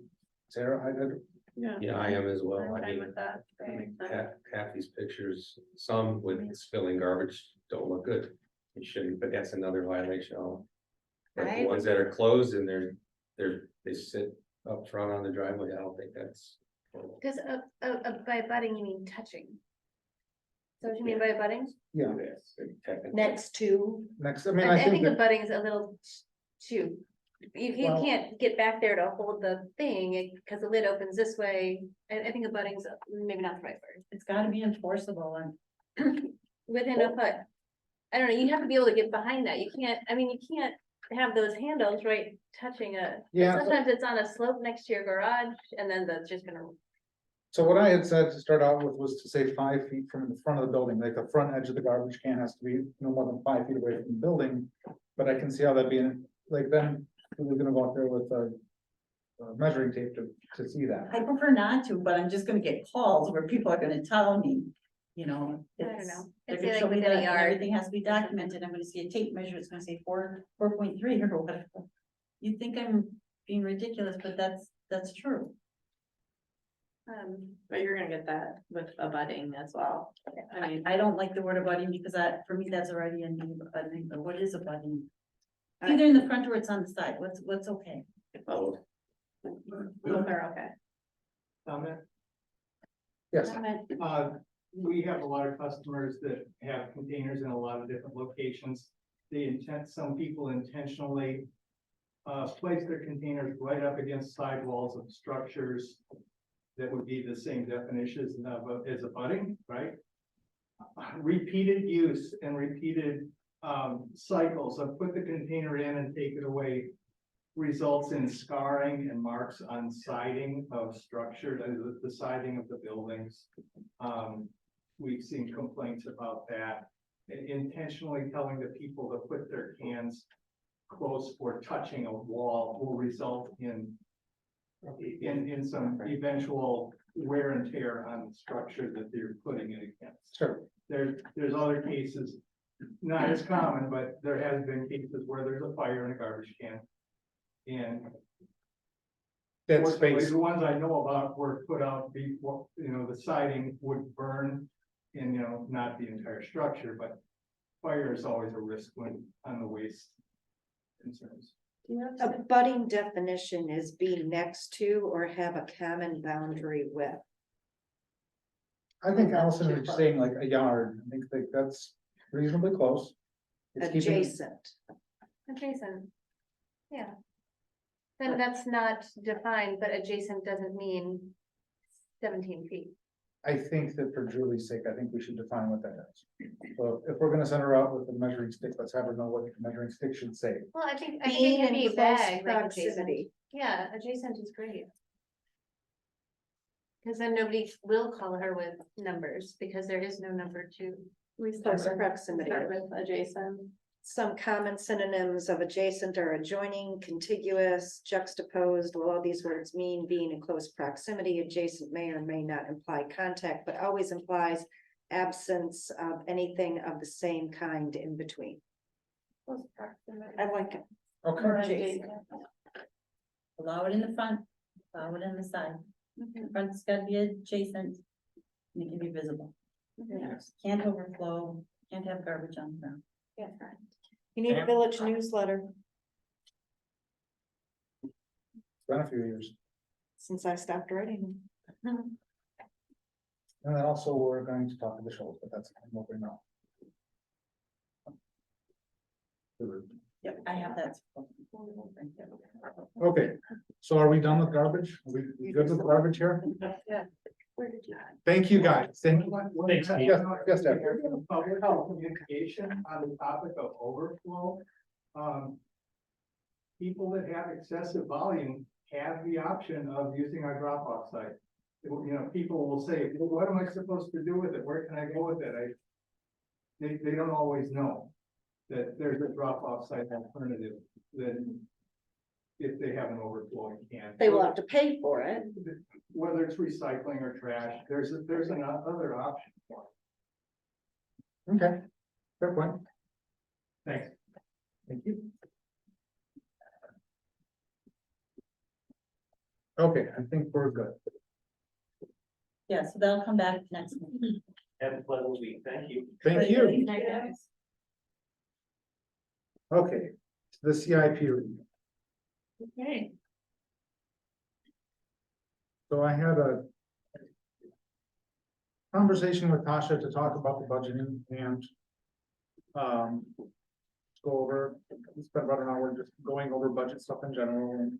Sarah, I did, Yeah, I am as well. I'm I fine mean, with that. Kathy's pictures, some with spilling garbage don't look good. You shouldn't, but that's another violation. But the ones that are closed and they sit up front on the driveway, I don't think that's. Because by abutting, you mean touching. So what you mean by abutting? yeah, Technically. Next to, next, I mean, I I think think that, abutting is a little too. You Well- can't get back there to hold the thing because the lid opens this way. I think abutting's maybe not the right word. It's gotta be enforceable and Within a foot. I don't know, you have to be able to get behind that. You can't, I mean, you can't have those handles right touching Yeah. sometimes it's on a slope next to your garage and then that's just gonna. So what I had said to start out with was to say 5 feet from the front of the building, like the front edge of the garbage can has to be no more than 5 feet away from the building. But I can see how that being, like then we're gonna go out there with a measuring tape to see that. I prefer not to, but I'm just gonna get calls where people are gonna tell me, you know. I don't it's- know. They're I'd gonna say show like me within a that, and yard. everything has to be documented, I'm gonna see a tape measure, it's gonna say 4.3 or whatever. You think I'm being ridiculous, but that's true. But you're gonna get that with abutting as well. I mean, I don't like the word abutting because for me, that's already a new abutting, but what is abutting? Either in the front or it's on the side, what's okay? both are okay. Comment? Yes. We have a lot of customers that have containers in a lot of different locations. Some people intentionally place their containers right up against sidewalls of structures that would be the same definitions as abutting, right? Repeated use and repeated cycles of put the container in and take it away results in scarring and marks on siding of structure, the siding of the buildings. We've seen complaints about that. Intentionally telling the people to put their cans close or touching a wall will result in some eventual wear and tear on the structure that they're putting it against. Sure. There's other cases, not as common, but there has been cases where there's a fire in a garbage can. And Dead fortunately, space. the ones I know about were put out before, the siding would burn and, not the entire structure, but fire is always a risk when on the waste concerns. A budding definition is be next to or have a common boundary with. I think Allison was saying like a yard, I think that's reasonably close. It's keeping- Adjacent. Adjacent. Yeah. Then that's not defined, but adjacent doesn't mean 17 feet. I think that for Julie's sake, I think we should define what that is. So if we're gonna send her out with a measuring stick, let's have her know what the measuring stick should say. Well, I think Being it can be in close vague, like adjacent. proximity. Yeah, adjacent is great. Cause then nobody will call her with numbers because there is no number to. Close proximity. Start with adjacent. Some common synonyms of adjacent are adjoining, contiguous, juxtaposed. Well, all these words mean being in close proximity. Adjacent may or may not imply contact, but always implies absence of anything of the same kind in between. Close proximity. I like it. Okay. Or adjacent. Allow it in the front, allow it in the side. Front's gotta be adjacent. And it can be visible. Can't overflow, can't have garbage on the ground. Yeah, right. You need a village newsletter It's been a few years. since I stopped writing. And then also we're going to talk to the shows, but that's what we know. Yep, I have that. Okay, so are we done with garbage? Are we good with garbage here? Yeah. Where did you? Thank you, guys. Thank you. Thanks. Yes, yes, Deb. Public health communication on the topic of overflow. People that have excessive volume have the option of using our drop-off site. People will say, well, what am I supposed to do with it? Where can I go with it? They don't always know that there's a drop-off site alternative than if they have an overflowing can. They will have to pay for it. Whether it's recycling or trash, there's another option for it. Okay, fair point. Thanks. Thank you. Okay, I think we're good. Yeah, so that'll come back next week. Have a pleasant week. Thank you. Thank you. Yeah. Okay, the CIP review. Okay. So I had a conversation with Tasha to talk about the budgeting and go over, we spent about an hour just going over budget stuff in general. And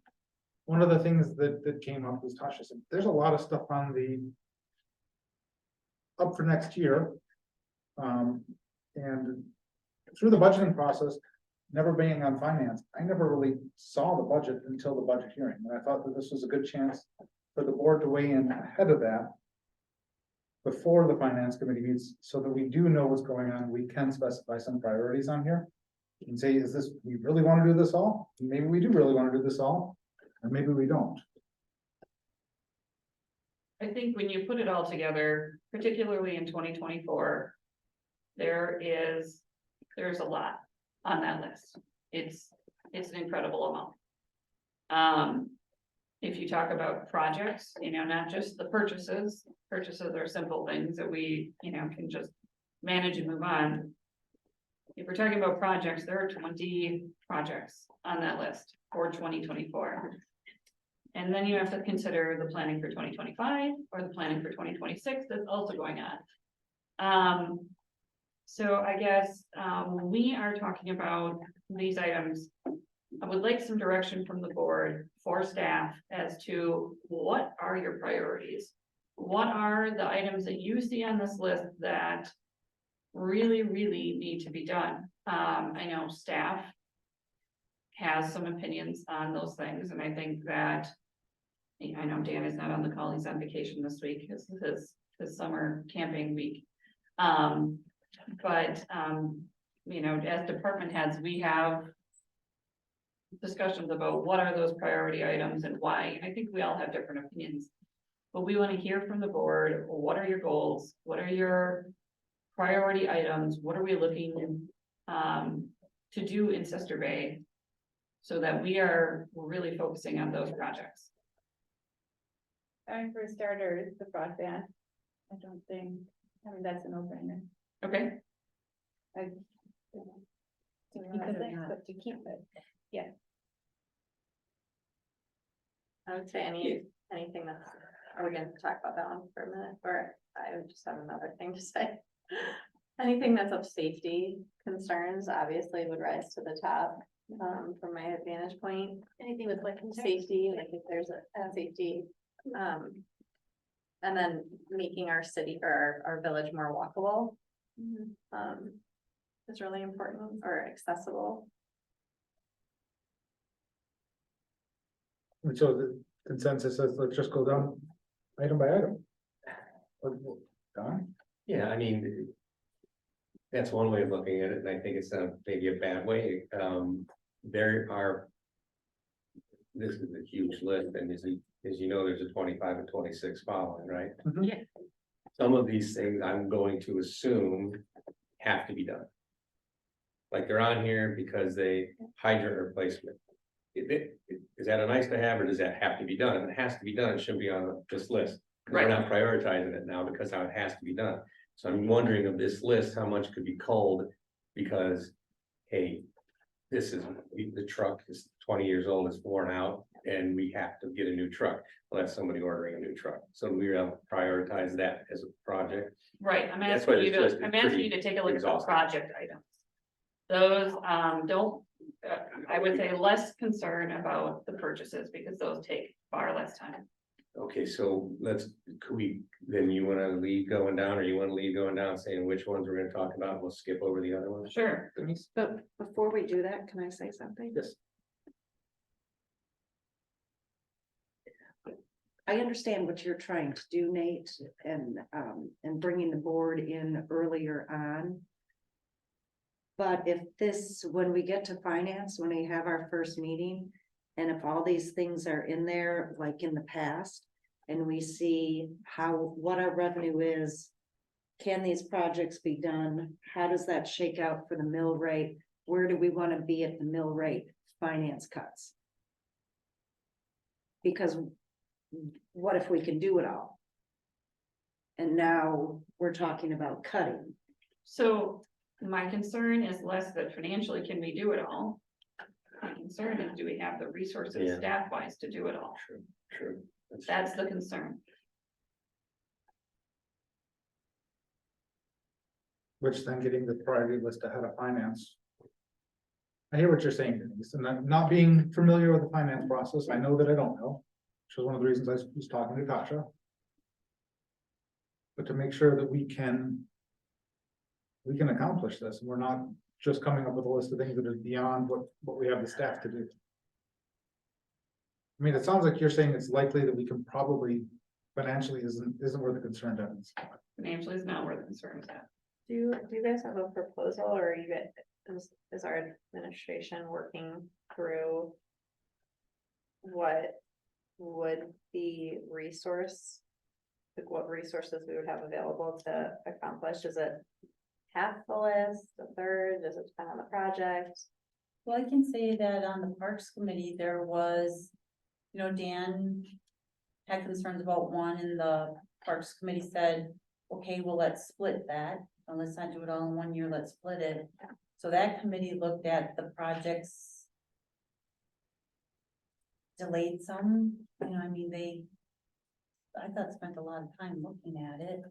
one of the things that came up was Tasha said, there's a lot of stuff on the up for next year. And through the budgeting process, never being on finance, I never really saw the budget until the budget hearing, and I thought that this was a good chance for the board to weigh in ahead of that. Before the finance committee meets, so that we do know what's going on, we can specify some priorities on here. And say, is this, we really want to do this all? Maybe we do really want to do this all, or maybe we don't. I think when you put it all together, particularly in 2024. There's a lot on that list. It's an incredible amount. If you talk about projects, not just the purchases are simple things that we, can just manage and move on. If we're talking about projects, there are 20 projects on that list for 2024. And then you have to consider the planning for 2025 or the planning for 2026 that's also going on. So I guess, when we are talking about these items, I would like some direction from the board for staff as to what are your priorities? What are the items that you see on this list that really, really need to be done? I know staff has some opinions on those things, and I think that, I know Dan is not on the call, he's on vacation this week, this is his summer camping week. But as department heads, we have discussions about what are those priority items and why. I think we all have different opinions. But we want to hear from the board, what are your goals? What are your priority items? What are we looking to do in Sister Bay? So that we're really focusing on those projects. For starters, the broadband, I don't think, that's a no-brainer. Okay. To keep it, yeah. I would say anything that's, are we gonna talk about that one for a minute, or I would just have another thing to say. Anything that's of safety concerns obviously would rise to the top, from my vantage point. Anything with like Safety, like if there's a safety, and then making our city or our village more walkable. Is really important, or accessible. And so the consensus says, let's just go down item by item. Don? Yeah, I mean. That's one way of looking at it, and I think it's maybe a bad way. There are. This is a huge list, and as you know, there's a 25 and 26 following, right? Yeah. Some of these things I'm going to assume have to be done. Like they're on here because they hydrant replacement. Is that a nice to have, or does that have to be done? If it has to be done, it shouldn't be on this list. We're not prioritizing it now because how it has to be done. So I'm wondering of this list, how much could be culled because, hey, this is, the truck is 20 years old, it's worn out, and we have to get a new truck. Well, that's somebody ordering a new truck. So we have to prioritize that as a project. Right, I'm That's asking why you this list to, is I'm asking pretty you to take a look at the exhaustive. project items. Those, don't, I would say less concern about the purchases because those take far less time. Okay, so then you wanna lead going down, or you wanna lead going down saying which ones we're gonna talk about? We'll skip over the other ones. Sure. But before we do that, can I say something? Yes. I understand what you're trying to do, Nate, and bringing the board in earlier on. But if when we get to finance, when we have our first meeting, and if all these things are in there, like in the past, and we see what our revenue is, can these projects be done? How does that shake out for the mill rate? Where do we want to be at the mill rate finance cuts? Because what if we can do it all? And now we're talking about cutting. So my concern is less that financially can we do it all? My concern is, do we have the resources Yeah. staff wise to do it all? True. That's the concern. Which then getting the priority list ahead of finance. I hear what you're saying, Denise, and I'm not being familiar with the finance process. I know that I don't know, which was one of the reasons I was talking to Kasha. But to make sure that we can accomplish this, and we're not just coming up with a list of things that are beyond what we have the staff to do. I mean, it sounds like you're saying it's likely that we can probably financially isn't where the concern is. Financially is not where the concern is at. Do you guys have a proposal, or are you guys, is our administration working through what would be like what resources we would have available to accomplish? Is it half the list, a third? Does it depend on the project? Well, I can say that on the Parks Committee, there was, Dan had concerns about one, and the Parks Committee said, okay, well, let's split that. And let's not do it all in 1 year, let's split it. So that committee looked at the projects. Delayed some, I mean, I thought spent a lot of time looking at it.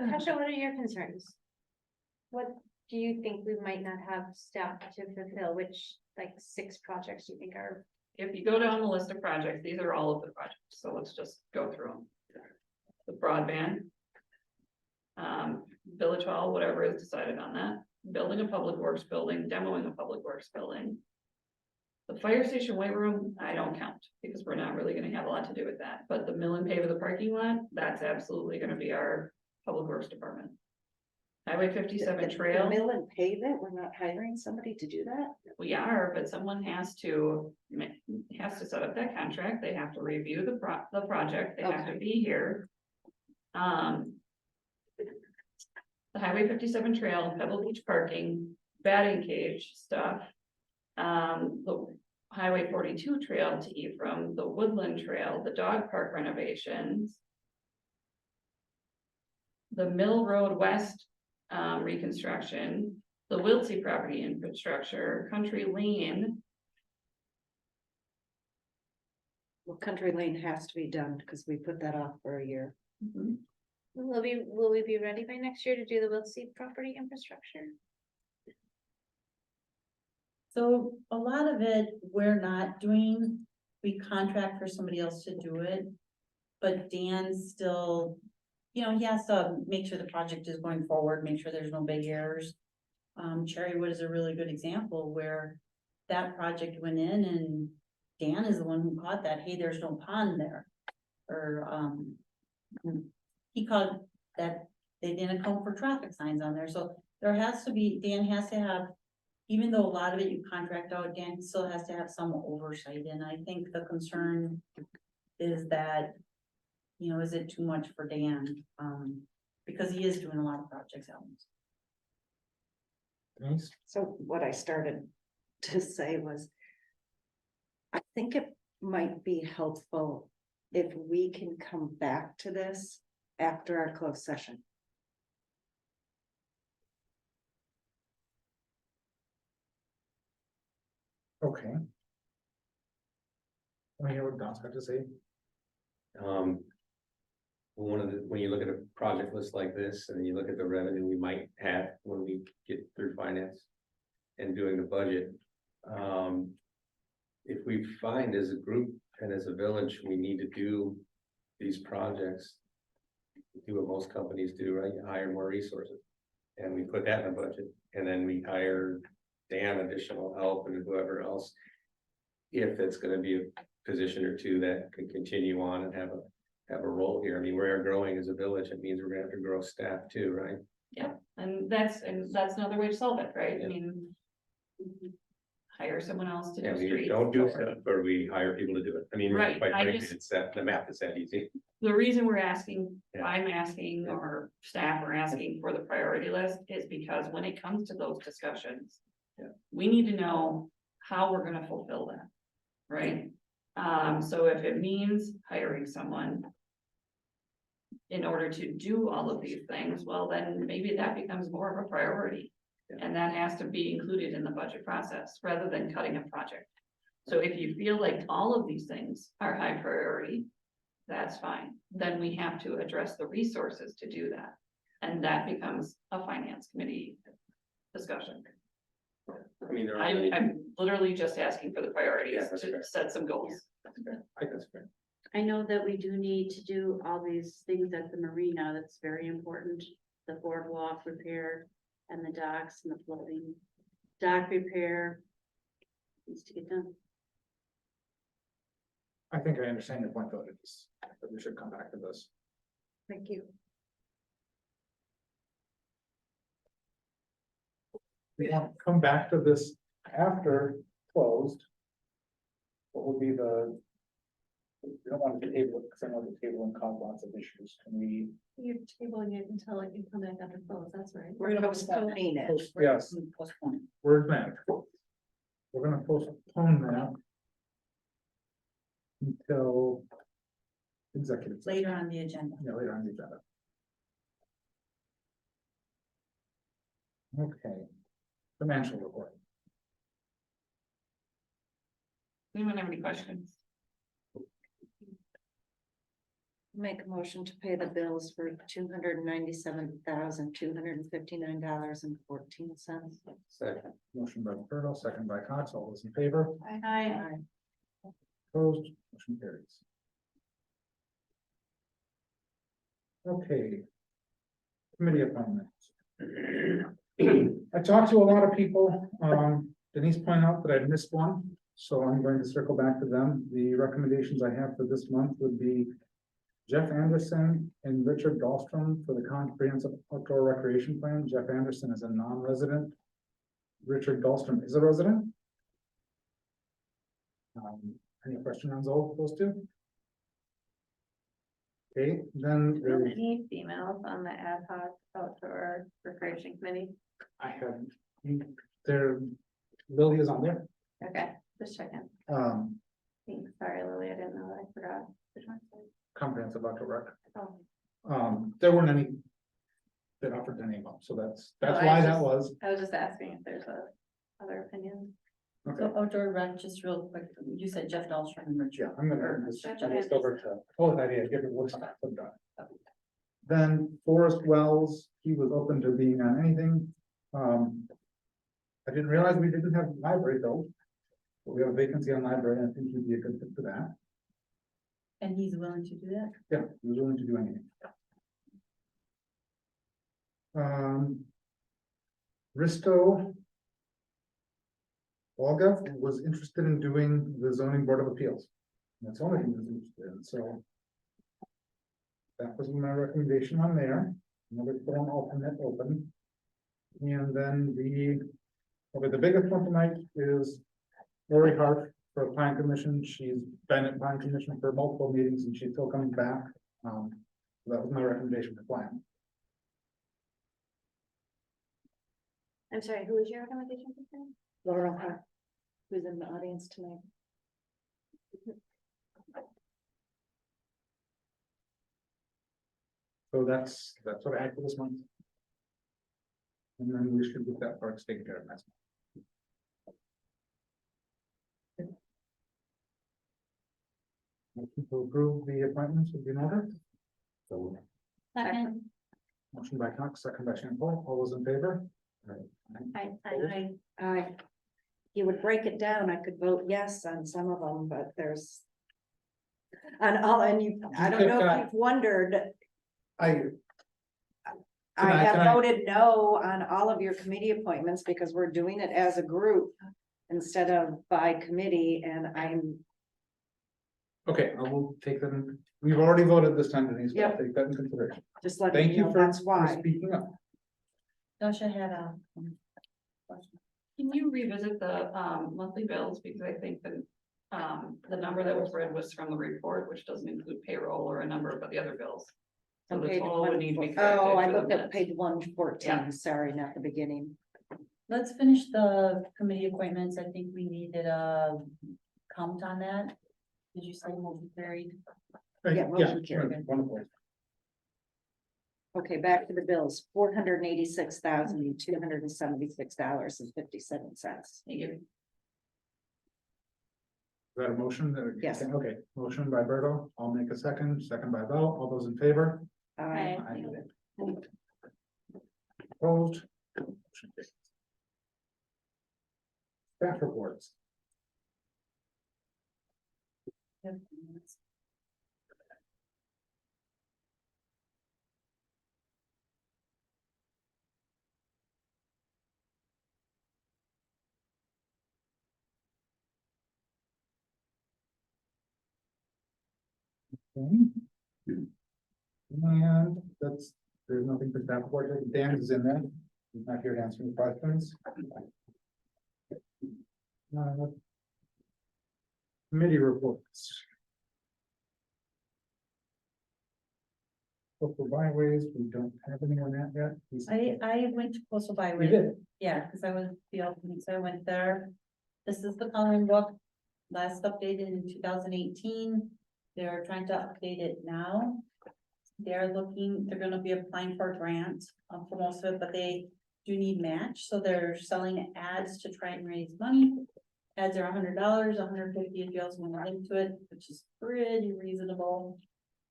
Tasha, what are your concerns? What do you think we might not have staff to fulfill? Which, like, 6 projects do you think are? If you go down the list of projects, these are all of the projects, so let's just go through them. The broadband. Village Hall, whatever is decided on that, building a public works building, demoing a public works building. The fire station weight room, I don't count, because we're not really gonna have a lot to do with that, but the mill and pave of the parking lot, that's absolutely gonna be our public works department. Highway 57 trail. Mill and pavement, we're not hiring somebody to do that? We are, but someone has to set up that contract, they have to review the project, they have to be here. The Highway 57 trail, Pebble Beach parking, batting cage stuff. The Highway 42 trail to Ephraim, the Woodland Trail, the dog park renovations. The Mill Road West reconstruction, the Wiltsey property infrastructure, Country Lane. Well, Country Lane has to be done because we put that off for a year. Will we be ready by next year to do the Wiltsey property infrastructure? So a lot of it, we're not doing, we contract for somebody else to do it. But Dan's still, he has to make sure the project is going forward, make sure there's no big errors. Cherrywood is a really good example where that project went in and Dan is the one who caught that, hey, there's no pond there. Or, he caught that they didn't come for traffic signs on there, so there has to be, Dan has to have, even though a lot of it you contract out, Dan still has to have some oversight, and I think the concern is that, is it too much for Dan? Because he is doing a lot of projects out. Denise? So what I started to say was, I think it might be helpful if we can come back to this after our closed session. Okay. I hear what Don's got to say. When you look at a project list like this, and you look at the revenue we might have when we get through finance and doing the budget. If we find as a group and as a village, we need to do these projects. Do what most companies do, right? You hire more resources. And we put that in the budget, and then we hire Dan additional help and whoever else. If it's gonna be a position or two that can continue on and have a role here. I mean, we are growing as a village, it means we're gonna have to grow staff too, right? Yeah, and that's another way to solve it, right? I mean. Hire someone else to Yeah, do we streets. don't do stuff, or we hire people to do it. I mean, Right, quite I frankly, just- it's that, the math is that easy. The reason we're asking, Yeah. I'm asking, or staff are asking for the priority list is because when it comes to those discussions. Yeah. We need to know how we're gonna fulfill that, right? So if it means hiring someone. In order to do all of these things, well, then maybe that becomes more of a priority. Yeah. And that has to be included in the budget process rather than cutting a project. So if you feel like all of these things are high priority, that's fine. Then we have to address the resources to do that. And that becomes a finance committee discussion. I mean, there are many. I'm literally just asking for the priorities Yeah, that's to fair. set some goals. That's fair. I think that's fair. I know that we do need to do all these things at the marina. That's very important. The boardwalk repair and the docks and the floating dock repair needs to get done. I think I understand your point, though, that we should come back to this. Thank you. We want to come back to this after closed. What would be the? We don't want to table it because I know the table and cause lots of issues. Can we? You're tabling it until it can come back after close, that's right. We're postponing it. Yes, Postpone. word that. We're gonna postpone that. Until. Executive. session. Later on the agenda. Yeah, later on the agenda. Okay. Financial report. Anyone have any questions? Make a motion to pay the bills for $297,259.14. Second. Motion by Bertle, second by Cox, all those in favor, Hi. opposed, motion carries. Okay. Committee appointments. I talked to a lot of people, Denise pointed out that I missed one, so I'm going to circle back to them. The recommendations I have for this month would be Jeff Anderson and Richard Dahlstrom for the comprehensive outdoor recreation plan. Jeff Anderson is a non-resident. Richard Dahlstrom is a resident. Any question on those two? Okay, then there's, Any females on the ad hoc outdoor recreation committee? I have, there, Lily is on there. Okay, just checking. Thanks, sorry Lily, I didn't know, I forgot. Which one? Comprehensive outdoor rec. Oh. There weren't any that offered any of them, so that's Oh, why that was. I was just asking if there's other opinions. Okay, So outdoor rec, just real quick, you said Jeff Dahlstrom and Richard. yeah, I'm gonna Or just Jeff turn this Anderson. over to, oh, that is, give it what's I'm done. Then Forrest Wells, he was open to being on anything. I didn't realize we didn't have library though. But we have a vacancy on library, and I think he'd be a good fit for that. And he's willing to do that? Yeah, he was willing to do anything. Risto Olga was interested in doing the zoning board of appeals. That's the only thing he was interested in, so. That was my recommendation on there. Another form alternate open. And then the biggest one tonight is Lori Hart for Plan Commission. She's been at Plan Commission for multiple meetings and she's still coming back. That was my recommendation for Plan. I'm sorry, who was your recommendation for that? Laura Hart, who's in the audience tonight. So that's what I had for this month. And then we should get that part taken care of next month. Motion to approve the appointments would be in order. So, Second. motion by Cox, second by Shampool, all those in favor? You would break it down, I could vote yes on some of them, but there's. On all, and you, I don't know if you've wondered, I have can I- voted no on all of your committee appointments because we're doing it as a group. Instead of by committee, and I'm, Okay, I will take them, we've already voted this time, Denise, but I'll Yep. take that in consideration. just letting Thank you you know for that's for why. speaking up. Dasha had a. question. Can you revisit the monthly bills, because I think the number that was read was from the report, which doesn't include payroll or a number of the other bills. So On the page total would need to be 114. Oh, I corrected for the looked at minutes. page 114, Yeah. sorry, not the beginning. Let's finish the committee appointments. I think we needed a count on that. Did you say motion carried? Yeah, motion carried. sure, wonderful. Okay, back to the bills, $486,276.57. Thank you. Is that a motion? Yes. Okay, motion by Berto, I'll make a second by Bell, all those in favor? Aye. Opposed? Motion carries. Staff reports. And that's, there's nothing for that report. Dan is in there. He's not here to answer any questions. Committee reports. Local byways, we don't have anyone at yet. I went to Coastal You Byway. did. Yeah, because I was the alternate, so I went there. This is the coloring book, last updated in 2018. They're trying to update it now. They're gonna be applying for a grant for most of it, but they do need match, so they're selling ads to try and raise money. Ads are $100, $150 if you also want to link to it, which is pretty reasonable.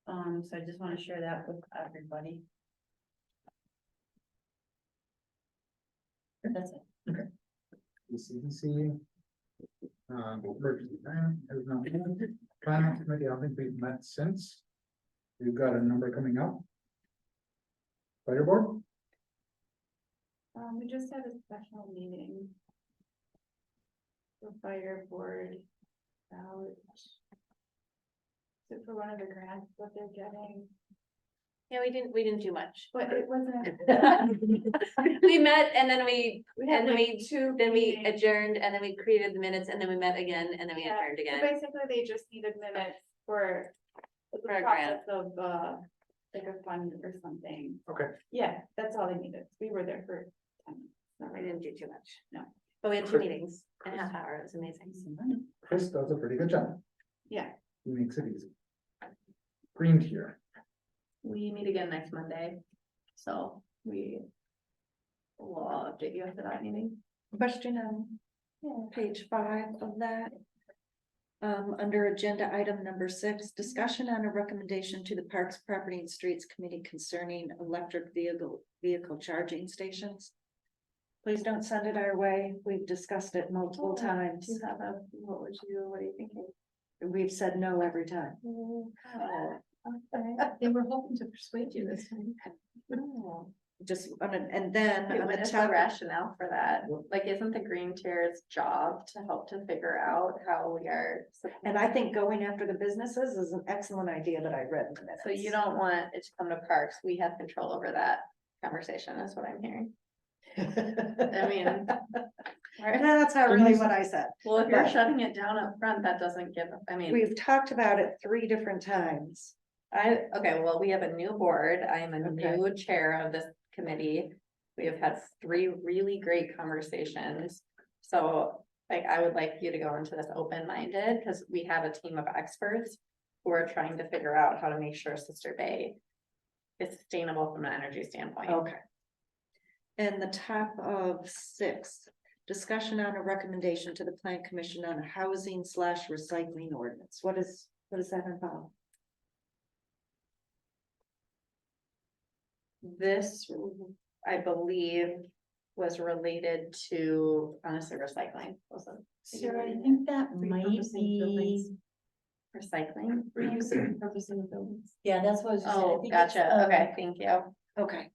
So I just want to share that with everybody. That's it. The CDC. Emergency plan has not been. Finance committee, I don't think we've met since. We've got a number coming up. Fire board, We just had a special meeting. The fire board about. For one of the grants that they're getting, Yeah, we didn't do much. but it wasn't. We met and then we had and then like we two then we meetings. adjourned and then we created the minutes and then we met again and then we Yeah, adjourned so again. basically, they just needed minutes for the For a process of, like a fund or something. okay, Yeah, that's all they needed. We were there for 10 minutes. No, we didn't do too much. No. But we had two meetings in a half hour. It was amazing. Chris does a pretty good job. Yeah, He makes it easy. Green tier, We meet again next Monday, so we will update you after that meeting. Question on page 5 of that. Under agenda item number 6, discussion on a recommendation to the Parks, Property and Streets Committee concerning electric vehicle charging stations. Please don't send it our way. We've discussed it multiple times. Do you have what are you thinking? We've said no every time. They were hoping to persuade you this time. Just, and then on What the is the top, rationale for that? Like, isn't the Green Tiers job to help to figure out how we are? and I think going after the businesses is an excellent idea that I read in the minutes. So you don't want it to come to parks, we have control over that conversation, is what I'm hearing. I mean. And that's not really what I said. Well, if you're But- shutting it down up front, that doesn't give, I mean. We've talked about it 3 different times. Okay, well, we have a new board. I am a Okay. new chair of this committee. We have had 3 really great conversations. So, like, I would like you to go into this open-minded, because we have a team of experts who are trying to figure out how to make sure Sister Bay is sustainable from an energy standpoint. Okay. And the top of 6, discussion on a recommendation to the Plan Commission on a housing/recycling ordinance. What does that involve? This, I believe, was related to, honestly, recycling. Wasn't Sarah, I think that might repurposing buildings. be, Recycling, reusing, repurposing of buildings. yeah, that's what I was just saying. I Oh, think it's, gotcha. Okay, thank you. Okay.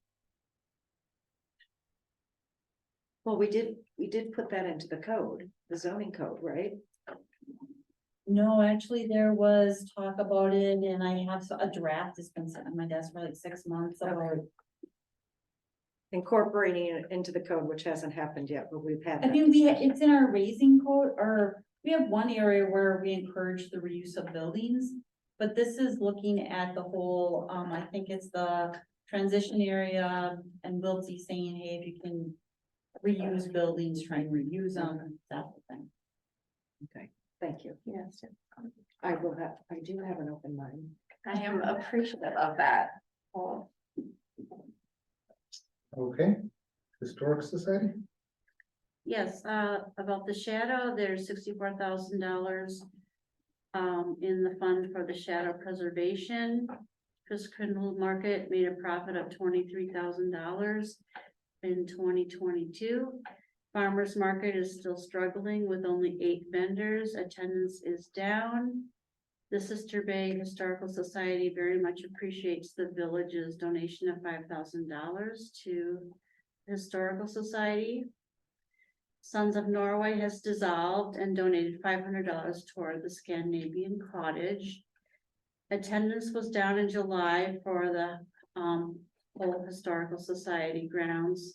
Well, we did put that into the code, the zoning code, right? No, actually, there was talk about it and I have a draft that's been sitting on my desk for like 6 months. about Incorporating it into the code, which hasn't happened yet, but we've had. I that mean, discussion. it's in our raising code, or we have one area where we encourage the reuse of buildings. But this is looking at the whole, I think it's the transition area and Wiltsey saying, hey, if you can reuse buildings, try and reuse them, that whole thing. Okay, thank you. Yes, I do have an open mind. I am appreciative of that. Oh, okay. Historic Society, Yes, about the shadow, there's $64,000 in the fund for the shadow preservation. Chris Crindle Market made a profit of $23,000 in 2022. Farmers Market is still struggling with only 8 vendors. Attendance is down. The Sister Bay Historical Society very much appreciates the village's donation of $5,000 to the Historical Society. Sons of Norway has dissolved and donated $500 toward the Scandinavian Cottage. Attendance was down in July for the, Whole Historical Society grounds.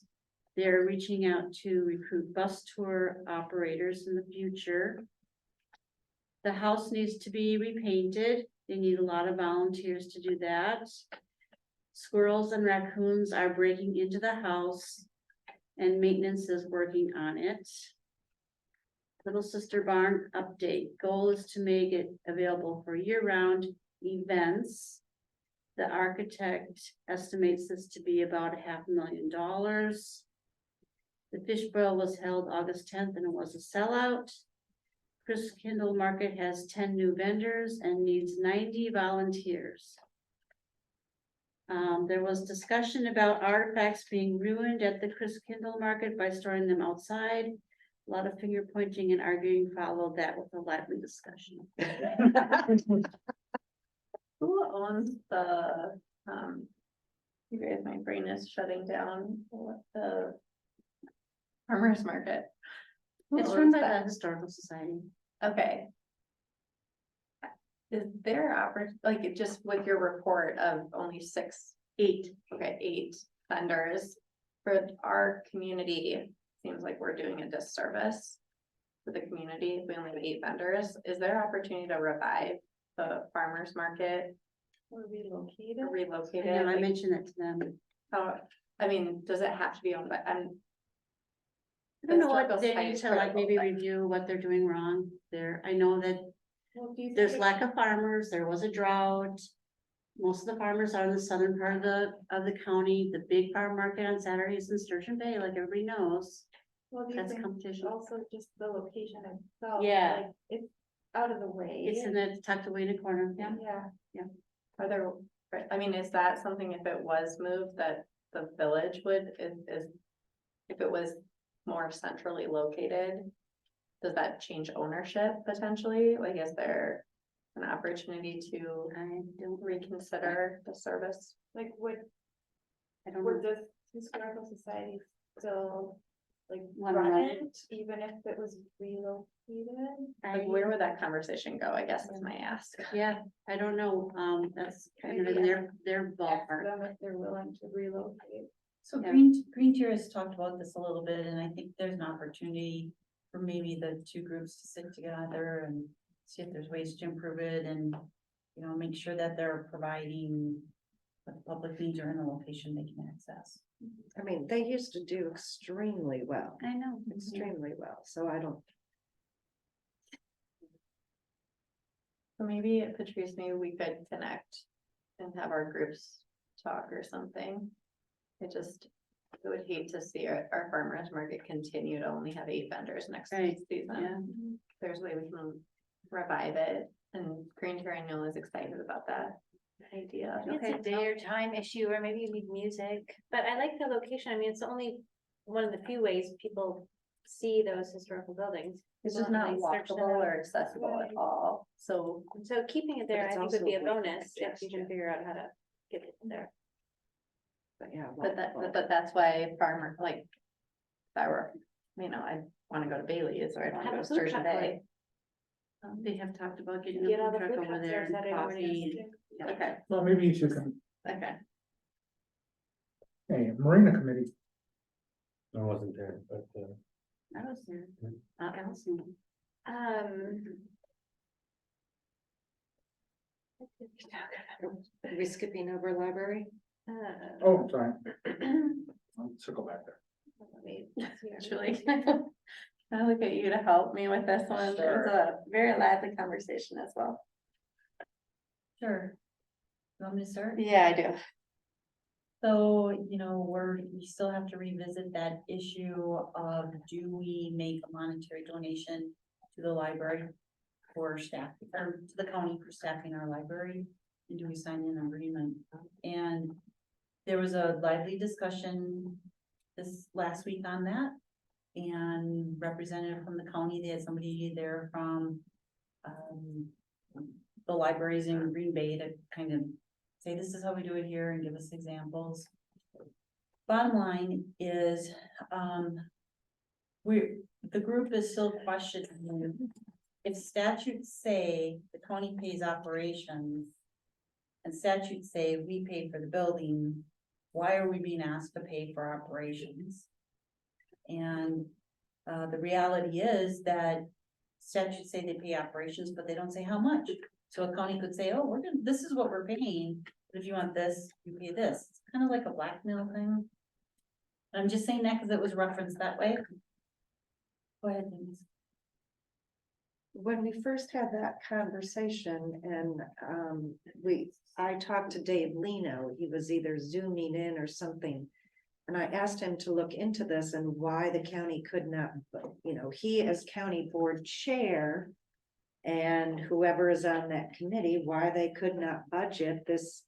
They're reaching out to recruit bus tour operators in the future. The house needs to be repainted. They need a lot of volunteers to do that. Squirrels and raccoons are breaking into the house and maintenance is working on it. Little Sister Barn update. Goal is to make it available for year-round events. The architect estimates this to be about $500,000. The fish boil was held August 10th and it was a sellout. Chris Kindle Market has 10 new vendors and needs 90 volunteers. There was discussion about artifacts being ruined at the Chris Kindle Market by storing them outside. A lot of finger pointing and arguing followed that with a lively discussion. Who owns the, you guys, my brain is shutting down, what the farmer's market? Who It's owns run by that? the Historical Society. Okay. Is there like it just with your report of only 8. okay, 8 vendors for our community? Seems like we're doing a disservice for the community if we only have 8 vendors. Is there opportunity to revive the farmer's market? Or relocated? Relocate I know, I it? mentioned that to them. How, I mean, does it have to be owned by, I don't know what Historical they Society need is to like maybe critical, review what they're doing wrong there. I know that Well, do you there's think lack of farmers, there was a drought. Most of the farmers are in the southern part of the county. The big farm market on Saturdays in Sturgeon Bay, like everybody knows. Well, do you That's think competition. also just the location itself? Yeah. Like, it's out of the way. It's in the tucked away in the corner, yeah. Yeah. Are there, I mean, is that something if it was moved that the village would, is if it was more centrally located? Does that change ownership potentially? Like, is there an opportunity to I don't, reconsider the service? Like, would I don't know. this historical society still like Wanna run run it, even if it was relocated? I, Like, where would that conversation go, I guess is my ask. yeah, I don't know. That's kind of in their Ask ballpark. them if they're willing to relocate. So Yeah. Green Tier has talked about this a little bit, and I think there's an opportunity for maybe the 2 groups to sit together and see if there's ways to improve it and, you know, make sure that they're providing what the public needs are in a location they can access. I mean, they used to do extremely well, I know. extremely well, so I don't. So maybe Patrice, maybe we could connect and have our groups talk or something. I would hate to see our farmers market continue to only have 8 vendors next Right, season. yeah. There's a way we can revive it, and Green Tier I know is excited about that idea. It's a day or time issue, or maybe you need music, but I like the location. I mean, it's only one of the few ways people see those historical buildings. It's just Well, not they search them walkable out. or accessible at all, so. So keeping it there, I it's think would be a also bonus if you can congestion. figure out how to get it there. But yeah. But that's why farmer, like, if I were, you know, I wanna go to Bailey's or I don't wanna Have go a to food Sturgeon truck Bay. They have talked about getting a Get all food the truck food over trucks there there and Saturday coffee. mornings. Yeah. Okay, Well, maybe you two can, okay. hey, Marina Committee, I wasn't there, but, I was there. Allison. Are we skipping over library? oh, I'm sorry. I'll circle back there. Julie, I look at you to help me with this one. It was a very lively conversation as well. Sure. You want me to start? Yeah, I do. So, you know, we still have to revisit that issue of, do we make a monetary donation to the library for staff, or to the county for staffing our library? And do we sign an agreement? And there was a lively discussion this last week on that. And representative from the county, they had somebody there from the libraries in Green Bay to kind of say, this is how we do it here, and give us examples. Bottom line is, the group is still questioning if statutes say the county pays operations, and statutes say we pay for the building, why are we being asked to pay for operations? And the reality is that statutes say they pay operations, but they don't say how much. So a county could say, oh, this is what we're paying, but if you want this, you pay this. It's kind of like a blackmail thing. I'm just saying that because it was referenced that way. Go ahead, Denise. When we first had that conversation and I talked to Dave Leno, he was either zooming in or something. And I asked him to look into this and why the county could not, he as county board chair and whoever is on that committee, why they could not budget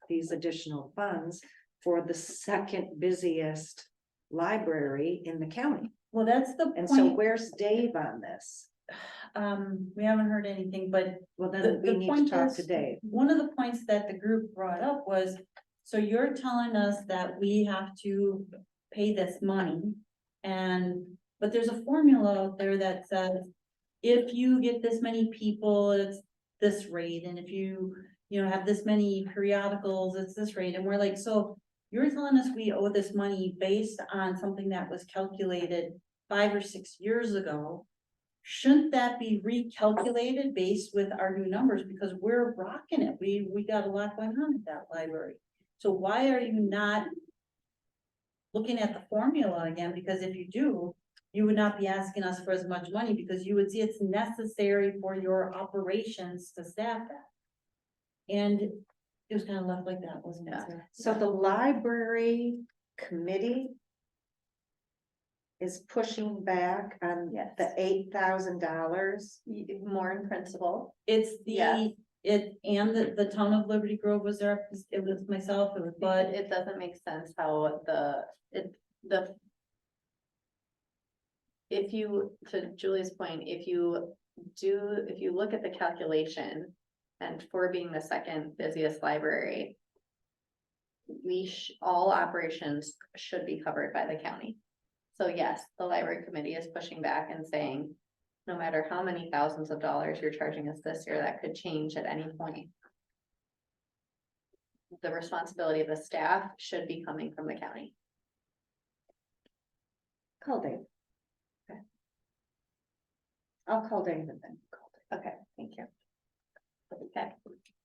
these additional funds for the second busiest library in the county. Well, that's the And point. so where's Dave on this? We haven't heard anything, but Well, the then we need to point talk is, to Dave. one of the points that the group brought up was, so you're telling us that we have to pay this money. But there's a formula out there that says, if you get this many people, it's this rate, and if you have this many periodicals, it's this rate, and we're like, so you're telling us we owe this money based on something that was calculated 5 or 6 years ago. Shouldn't that be recalculated based with our new numbers? Because we're rocking it. We got a lot going on at that library. So why are you not looking at the formula again? Because if you do, you would not be asking us for as much money because you would see it's necessary for your operations to staff that. And it was kind of left like that, wasn't it? Sarah? So the library committee is pushing back on the $8,000. More in principle. It's Yes. and the town of Liberty Grove was there. It was myself, it was Bud. It doesn't make sense how to Julie's point, if you look at the calculation and for being the second busiest library, all operations should be covered by the county. So yes, the library committee is pushing back and saying, no matter how many thousands of dollars you're charging us this year, that could change at any point. The responsibility of the staff should be coming from the county. Call Dave. Okay. I'll call David then. Okay, thank you. Okay.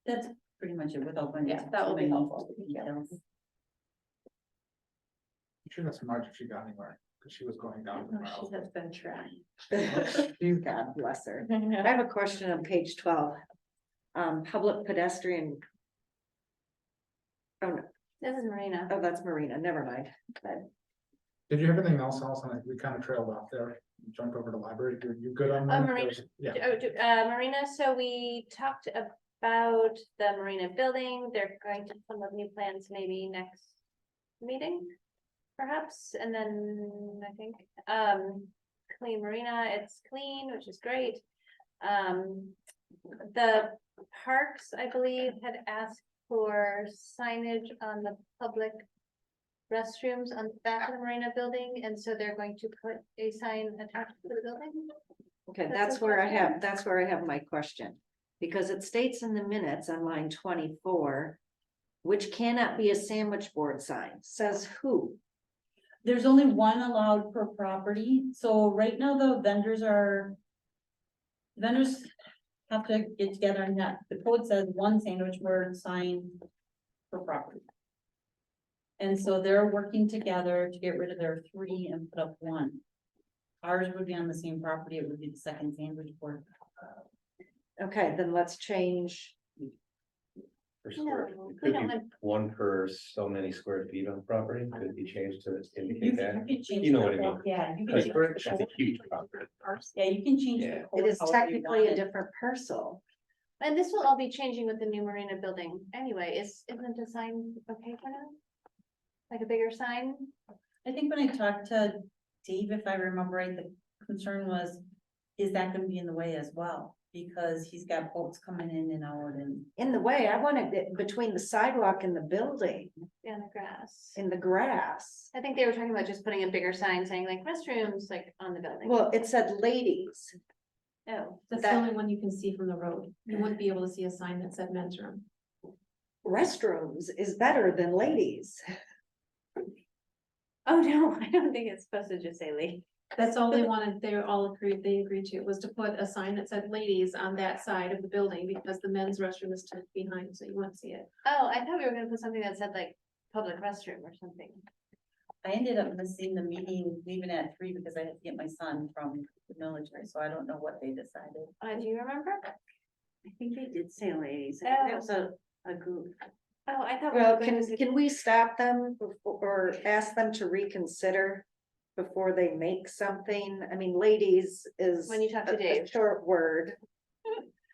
That's pretty much it without going. Yeah, into that too will be many helpful. Thank you. details. I'm sure that's Marge if she got anywhere, because she was going down. the She route. has been trying. God bless her. I have a question on page 12. Public pedestrian. Oh, no. This is Marina. Oh, that's Marina. Never mind. But Did you have anything else, Allison? We kind of trailed off there, jumped over to library. You good on that? Marina. Yeah. Marina, so we talked about the Marina building. They're going to come up with new plans maybe next meeting, perhaps, and then I think, clean Marina, it's clean, which is great. The parks, I believe, had asked for signage on the public restrooms on the back of the Marina building, and so they're going to put a sign attached to the building. okay, That's that's a where question. that's where I have my question. Because it states in the minutes on line 24, which cannot be a sandwich board sign, says who? There's only one allowed per property, so right now the vendors have to get together and that, the code says one sandwich board sign per property. And so they're working together to get rid of their 3 and put up 1. Ours would be on the same property, it would be the second sandwich board. Okay, then let's change. Per square, No, it we could don't be want- one per so many square feet on property, could be changed to You indicate that. can change You know the what I mean? code. Yeah, you can Like, change that's a huge property. Yeah, you can change Yeah. the code. It is however you technically want a it. different parcel. And this will all be changing with the new Marina building anyway. Isn't the sign okay for now? Like a bigger sign? I think when I talked to Dave, if I remember right, the concern was, is that gonna be in the way as well? Because he's got boats coming in and out and. In the way, I wanted it between the sidewalk and the building, Yeah, in the grass. in the grass. I think they were talking about just putting a bigger sign saying like restrooms, like on the building. Well, it said ladies. Oh, That's That- the only one you can see from the road. You wouldn't be able to see a sign that said men's room. restrooms is better than ladies. Oh, no, I don't think it's supposed to just say lady. That's all they wanted, they agreed to, was to put a sign that said ladies on that side of the building, because the men's restroom is tucked behind, so you wouldn't see it. Oh, I thought we were gonna put something that said like public restroom or something. I ended up missing the meeting, leaving at 3 because I had to get my son from the military, so I don't know what they decided. Do you remember? I think they did say ladies. Oh. That was a group. Oh, I thought. Well, we were going to- can we stop them or ask them to reconsider before they make something? I mean, ladies is When you talk to a Dave. short word.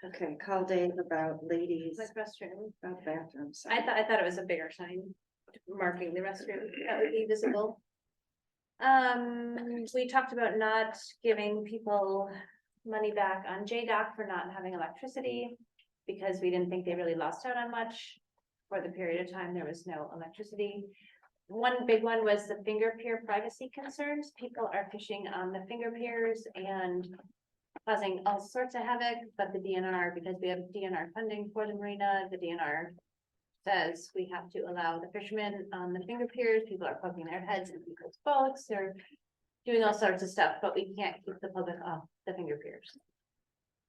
Okay, call Dave about ladies, Like restroom. about bathrooms. I thought it was a bigger sign marking the restroom that would be visible. We talked about not giving people money back on JDOC for not having electricity, because we didn't think they really lost out on much. For the period of time there was no electricity. One big one was the finger pier privacy concerns. People are fishing on the finger piers and causing all sorts of havoc, but the DNR, because we have DNR funding for the marina, the DNR says we have to allow the fishermen on the finger piers. People are poking their heads in people's boats. They're doing all sorts of stuff, but we can't keep the public off the finger piers.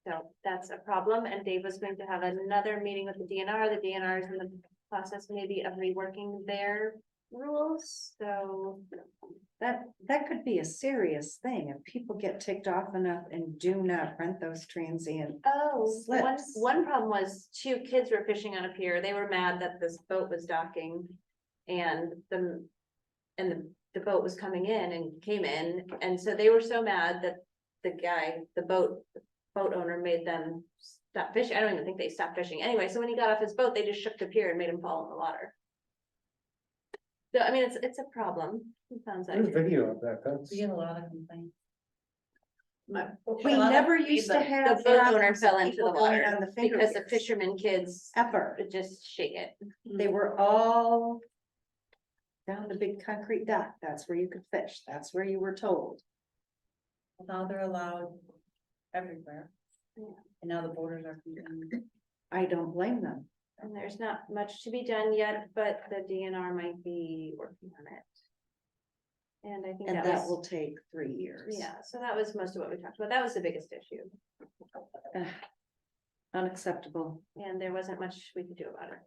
So that's a problem, and Dave was going to have another meeting with the DNR. The DNR is in the process maybe of reworking their rules, so. That could be a serious thing if people get ticked off enough and do not rent those transient. Oh, Slips. one problem was 2 kids were fishing on a pier. They were mad that this boat was docking. And the boat was coming in and came in, and so they were so mad that the boat owner made them stop fishing. I don't even think they stopped fishing anyway, so when he got off his boat, they just shook the pier and made him fall in the water. So, I mean, it's a problem, it sounds like. There's video of that, that's. We get a lot of complaints. We never used to have. The boat owner problems fell of into the people going water on the finger because the piers. fishermen kids Ever. would just shake it. They were all down the big concrete dock. That's where you could fish. That's where you were told. Now they're allowed everywhere. Yeah. And now the borders are. condemned. I don't blame them. And there's not much to be done yet, but the DNR might be working on it. And I think And that that was, will take 3 years. yeah, so that was most of what we talked about. That was the biggest issue. Ugh, unacceptable. And there wasn't much we could do about it.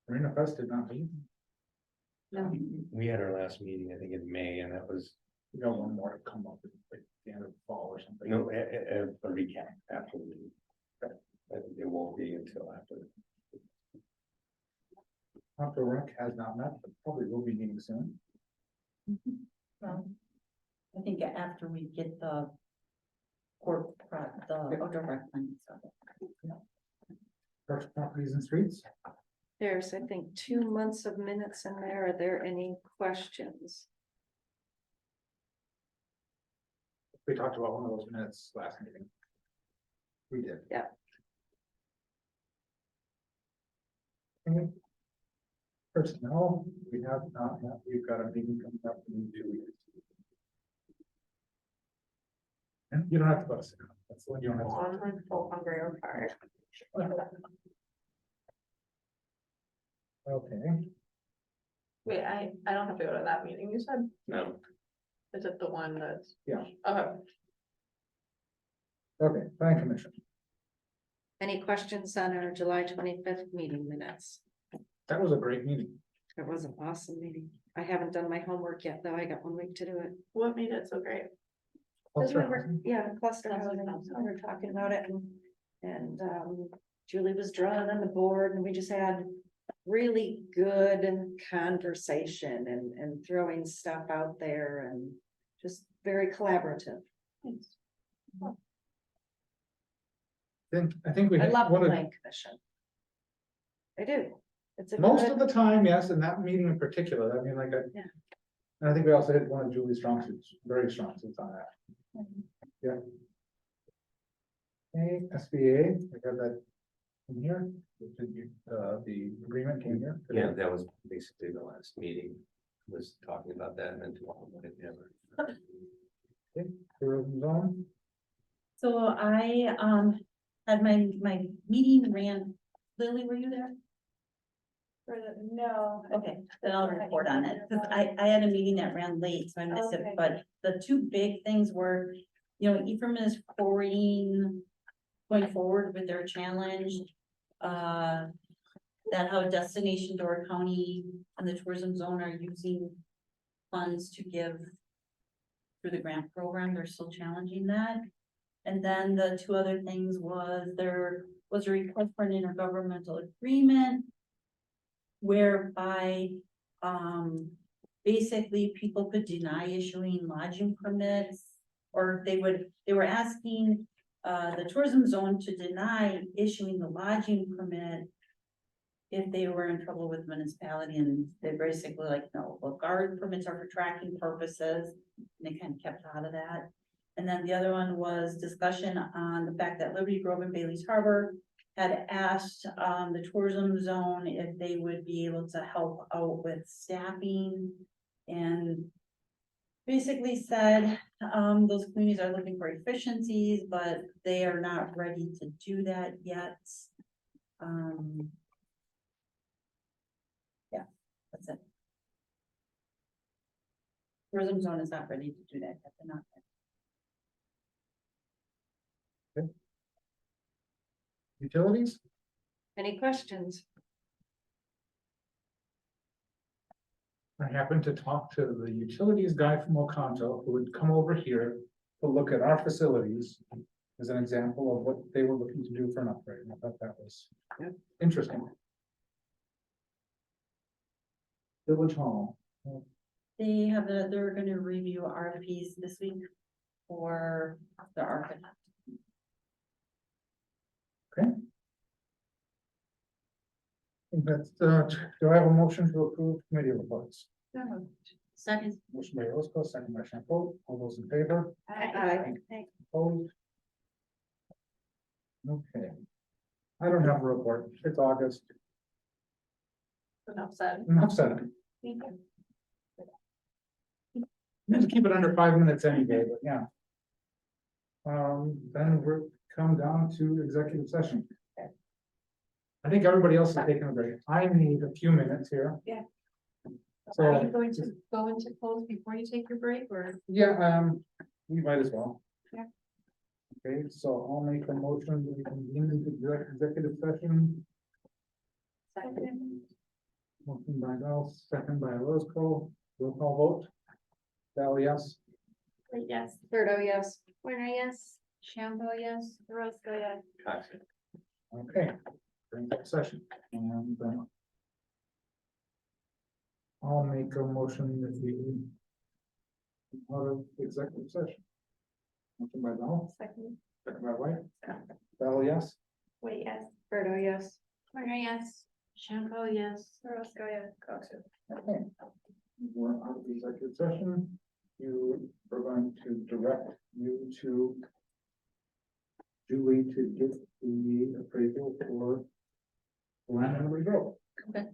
Marina Fest did not meet. No. We had our last meeting, I think in May, and that was, We got one more to come up at like the end of the fall or something. no, a recap after the meeting. I think it won't be until after. Dr. Rec has not met, but probably will be meeting soon. Well, I think after we get the outdoor rec plan stuff. First properties and streets. There's, I think, 2 months of minutes in there. Are there any questions? We talked about one of those minutes last meeting. We did. Yeah. Okay. Personnel, we have not met. We've got a meeting coming up in 2 weeks. And you don't have to go sit down. That's the one you don't have to. On my full hungry or card. Okay, Wait, I don't have to go to that meeting, you said? No. Is it the one that's? Yeah. Okay. okay, planning commission. Any questions on our July 25th meeting minutes? That was a great meeting. It was an awesome meeting. I haven't done my homework yet, though. I got 1 week to do it. What made it so great? Because we Cluster were, housing. yeah, cluster housing, we were talking about it and Julie was drawing on the board and we just had really good conversation and throwing stuff out there and just very collaborative. I think we. I had love the one of- plan commission. I do. It's a Most good- of the time, yes, in that meeting in particular, I mean, like, Yeah. and I think we also had one of Julie's strong suits, very strong suits on that. Yeah. Okay, SBA, I got that in here, the agreement came here. Yeah, that was basically the last meeting, was talking about that and then tomorrow morning, never. Okay, tourism zone, So I, had my meeting ran Lily, were you there? No. Okay, then I'll report on it, because I had a meeting that ran late, so I missed it, Okay. but the two big things were, Ephraim is going forward with their challenge. That how Destination Door County and the tourism zone are using funds to give through the grant program, they're still challenging that. And then the two other things was there was a request for an intergovernmental agreement whereby, basically people could deny issuing lodging permits, or they were asking, the tourism zone to deny issuing the lodging permit if they were in trouble with municipality, and they're basically like, no, well, guard permits are for tracking purposes, and they kind of kept out of that. And then the other one was discussion on the fact that Liberty Grove and Bailey's Harbor had asked the tourism zone if they would be able to help out with staffing. And basically said, those communities are looking for efficiencies, but they are not ready to do that yet. Yeah, that's it. Tourism zone is not ready to do that yet, they're not. Utilities? Any questions? I happened to talk to the utilities guy from Oconto who would come over here to look at our facilities as an example of what they were looking to do for an upgrade. And I thought that was interesting. Village Hall. They're gonna review RFPs this week for the architect. That's, do I have a motion to approve committee reports? Second. Motion by Roscoe, second by Champeau. All those in favor? Aye. Opposed? Okay. I don't have a report. It's August. Enough said. Enough said. Just keep it under 5 minutes anyway, but yeah. Then we're come down to executive session. I think everybody else is taking a break. I need a few minutes here. Yeah. So, Are you going to go into close before you take your break, or? yeah, we might as well. Yeah. Okay, so I'll make a motion that we convene into executive session. Second. Motion by Bell, second by Roscoe. Roll call vote. Bell, yes. Yes. Birdo, yes. Warner, yes. Shambo, yes. Roscoe, yes. Okay, during that session, and I'll make a motion that we out of executive session. Motion by Bell, Second. second by White. Bell, yes. Wait, yes. Birdo, yes. Warner, yes. Shambo, yes. Roscoe, yes. Okay. We're out of executive session. You are going to direct you to Julie to get the appraisal for land and regrowth. Okay.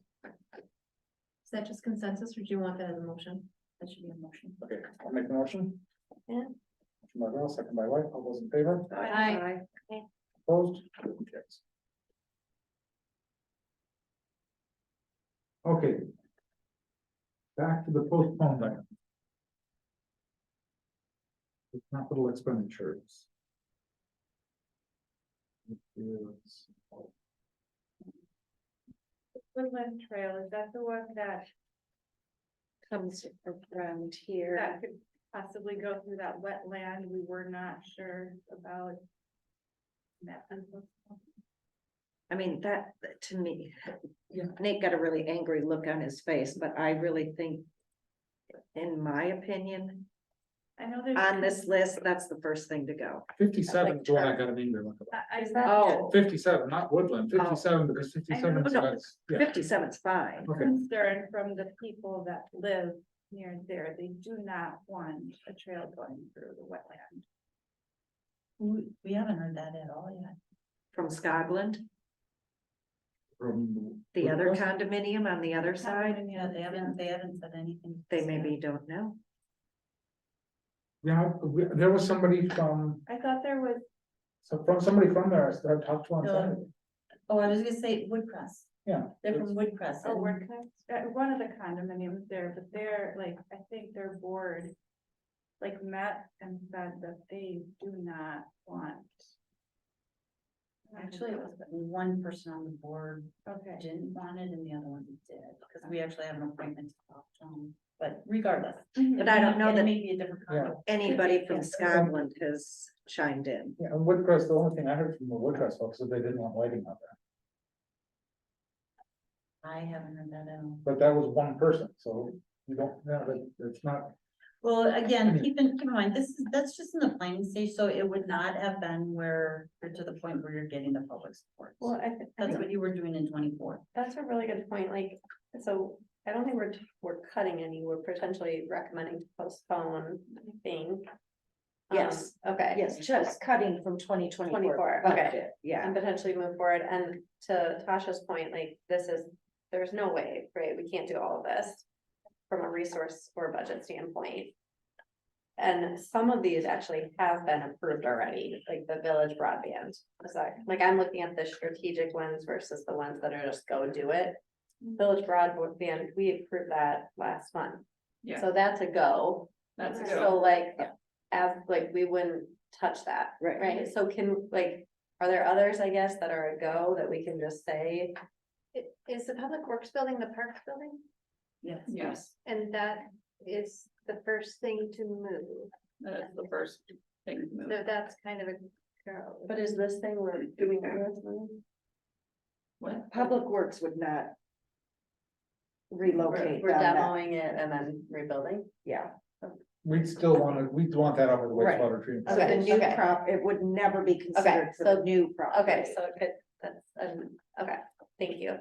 Is that just consensus, or do you want that as a motion? That should be a motion. Okay, I'll make the motion. Yeah. Motion by Bell, second by White. All those in favor? Aye. Opposed? Motion carries. Okay. Back to the postponed item. The capital expenditures. Woodland Trail, is that the one that Comes around here. that could possibly go through that wetland? We were not sure about. That. I mean, that, to me, Nate got a really angry look on his face, but I really think, in my opinion, I know there's. on this list, that's the first thing to go. 57 is the one I got an angry look about. Is Oh. 57, not Woodland, 57, because 57 is, No, that's- yeah, 57's fine. okay. concern from the people that live near there. They do not want a trail going through the wetland. We haven't heard that at all yet. From Scotland, From the other Woodland? condominium on the other side, Yeah, they haven't said anything. they maybe don't know. Yeah, there was somebody from, I thought there was, somebody from there I talked to on No. Saturday. Oh, I was gonna say Woodcrest. Yeah. They're from Woodcrest. Oh, and- we're kind of, one of the condominiums there, but they're like, I think their board. Like met and said that they do not want. Actually, it was one person on the board Okay. didn't want it and the other one did, because we actually have an appointment to talk to them. But regardless. But I don't know it that may be a different. Yeah. condo. anybody from Yeah. Scotland has chimed in. Yeah, and Woodcrest, the only thing I heard from the Woodcrest folks is they didn't want lighting out there, I haven't heard that at all. but that was one person, so you don't, yeah, it's not. Well, again, keep in mind, that's just in the planning stage, so it would not have been where, you're to the point where you're getting the public support. Well, I That's think what you were doing in 24. that's a really good point, like, so I don't think we're cutting any, we're potentially recommending to postpone, I think. Yes. Okay. Yes, just cutting from 2024. 24, okay. Yeah. And potentially move forward, and to Tasha's point, like, there's no way, right, we can't do all of this. From a resource or budget standpoint. And some of these actually have been approved already, like the village broadband. Is that, like, I'm looking at the strategic ones versus the ones that are just go do it. Village broadband, we approved that last month. Yeah. So that's a go. That's a So go. like, as, like, we wouldn't touch that, Right. right? So can, like, are there others, I guess, that are a go that we can just say? Is the Public Works building the Parks building? Yes. Yes, And that is the first thing to move. that's the first thing to move. So that's kind of a go. But is this thing we're doing? What? Public Works would not relocate. We're down that. demoing it and then rebuilding? Yeah. We'd want that over the Right. wastewater treatment. So the Okay, new okay. it would never be considered for so- the new property. Okay, so it could, that's, okay, thank you.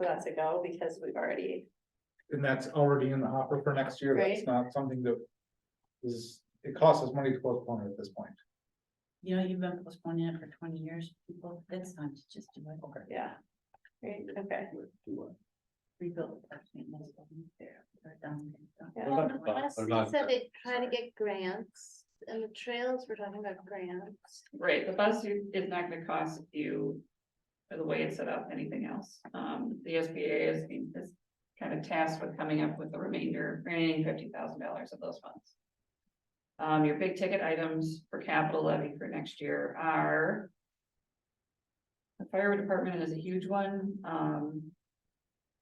So that's a go because we've already, And that's already in the hopper for next year, that's Right. not something that is, it costs us money to postpone it at this point. You know, you've been postponing it for 20 years, people, it's time to just do it. Okay. yeah. Right, okay. Rebuild the parks maintenance building there. Or down. Yeah. Well, in the past, they said they try to get grants, and the trails, we're talking about grants. Right, the bus is not gonna cost you, for the way it's set up, anything else. The SBA is kind of tasked with coming up with the remainder, remaining $50,000 of those funds. Your big ticket items for capital levy for next year are the fire department is a huge one.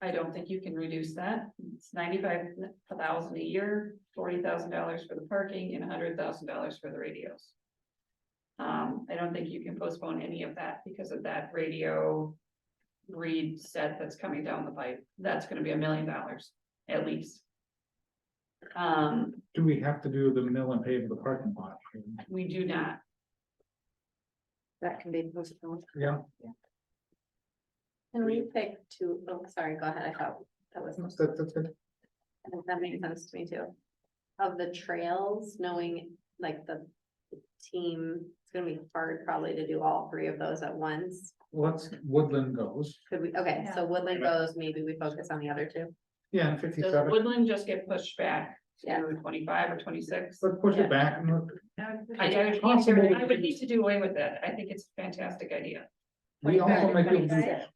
I don't think you can reduce that. It's $95,000 a year, $40,000 for the parking and $100,000 for the radios. I don't think you can postpone any of that because of that radio read set that's coming down the pipe. That's gonna be $1 million at least. Do we have to do the mill and pave the parking lot? We do not. That can be postponed. Yeah, Can we pick two? Oh, sorry, go ahead, I thought that was, that's good. that makes sense to me too. Of the trails, knowing like the team, it's gonna be hard probably to do all three of those at once. Let's, Woodland goes, Could we, okay, so Woodland goes, maybe we focus on the other two. yeah, and Does 57, Woodland just get pushed back Yeah. to 25 or 26? let's push it back and look. I would need to do away with that. I think it's a fantastic idea. We also might be able to do 25.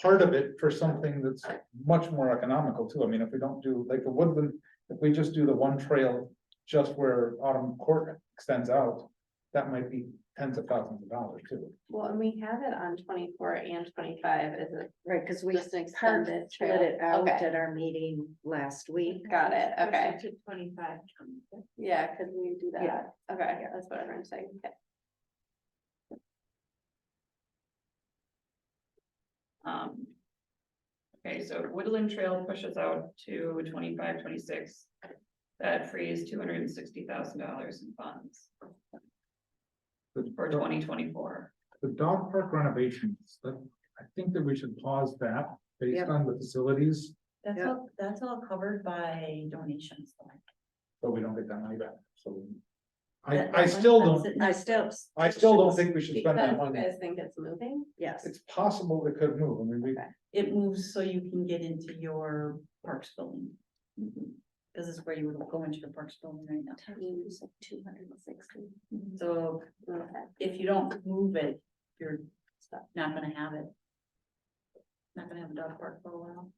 part of it for something that's much more economical too. I mean, if we don't do, like the Woodland, if we just do the one trail just where Autumn Court extends out, that might be tens of thousands of dollars too. Well, and we have it on 24 and 25, is it? Right, because we Just an part extended split trail. it out Okay. at our meeting last week. Got it, okay. To 25. Yeah, could we do that? Yeah. Okay, that's what I'm trying to say. Okay. Okay, so Woodland Trail pushes out to 25, 26. That frees $260,000 in funds for 2024. The dog park renovations, I think that we should pause that based Yep. on the facilities, That's all covered by donations. though. but we don't get that money back, so. That- I that still one- don't, I still don't think we should spend Because that you money. guys think it's moving? Yes. It's possible it could move, I mean, we, It moves so you can get into your parks building. This is where you would go into the Parks building right now. 260. So if you don't move it, you're not gonna have it. Not gonna have a dog park for a while.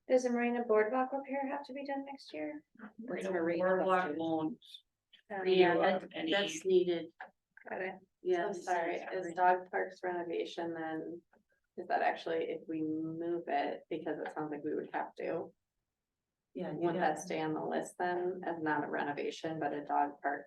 Does the Marina Boardwalk repair have to be done next year? Marina Boardwalk won't Yeah, redo that, any. that's needed. Got it. I'm sorry, is dog parks renovation then, is that actually if we move it, because it sounds like we would have to? Yeah. Would that stay on the list then as not a renovation, but a dog park?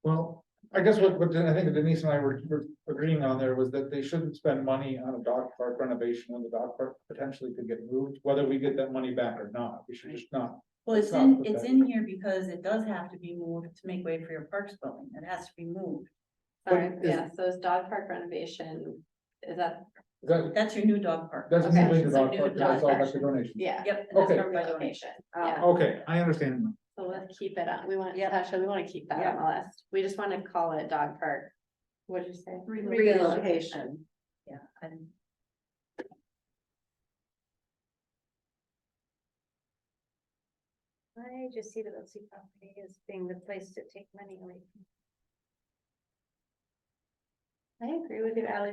Well, I guess what I think Denise and I were agreeing on there was that they shouldn't spend money on a dog park renovation when the dog park potentially could get moved, whether we get that money back or not. We should just not. Well, let's it's not in, put it's that- in here because it does have to be moved to make way for your Parks building. It has to be moved. Sorry, But is- yeah, so is dog park renovation, is that? That's your new dog park. That's Okay, moving the so dog new park, dog that's all park. that's the donation. Yeah. Yep. That's Okay. from renovation, yeah. Okay, I understand. now. So let's keep it on, we want, Yep. Tasha, we wanna keep that on the list, we just wanna call it dog park. What'd you say? Relocation. Yeah, and I just see the Wiltsey property as being the place to take money away. I agree with you, Ally,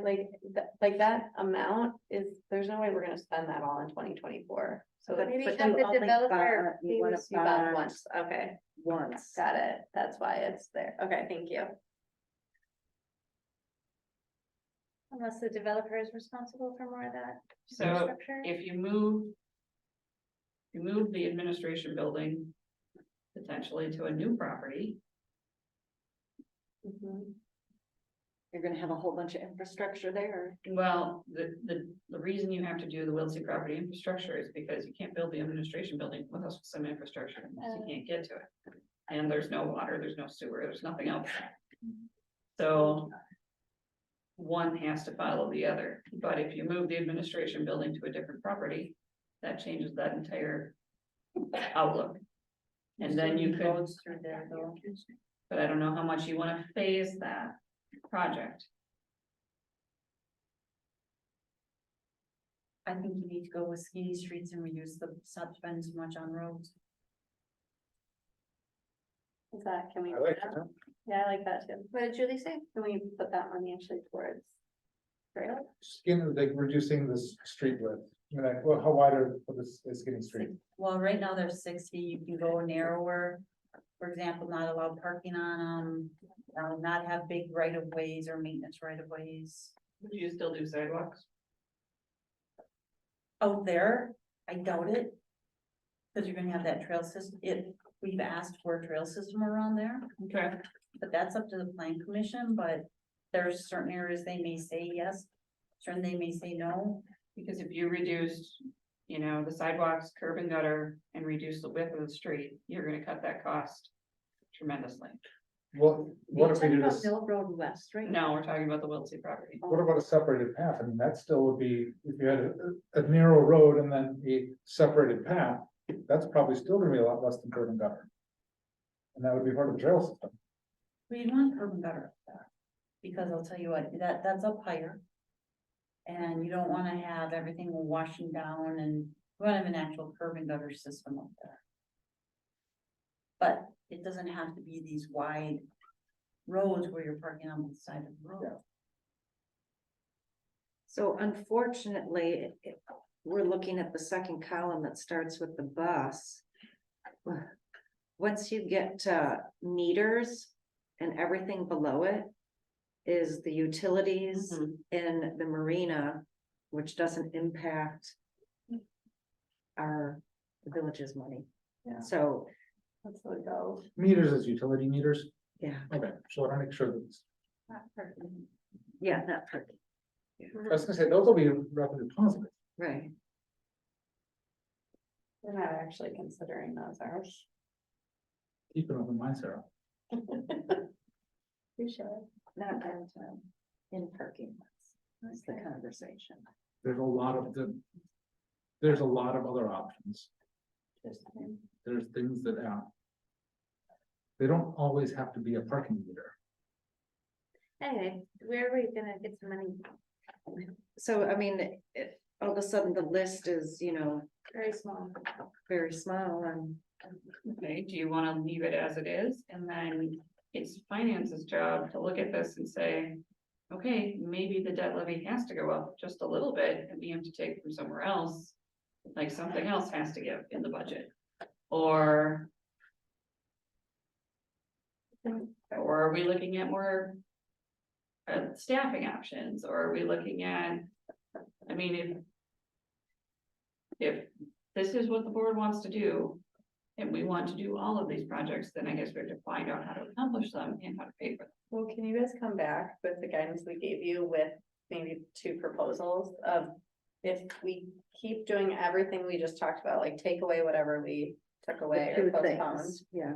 like that amount is, there's no way we're gonna spend that all in 2024. So But Maybe but have you the only developer bond- you wanna you bought bond once, okay, once. got it, that's why it's there, okay, thank you. Unless the developer is responsible for more of that So infrastructure. if you move. You move the administration building potentially to a new property. You're gonna have a whole bunch of infrastructure there. Well, the reason you have to do the Wiltsey property infrastructure is because you can't build the administration building without some infrastructure, because you can't get to it. And there's no water, there's no sewer, there's nothing else. So. One has to follow the other, but if you move the administration building to a different property, that changes that entire outlook. And then you could, roads through there though. but I don't know how much you wanna phase that project. I think you need to go with skinny streets and reduce stop spending so much on roads. Is that, can we? I do like that? that. Yeah, I like that too. What did Julie say? Can we put that money actually towards? Trail? Skin, like reducing this street width, I mean, like, well, how wide are this skinny street? Well, right now there's 60, you can go narrower. For example, not allow parking on not have big right of ways or maintenance right of ways. Would you still do sidewalks? Out there, I doubt it. Cause you're gonna have that trail system, we've asked for a trail system around there, Okay. but that's up to the plan commission, but. There's certain areas they may say yes, certain they may say no. Because if you reduced, you know, the sidewalks, curb and gutter, and reduce the width of the street, you're gonna cut that cost tremendously. Well, what if we do this, Mill Road West, right? No, we're talking about the Wiltsey property. what about a separated path? I mean, that still would be, if you had a narrow road and then a separated path, that's probably still gonna be a lot less than curb and gutter. And that would be part of the trail system. We want curb and gutter up there. Because I'll tell you what, that's up higher. And you don't wanna have everything washing down and we wanna have an actual curb and gutter system up there. But it doesn't have to be these wide roads where you're parking on the side of the road. So unfortunately, we're looking at the second column that starts with the bus. Once you get to meters and everything below it is the utilities in the marina, which doesn't impact the village's money. Yeah. So, That's what it goes. Meters is utility meters, yeah, okay, so I want to make sure that, yeah, not parking, I was gonna say, those will be revenue positive. right. We're not actually considering those, are we? Keep an open mind, Sarah. You should. Not downtown, in parking lots. That's the conversation. There's a lot of other options. There's things that, they don't always have to be a parking meter. Anyway, where are we gonna get some money? So, I mean, all of a sudden the list is, Very small. very small and. Okay, do you wanna leave it as it is? And then it's finance's job to look at this and say, okay, maybe the debt levy has to go up just a little bit and we have to take from somewhere else. Like something else has to give in the budget. Or are we looking at more staffing options, or are we looking at, I mean, if this is what the board wants to do, and we want to do all of these projects, then I guess we have to find out how to accomplish them and how to pay for them. Well, can you guys come back with the guidance we gave you with maybe 2 proposals of if we keep doing everything we just talked about, like take away whatever we took away or Two postponed. things, yeah.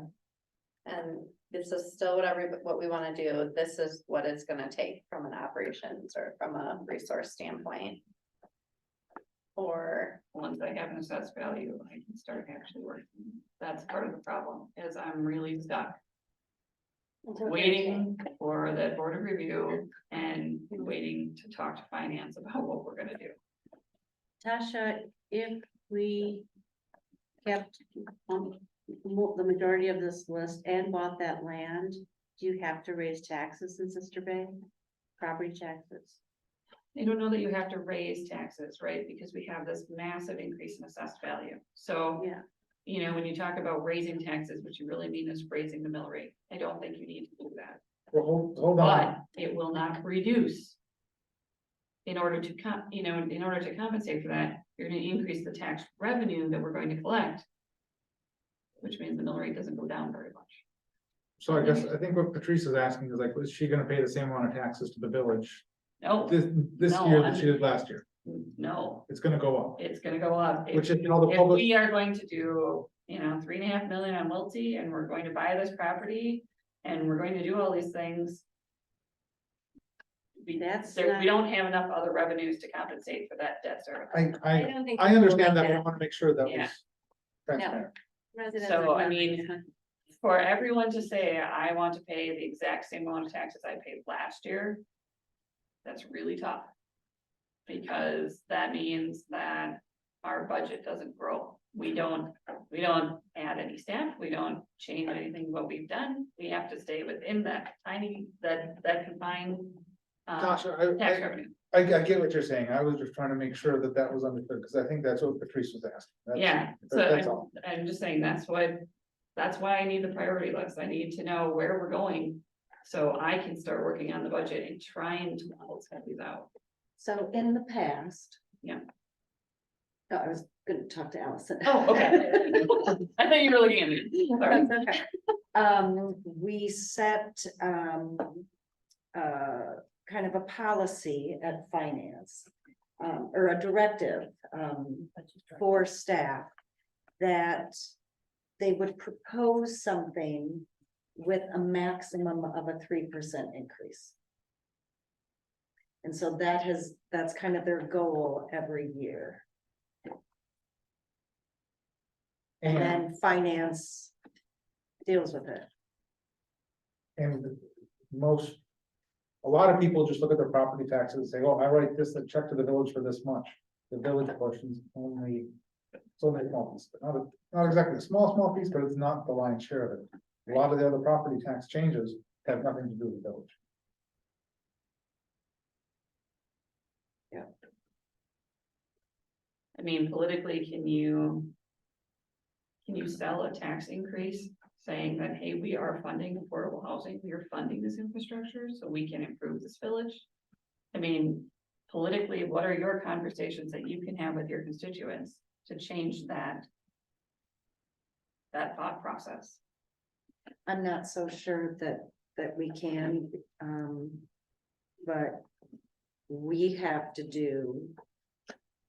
And this is still what we wanna do, this is what it's gonna take from an operations or from a resource standpoint. Or, Once I have an assessed value, I can start actually working. That's part of the problem, is I'm really stuck waiting for the board of review and waiting to talk to finance about what we're gonna do. Tasha, if we kept the majority of this list and bought that land, do you have to raise taxes in Sister Bay? Property taxes? I don't know that you have to raise taxes, right? Because we have this massive increase in assessed value. So, Yeah. you know, when you talk about raising taxes, what you really mean is raising the mill rate. I don't think you need to do that. Well, hold on. But it will not reduce. In order to in order to compensate for that, you're gonna increase the tax revenue that we're going to collect. Which means the mill rate doesn't go down very much. So I think what Patrice is asking is like, is she gonna pay the same amount of taxes to the village No, this No, year that she did last year? no, It's gonna go up. it's gonna go up. Which is how the If public- we are going to do, 3.5 million on Wiltie, and we're going to buy this property, and we're going to do all these things. We don't have enough other revenues to compensate for that debt service. I understand that, but I wanna make sure that Yeah. was transparent. So, I mean, for everyone to say, I want to pay the exact same amount of taxes I paid last year. That's really tough. Because that means that our budget doesn't grow. We don't add any staff, we don't change anything what we've done. We have to stay within that confined. Tasha, Tax revenue. I get what you're saying. I was just trying to make sure that was understood, because I think that's what Patrice was asking. Yeah, so That's all. I'm just saying, that's why I need the priority list. I need to know where we're going. So I can start working on the budget and trying to level some of these out. So in the past. Yeah. Oh, I was gonna talk to Allison. Oh, okay. I thought you were looking at me. Sorry. That's okay. We set, kind of a policy at finance, or a directive, for staff that they would propose something with a maximum of a 3% increase. And so that's kind of their goal every year. And then finance deals with it. And a lot of people just look at their property taxes and say, oh, I write this, a check to the village for this much. The village portion's only, it's only a small piece, but not exactly a small piece, but it's not the lion's share of it. A lot of the other property tax changes have nothing to do with the village. Yeah. I mean, politically, can you sell a tax increase saying that, hey, we are funding affordable housing, we are funding this infrastructure, so we can improve this village? I mean, politically, what are your conversations that you can have with your constituents to change that thought process? I'm not so sure that we can, but we have to do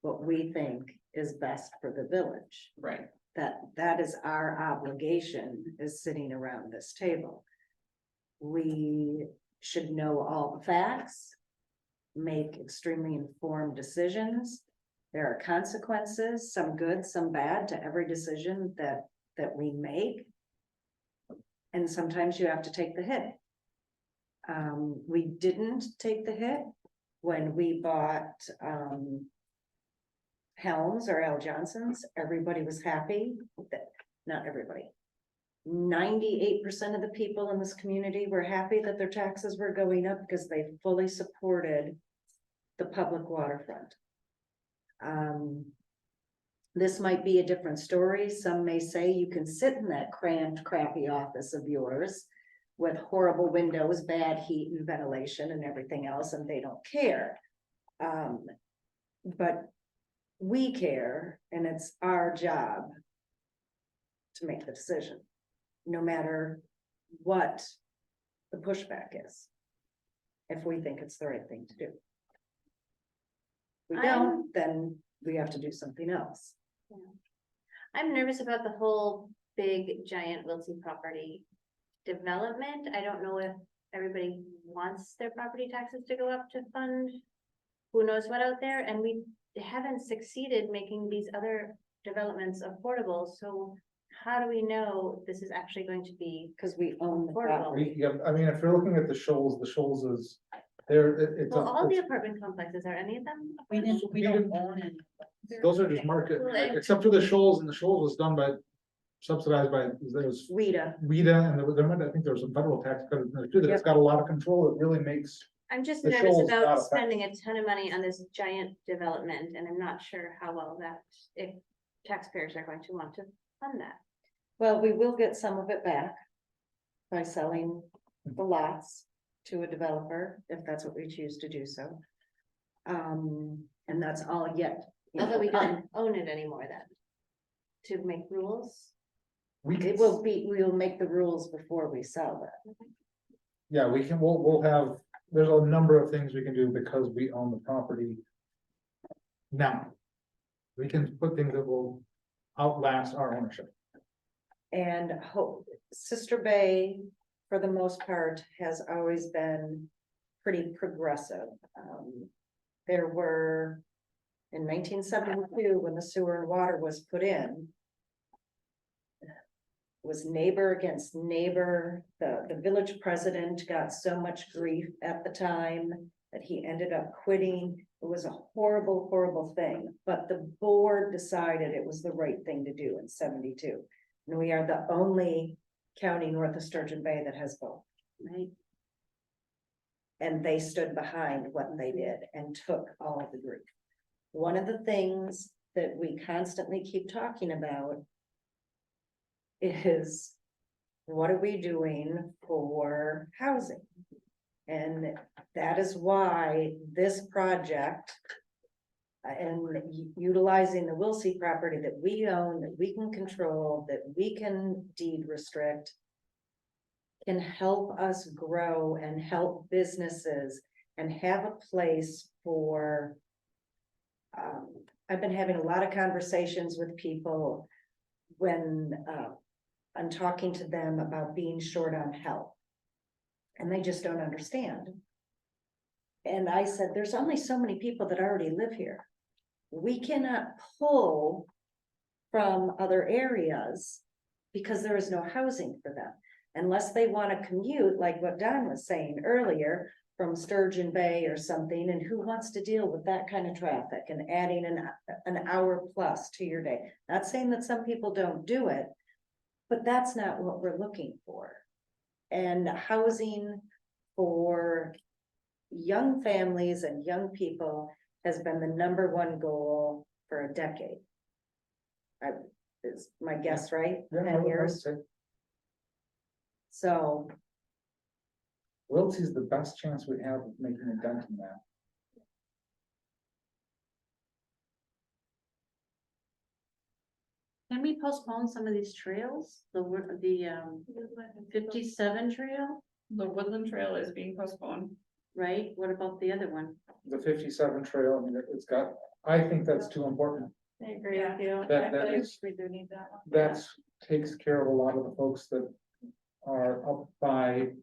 what we think is best for the village. Right. That is our obligation, is sitting around this table. We should know all the facts, make extremely informed decisions. There are consequences, some good, some bad, to every decision that we make. And sometimes you have to take the hit. We didn't take the hit when we bought Helms or Al Johnson's, everybody was happy, that, not everybody. 98% of the people in this community were happy that their taxes were going up because they fully supported the public waterfront. This might be a different story. Some may say you can sit in that cramped, crappy office of yours with horrible windows, bad heat and ventilation and everything else, and they don't care. But we care, and it's our job to make the decision, no matter what the pushback is, if we think it's the right thing to do. If we don't, then we have to do something else. Yeah. I'm nervous about the whole big giant Wiltsey property development. I don't know if everybody wants their property taxes to go up to fund who knows what out there, and we haven't succeeded making these other developments affordable, so how do we know this is actually going to be? Because we own the affordable? property. Yeah, I mean, if you're looking at the Shoals is, there, it's. Well, all the apartment complexes, are any of them? We don't own it. Those are just market, Well, I- except for the Shoals, and the Shoals was done by, subsidized by, there was WIDA. WIDA, and I think there was some federal tax credit in there too, that's got a lot of control, it really makes. I'm just The nervous Shoals about got spending a ton of money on this giant development, and I'm not sure how well that, if taxpayers are going to want to fund that. Well, we will get some of it back by selling the lots to a developer, if that's what we choose to do so. And that's all yet. Although we don't own it anymore then, to make rules. It will be, we will make the rules before we sell it. Yeah, we'll have, there's a number of things we can do because we own the property. Now. We can put things that will outlast our ownership. And Sister Bay, for the most part, has always been pretty progressive. There were, in 1972, when the sewer and water was put in, was neighbor against neighbor. The village president got so much grief at the time that he ended up quitting. It was a horrible, horrible thing, but the board decided it was the right thing to do in 72. And we are the only county north of Sturgeon Bay that has both. Right. And they stood behind what they did and took all of the grief. One of the things that we constantly keep talking about is, what are we doing for housing? And that is why this project and utilizing the Wilsey property that we own, that we can control, that we can deed restrict, can help us grow and help businesses and have a place for, I've been having a lot of conversations with people when I'm talking to them about being short on help. And they just don't understand. And I said, there's only so many people that already live here. We cannot pull from other areas because there is no housing for them. Unless they want to commute, like what Don was saying earlier, from Sturgeon Bay or something, and who wants to deal with that kind of traffic and adding an hour plus to your day? Not saying that some people don't do it, but that's not what we're looking for. And housing for young families and young people has been the #1 goal for a decade. Is my guess right? Yeah, 10 years. So. Wiltsey's the best chance we have of making a dent in that. Can we postpone some of these trails? The 57 trail, The Woodland Trail is being postponed. right? What about the other one? The 57 trail, I mean, it's got, I think that's too important. I agree with you. That- I that feel like is- we do need that one. That's takes care of a lot of the folks that are up by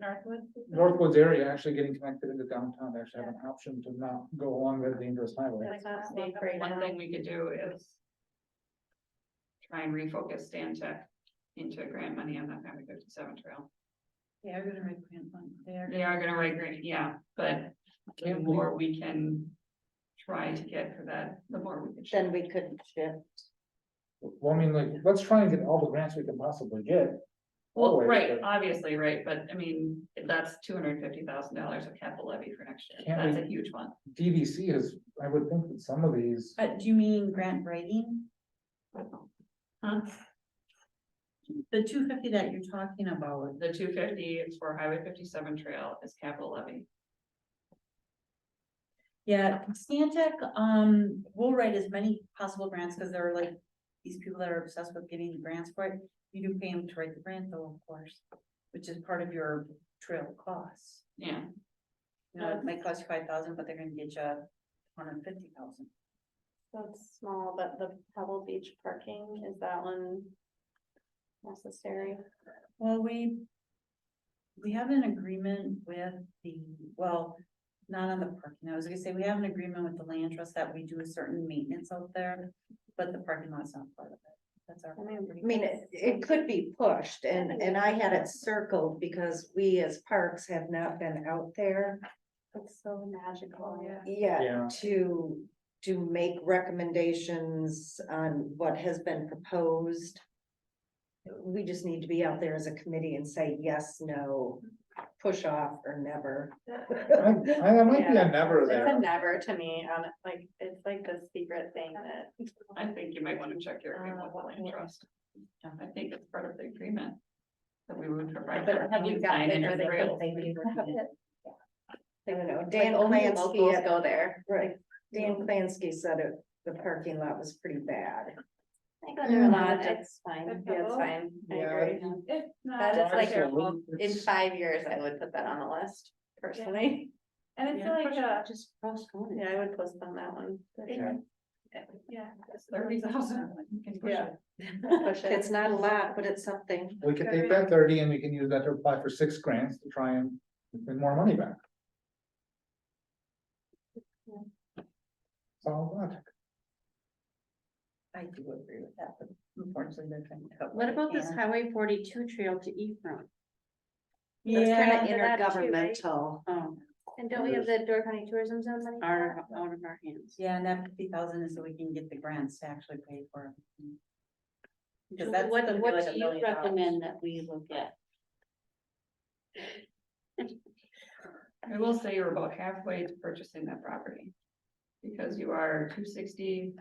Northwood. Northwoods area, actually getting connected into downtown. They actually have an option to not go along that dangerous highway. One thing we could do is try and refocus Stantec into grant money on that Highway 57 trail. They are gonna write grant funds. They are gonna write grant, yeah, but the more we can try to get for that, the more we can. Then we could shift. Well, I mean, like, let's try and get all the grants we can possibly get. Well, Always, right, but obviously, right, but I mean, that's $250,000 of capital levy for next year. Can't That's we- a huge one. DVC is, I would think that some of these, Do you mean grant writing? Huh? The 250 that you're talking about, The 250 is for Highway 57 trail is capital levy. yeah, Stantec, will write as many possible grants, because there are like these people that are obsessed with getting the grants for it. You do pay them to write the grant though, of course, which is part of your trail costs. Yeah, You know, it might cost you 5,000, but they're gonna get you 150,000. So it's small, but the Pebble Beach parking, is that one necessary? Well, we have an agreement with well, not on the parking, I was gonna say, we have an agreement with the land trust that we do a certain maintenance out there, but the parking lot's not part of it. That's our. I mean, it could be pushed and I had it circled because we as parks have not been out there It's so magical, yeah. Yeah. yet to make recommendations on what has been proposed. We just need to be out there as a committee and say yes, no, push off or never. I might be a never It's a there. never to me, like, it's like the secret thing that. I think you might want to check your agreement with the land trust. I think it's part of the agreement. That we would provide. But have you got sign in it, your or they trails. I don't know, Like Dan only Plansky, locals go there. right, Dan Plansky said it, the parking lot was pretty bad. I go there a lot, it's fine, The yeah, it's Pebble? fine, I Yeah. agree. It's not. That is like, Absolutely. in 5 years, I would put that on the list, personally. And it's Yeah. like, Just postpone Yeah, I would postpone that one, for sure. yeah. It's 30,000. You can push Yeah. it. Push it. It's not a lot, but it's something. We could take that 30 and we can use that to apply for 6 grants to try and get more money back. It's all logic. I do agree with that, but unfortunately they're trying to cut. What about this can. Highway 42 trail to Ephraim? It's Yeah, kind of under that too, right? intergovernmental. Oh, And don't we have the Door County Tourism Zone money? out of our hands. yeah, and that 50,000 is so we can get the grants to actually pay for it. Because So that's what, gonna be what like do $1 you million. recommend that we look at? I will say you're about halfway to purchasing that property. Because you are 260,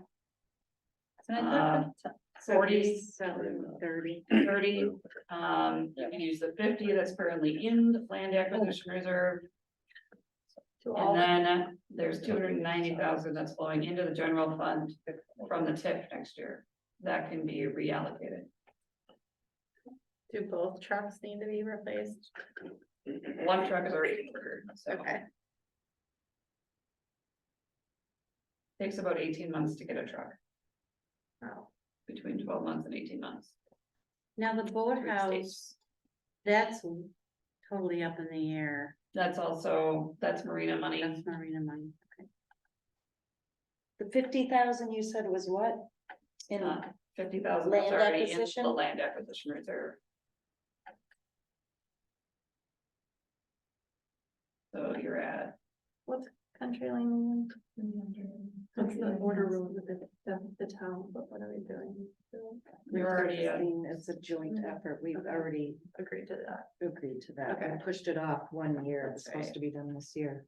And I thought 40, 30. 30, you can use the 50 that's currently in the land acquisition reserve. And then there's 290,000 that's flowing into the general fund from the TIF next year. That can be reallocated. Do both trucks need to be replaced? One truck is already ordered, so Okay. takes about 18 months to get a truck, Oh. between 12 months and 18 months. Now the boathouse, that's totally up in the air. That's marina money. That's marina money. Okay. The 50,000 you said was what? In 50,000 Land is already in acquisition? the land acquisition reserve. So you're at. What's Country Lane? What's the border road with the town, but what are we doing? You're already at. It's a joint effort. We've already Agreed to that. agreed to that. Okay. We pushed it off 1 year. It's supposed to be done this year.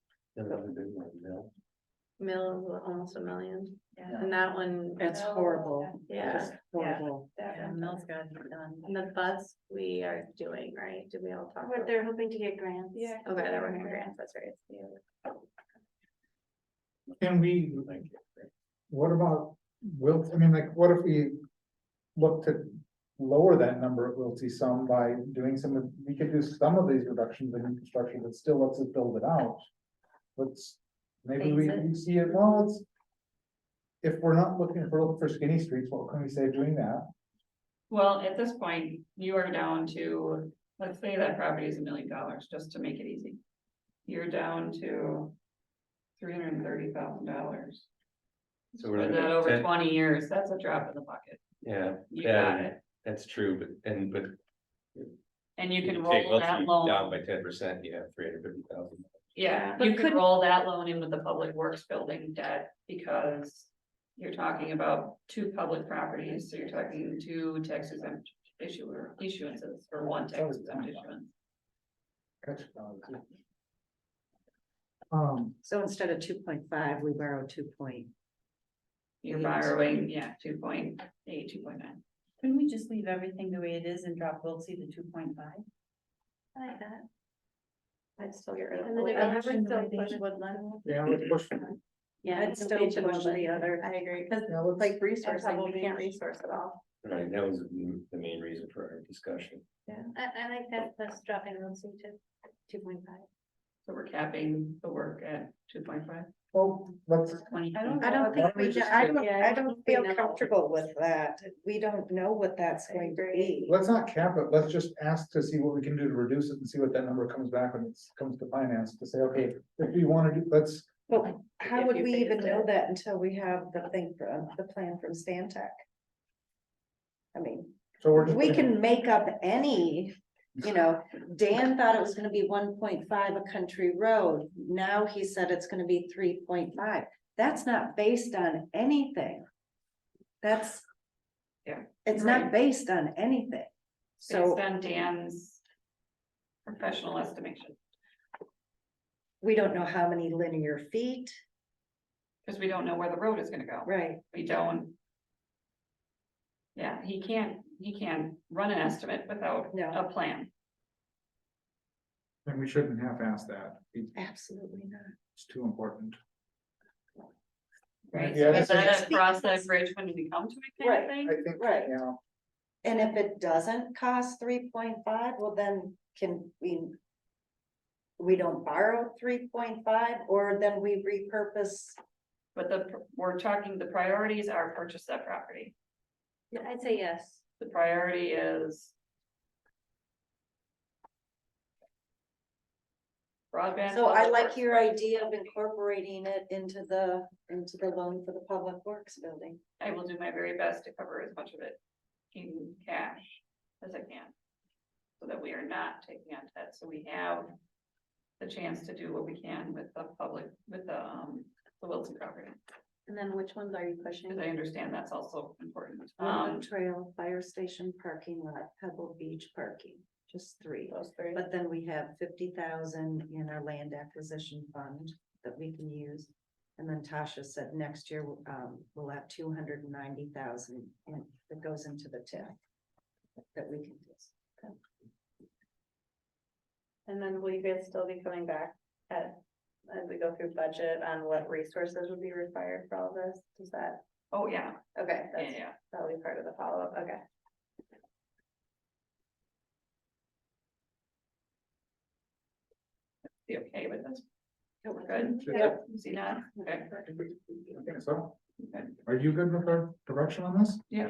Mill is almost $1 million, and that one. It's horrible. Yeah, Just horrible. Yeah, Mill's got to be done. and the bus we are doing, right? Did we all talk? But about they're hoping to get grants. Yeah. Okay, they're working on grants, that's right. Can we, what about Wilt, I mean, like, what if we look to lower that number at Wiltie some by doing we could do some of these reductions in infrastructure that still lets us build it out. Maybe we Phase it. we see it, well, if we're not looking for skinny streets, what can we say doing that? Well, at this point, you are down to, let's say that property is $1 million, just to make it easy. You're down to $330,000. So we're Spread looking that at over 10 20 years, that's a drop in the bucket. Yeah. You yeah, got it. That's true, And you can take roll Wilkie that loan. down by 10%, you have 350,000. Yeah, But you could couldn't- roll that loan in with the public works building debt because you're talking about two public properties, so you're talking two tax exempt issuances or one tax exempt issuance. So instead of 2.5, we borrow 2. You're Eight. borrowing, 2.8, 2.9. Couldn't we just leave everything the way it is and drop Wiltsey to 2.5? I like that. I'd still get rid of. And the Woodland. development I would still building. push Woodland. Yeah, let's push. Yeah, I'd I'd still still push push the the other. other. I agree, cause Yeah, let's- like resourcing, Pebble we can't Beach. resource it all. Right, that was the main reason for our discussion. I like that, let's drop in Wiltsey to 2.5. So we're capping the work at 2.5. Well, let's, I don't think we, I don't feel comfortable with that. We don't know what that's going to be. let's not cap it, let's just ask to see what we can do to reduce it and see what that number comes back when it comes to finance, to say, okay, if we wanna do, let's. But how If would you we phase even it. know that until we have the thing from, the plan from Stantec? I mean, So we're just. we can make up any, Dan thought it was gonna be 1.5 a country road. Now he said it's gonna be 3.5. That's not based on anything. That's. Yeah. It's Right. not based on anything. So Based on Dan's professional estimation, we don't know how many linear feet, because we don't know where the road is gonna go. right? We don't. Yeah, he can't run an estimate without No. a plan. And we shouldn't have asked that, Absolutely not. it's too important. Right, Yeah, so is that's- that a cross that bridge when we come to it kind of Right. thing? I think, Right. yeah, And if it doesn't cost 3.5, well, then can we? We don't borrow 3.5, or then we repurpose, But we're talking, the priorities are purchase that property. Yeah, I'd say yes. The priority is. Broadband. so I public like works. your idea of incorporating it into the loan for the public works building. I will do my very best to cover as much of it in cash as I can. So that we are not taking on debt, so we have the chance to do what we can with the public, with the Wilson property. And then which ones are you pushing? Because I understand that's also important. Woodland Trail, fire station parking lot, Pebble Beach parking, just 3. Those three. But then we have 50,000 in our land acquisition fund that we can use. And then Tasha said next year, we'll have 290,000 and that goes into the TIF that we can use. And then will you guys still be coming back as we go through budget on what resources would be required for all this? Does that, Oh, yeah, okay, that's, yeah. that'll be part of the follow-up, okay. Be okay with this? Oh, We're good? Yep. See that? Okay. I think so. Okay. Are you good with our direction on this? Yeah.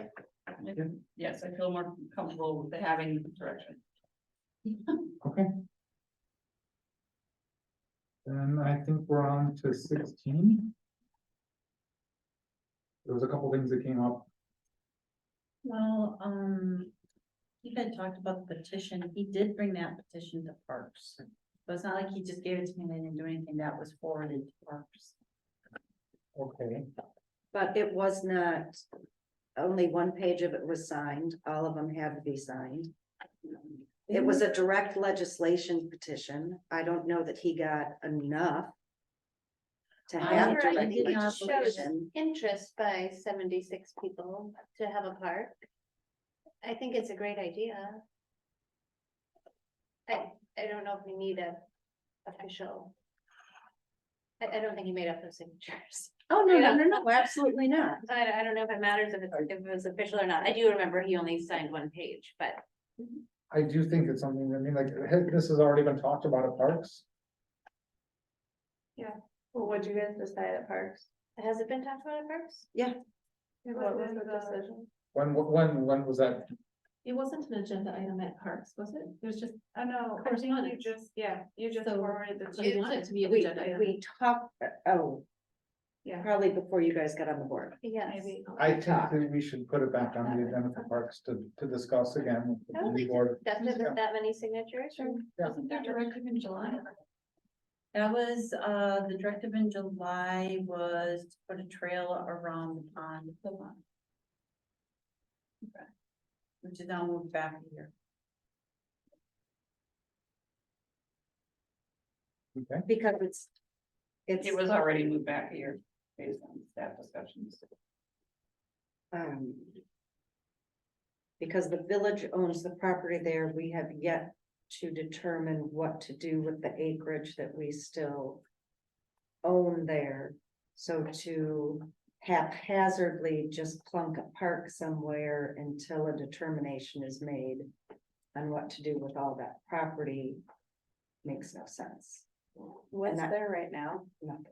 Yes, I feel more comfortable with having direction. Okay. Then I think we're on to 16. There was a couple things that came up. Well, you guys talked about the petition. He did bring that petition to Parks. So it's not like he just gave it to me and I didn't do anything. That was forwarded to Parks. Okay. But it was not, only one page of it was signed, all of them had to be signed. It was a direct legislation petition. I don't know that he got enough to have However, I direct think it shows legislation. interest by 76 people to have a park. I think it's a great idea. I don't know if we need a official. I don't think he made up those signatures. Oh, no, absolutely not. I don't know if it matters if it was official or not. I do remember he only signed one page, but. I do think it's something, I mean, like, this has already been talked about at Parks. Yeah, well, what'd you guys decide at Parks? Has it been talked about at Parks? Yeah. What was the decision? When was that? It wasn't an agenda item at Parks, was it? It was just. Oh, no, I think you Correspondence. just, yeah, you just So, forwarded the. You want it to be an We, agenda item. we talked, Yeah. probably before you guys got on the board. Yes. Maybe. I think that we should put it back on the agenda for Parks to discuss again. with I don't the think board. that there was that many signatures or. Yeah. Wasn't there directive in July? That was, the directive in July was to put a trail around the pond. Okay. Which is now moved back a year. Okay. Because it's. It was already moved back a year based on staff discussions. um, Because the village owns the property there, we have yet to determine what to do with the acreage that we still own there. So to haphazardly just plunk a park somewhere until a determination is made on what to do with all that property makes no sense. What's that- there right now? Nothing.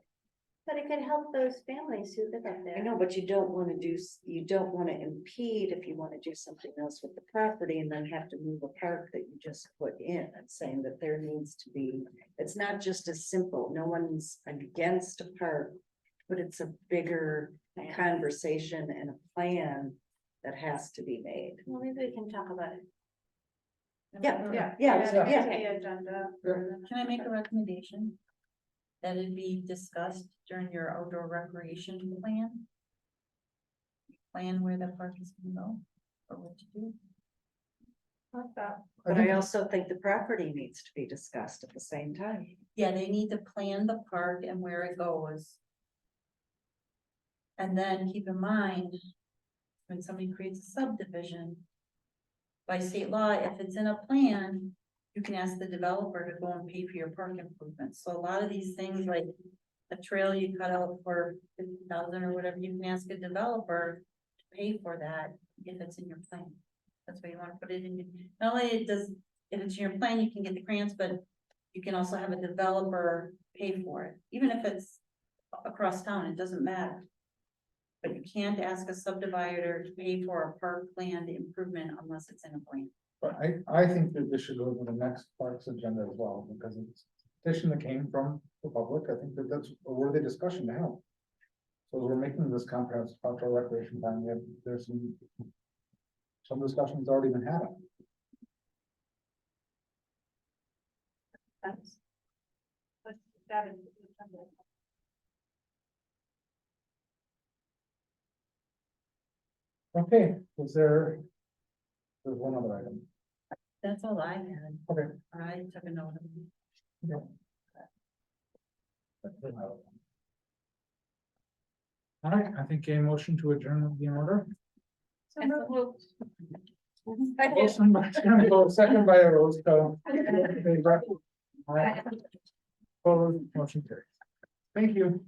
But it could help those families who live up I there. know, but you don't wanna do, you don't wanna impede if you wanna do something else with the property and then have to move a park that you just put in and saying that there needs to be. It's not just as simple, no one's against a park, but it's a bigger conversation and a plan that has to be made. Well, maybe we can talk about it. Yeah. The agenda. Can I make a recommendation? That it be discussed during your outdoor recreation plan? Plan where the park is gonna go, or what to do? But I also think the property needs to be discussed at the same time. Yeah, they need to plan the park and where it goes. And then keep in mind, when somebody creates a subdivision. By state law, if it's in a plan, you can ask the developer to go and pay for your park improvements. So a lot of these things like. A trail you cut out for 50,000 or whatever, you can ask a developer to pay for that if it's in your plan. That's why you wanna put it in, not only it does, if it's in your plan, you can get the grants, but. You can also have a developer pay for it, even if it's across town, it doesn't matter. But you can't ask a subdivider to pay for a park land improvement unless it's in a plan. But I think that this should go to the next parks agenda as well, because it's a petition that came from the public. I think that that's a worthy discussion to have. So as we're making this comprehensive outdoor recreation plan, there's some discussions already been had. That is the agenda. Okay, there's one other item. That's all I had. Okay. I took a note of it. Yep. All right, I think a motion to adjourn would be in order. Motion by Campbell, second by Roscoe. All right. Opposed, motion carries. Thank you.